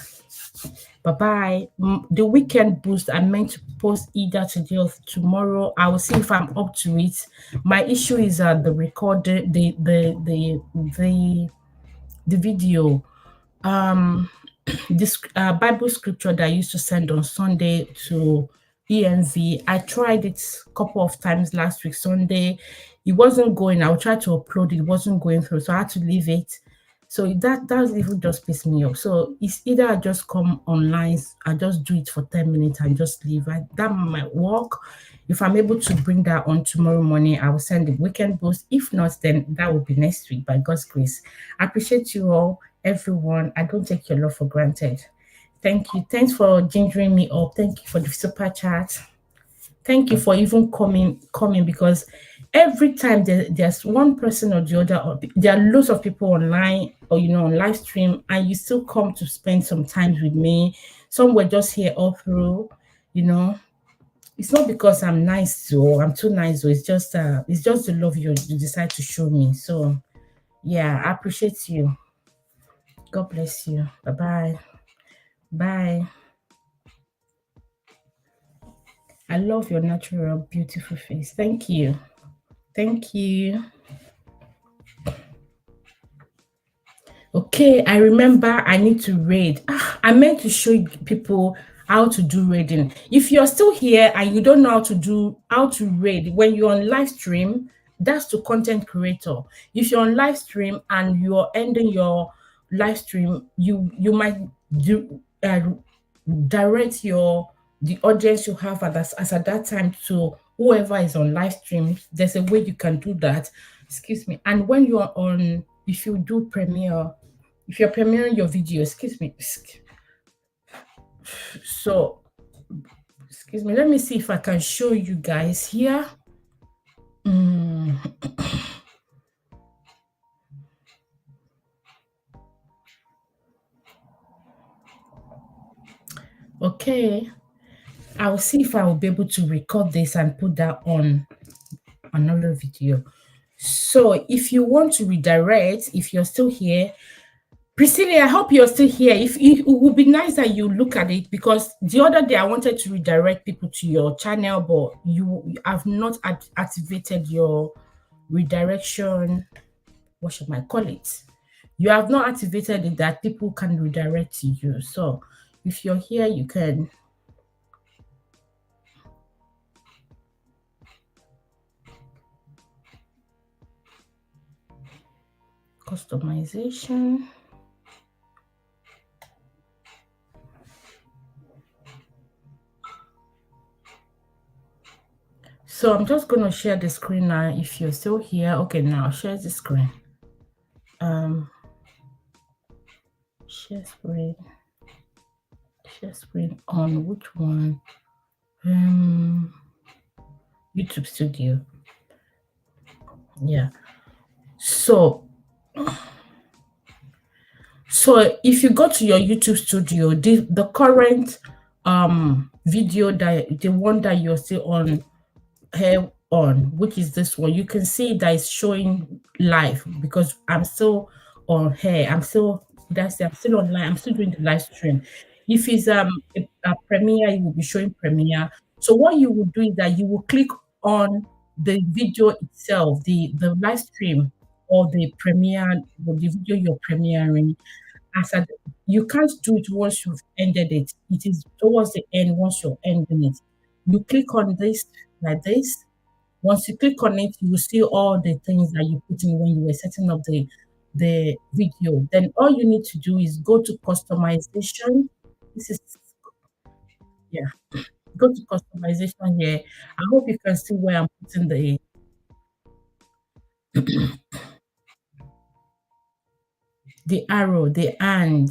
Bye-bye. The weekend boost, I meant to post either today or tomorrow. I will see if I'm up to it. My issue is the recorded, the video. This Bible scripture that I used to send on Sunday to ENV. I tried it a couple of times last week, Sunday. It wasn't going. I would try to upload it wasn't going through, so I had to leave it. So that even just piss me off. So it's either I just come online, I just do it for 10 minutes and just leave. That might work. If I'm able to bring that on tomorrow morning, I will send the weekend boost. If not, then that will be next week by God's grace. I appreciate you all, everyone. I don't take your love for granted. Thank you. Thanks for gingering me up. Thank you for the super chat. Thank you for even coming because every time there's one person or the other, or there are lots of people online or on live stream, and you still come to spend some time with me. Some were just here all through. It's not because I'm nice or I'm too nice, or it's just the love you decide to show me. So yeah, I appreciate you. God bless you. Bye-bye. Bye. I love your natural, beautiful face. Thank you. Thank you. Okay, I remember I need to read. I meant to show people how to do reading. If you're still here and you don't know how to read when you're on live stream, that's to content creator. If you're on live stream and you're ending your live stream, you might direct the audience you have as at that time to whoever is on live stream. There's a way you can do that. Excuse me. And when you're on, if you do Premiere, if you're premiering your video, excuse me. So, excuse me. Let me see if I can show you guys here. Okay. I'll see if I will be able to record this and put that on another video. So if you want to redirect, if you're still here, Priscilla, I hope you're still here. It would be nice that you look at it, because the other day I wanted to redirect people to your channel, but you have not activated your redirection. What should I call it? You have not activated it that people can redirect to you. So if you're here, you can. Customization. So I'm just going to share the screen now. If you're still here, okay, now share the screen. Share screen on which one? YouTube Studio. Yeah. So if you go to your YouTube Studio, the current video, the one that you're still on here on, which is this one, you can see that it's showing live because I'm still on here. I'm still online. I'm still doing the live stream. If it's a Premiere, it will be showing Premiere. So what you will do is that you will click on the video itself, the live stream or the Premiere, or the video you're premiering. You can't do it once you've ended it. It is towards the end once you're ending it. You click on this like this. Once you click on it, you will see all the things that you put in when you were setting up the video. Then all you need to do is go to customization. This is go to customization here. I hope you can see where I'm putting the arrow, the and.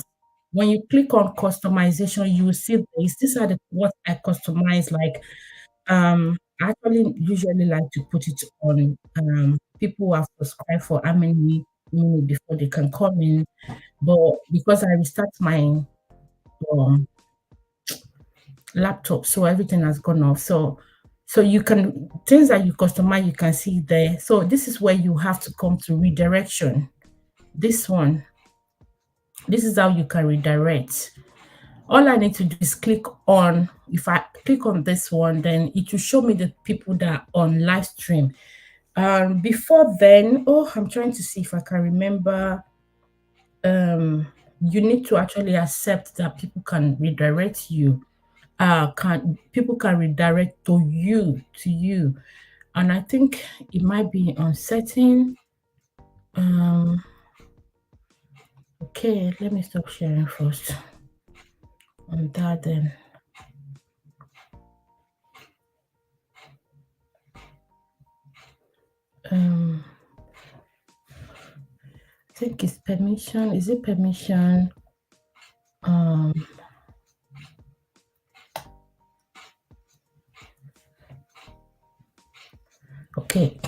When you click on customization, you will see this. These are what I customize. Like I actually usually like to put it on people who have subscribed for how many minutes before they can come in. But because I restart my laptop, so everything has gone off. So you can things that you customize, you can see there. So this is where you have to come to redirection. This one. This is how you can redirect. All I need to do is click on, if I click on this one, then it will show me the people that are on live stream. Before then, I'm trying to see if I can remember. You need to actually accept that people can redirect you. People can redirect to you. And I think it might be on setting. Okay, let me stop sharing first. On that then. I think it's permission. Is it permission? Okay.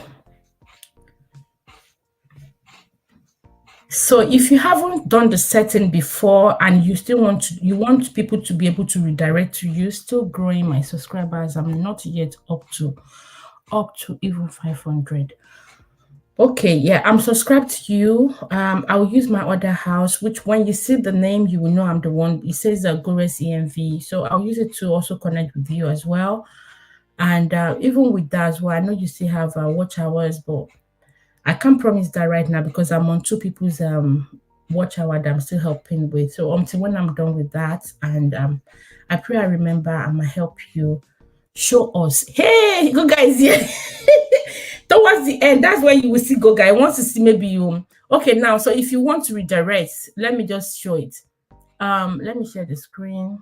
So if you haven't done the setting before and you still want people to be able to redirect to you, still growing my subscribers. I'm not yet up to even 500. Okay, yeah, I'm subscribed to you. I'll use my other house, which when you see the name, you will know I'm the one. It says Gores EMV. So I'll use it to also connect with you as well. And even with that as well, I know you still have watch hours, but I can't promise that right now because I'm on two people's watch hour that I'm still helping with. So until when I'm done with that, and I pray I remember, I'm gonna help you show us. Hey, good guys, yeah. Towards the end, that's where you will see go guy. Wants to see maybe you. Okay, now, so if you want to redirect, let me just show it. Let me share the screen.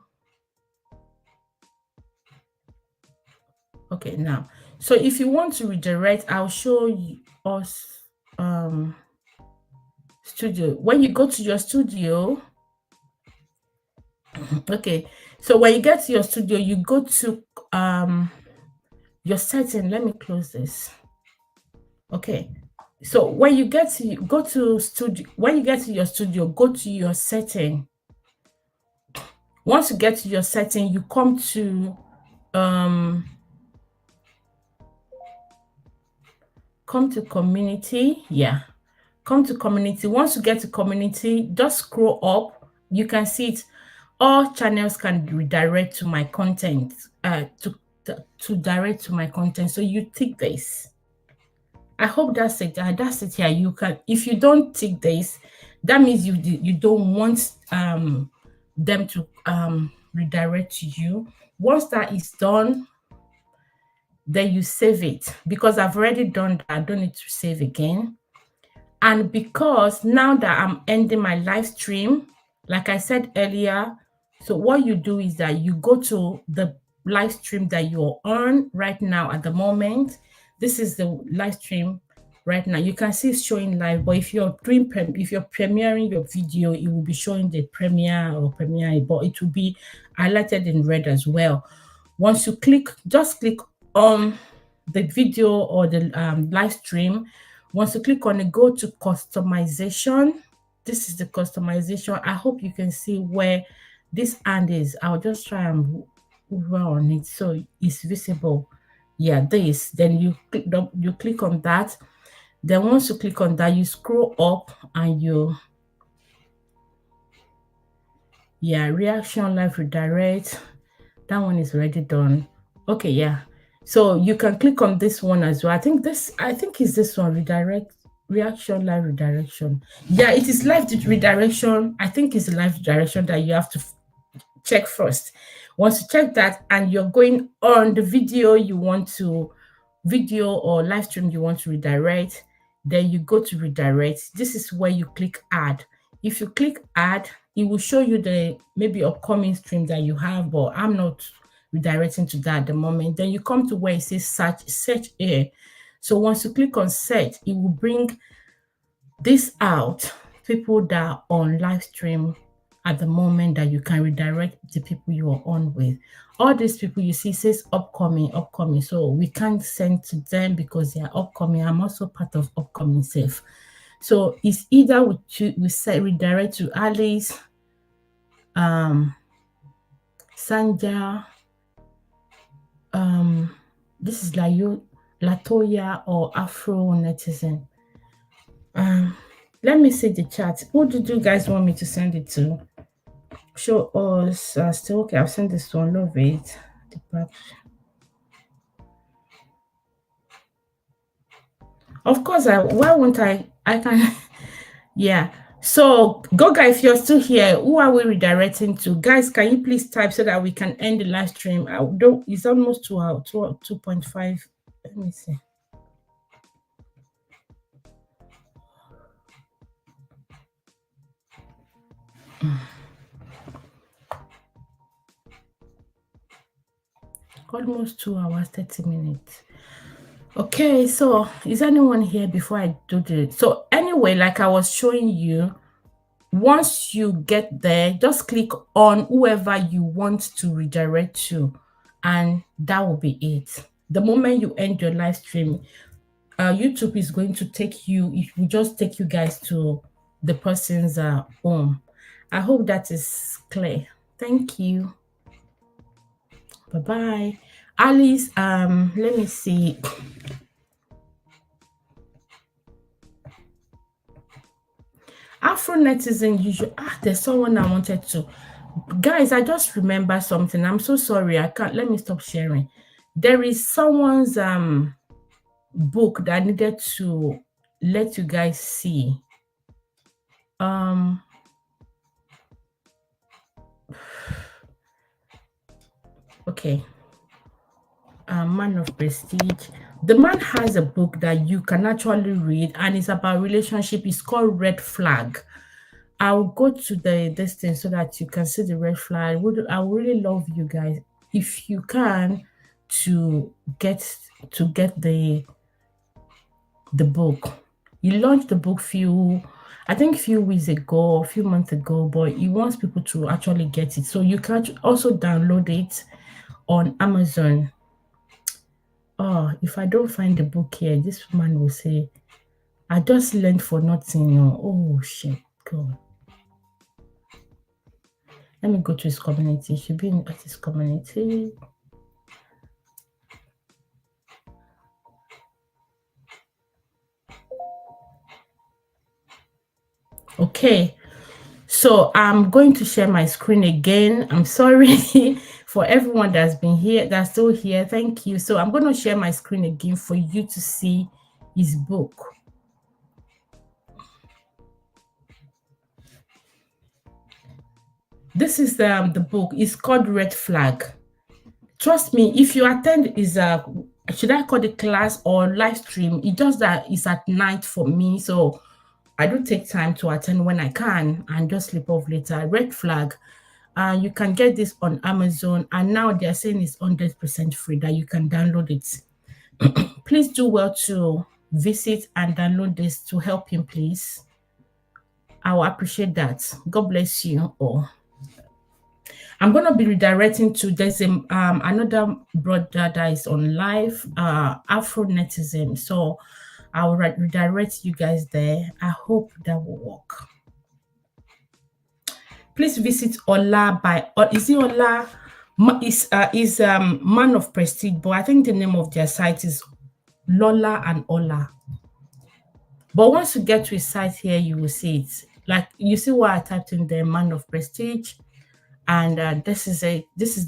Okay, now, so if you want to redirect, I'll show you us studio. When you go to your studio, okay, so when you get to your studio, you go to your setting. Let me close this. Okay, so when you get to when you get to your studio, go to your setting. Once you get to your setting, you come to community. Yeah, come to community. Once you get to community, just scroll up. You can see it. All channels can redirect to my content. To direct to my content. So you tick this. I hope that's it. That's it. Yeah, you can. If you don't tick this, that means you don't want them to redirect to you. Once that is done, then you save it. Because I've already done that, I don't need to save again. And because now that I'm ending my live stream, like I said earlier, so what you do is that you go to the live stream that you're on right now at the moment. This is the live stream right now. You can see it's showing live, but if you're premiering your video, it will be showing the premiere or premiere, but it will be highlighted in red as well. Once you just click on the video or the live stream. Once you click on it, go to customization. This is the customization. I hope you can see where this hand is. I'll just try and hover on it so it's visible. Yeah, this. Then you click on that. Then once you click on that, you scroll up and you Yeah, reaction live redirect. That one is already done. Okay, yeah. So you can click on this one as well. I think is this one, redirect, reaction live redirection. Yeah, it is live redirection. I think it's live redirection that you have to check first. Once you check that and you're going on the video you want to, video or live stream you want to redirect, then you go to redirect. This is where you click add. If you click add, it will show you the maybe upcoming stream that you have, but I'm not redirecting to that at the moment. Then you come to where it says search here. So once you click on search, it will bring this out, people that are on live stream at the moment that you can redirect the people you are on with. All these people you see says upcoming. So we can't send to them because they are upcoming. I'm also part of upcoming safe. So it's either we say redirect to Alice, Sanja, this is Latoya or Afro Netizen. Let me see the chat. Who did you guys want me to send it to? Show us. Still okay. I'll send this one. Love it. Of course, why won't I? I can. Yeah. So, Goga, if you're still here, who are we redirecting to? Guys, can you please type so that we can end the live stream? It's almost 2 hours, 2.5. Let me see. Almost 2 hours, 30 minutes. Okay, so is anyone here before I do this? So anyway, like I was showing you, once you get there, just click on whoever you want to redirect to, and that will be it. The moment you end your live stream, YouTube is going to take you, it will just take you guys to the person's home. I hope that is clear. Thank you. Bye-bye. Alice, let me see. Afro Netizen usually, there's someone I wanted to. Guys, I just remember something. I'm so sorry. I can't, let me stop sharing. There is someone's book that I needed to let you guys see. Okay. Man of Prestige. The man has a book that you can actually read, and it's about relationship. It's called Red Flag. I'll go to this thing so that you can see the red flag. I would really love you guys, if you can, to get the book. He launched the book few weeks ago, a few months ago, but he wants people to actually get it. So you can also download it on Amazon. Oh, if I don't find the book here, this man will say, I just learned for nothing. Oh shit, God. Let me go to his community. It should be in his community. Okay. So I'm going to share my screen again. I'm sorry for everyone that's been here, that's still here. Thank you. So I'm going to share my screen again for you to see his book. This is the book. It's called Red Flag. Trust me, if you attend should I call the class or live stream? It does that. It's at night for me, so I do take time to attend when I can and just sleep off later. Red Flag. You can get this on Amazon, and now they're saying it's 100% free, that you can download it. Please do well to visit and download this to help him, please. I will appreciate that. God bless you all. I'm going to be redirecting to, there's another brother that is on live, Afro Netizen. So I will redirect you guys there. I hope that will work. Please visit Ola is it Ola? Is Man of Prestige, but I think the name of their site is Lola and Ola. But once you get to his site here, you will see it. Like, you see what I typed in there, Man of Prestige. And this is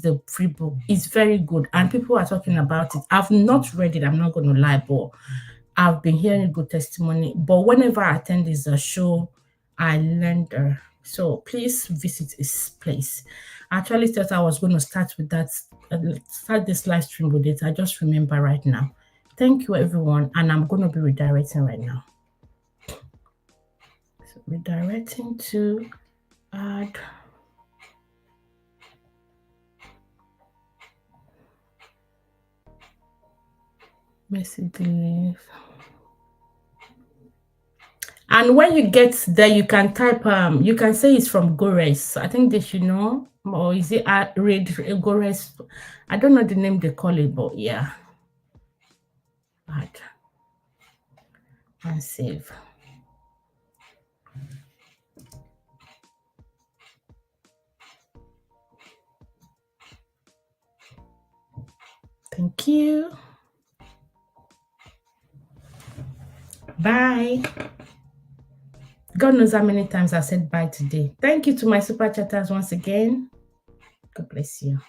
the free book. It's very good, and people are talking about it. I've not read it, I'm not going to lie, but I've been hearing good testimony. But whenever I attend this show, I learned. So please visit his place. I actually thought I was going to start with that, start this live stream with it. I just remember right now. Thank you, everyone, and I'm going to be redirecting right now. So redirecting to add. Messages. And when you get there, you can type, you can say it's from Gores. I think they should know. Or is it read Gores? I don't know the name they call it, but yeah. Add and save. Thank you. Bye. God knows how many times I said bye today. Thank you to my super chatters once again. God bless you.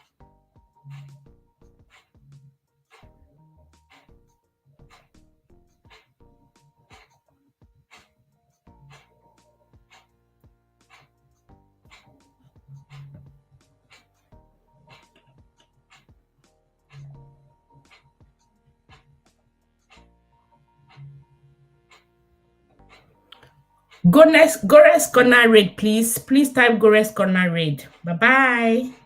Gores Corner Raid, please. Please type Gores Corner Raid. Bye-bye.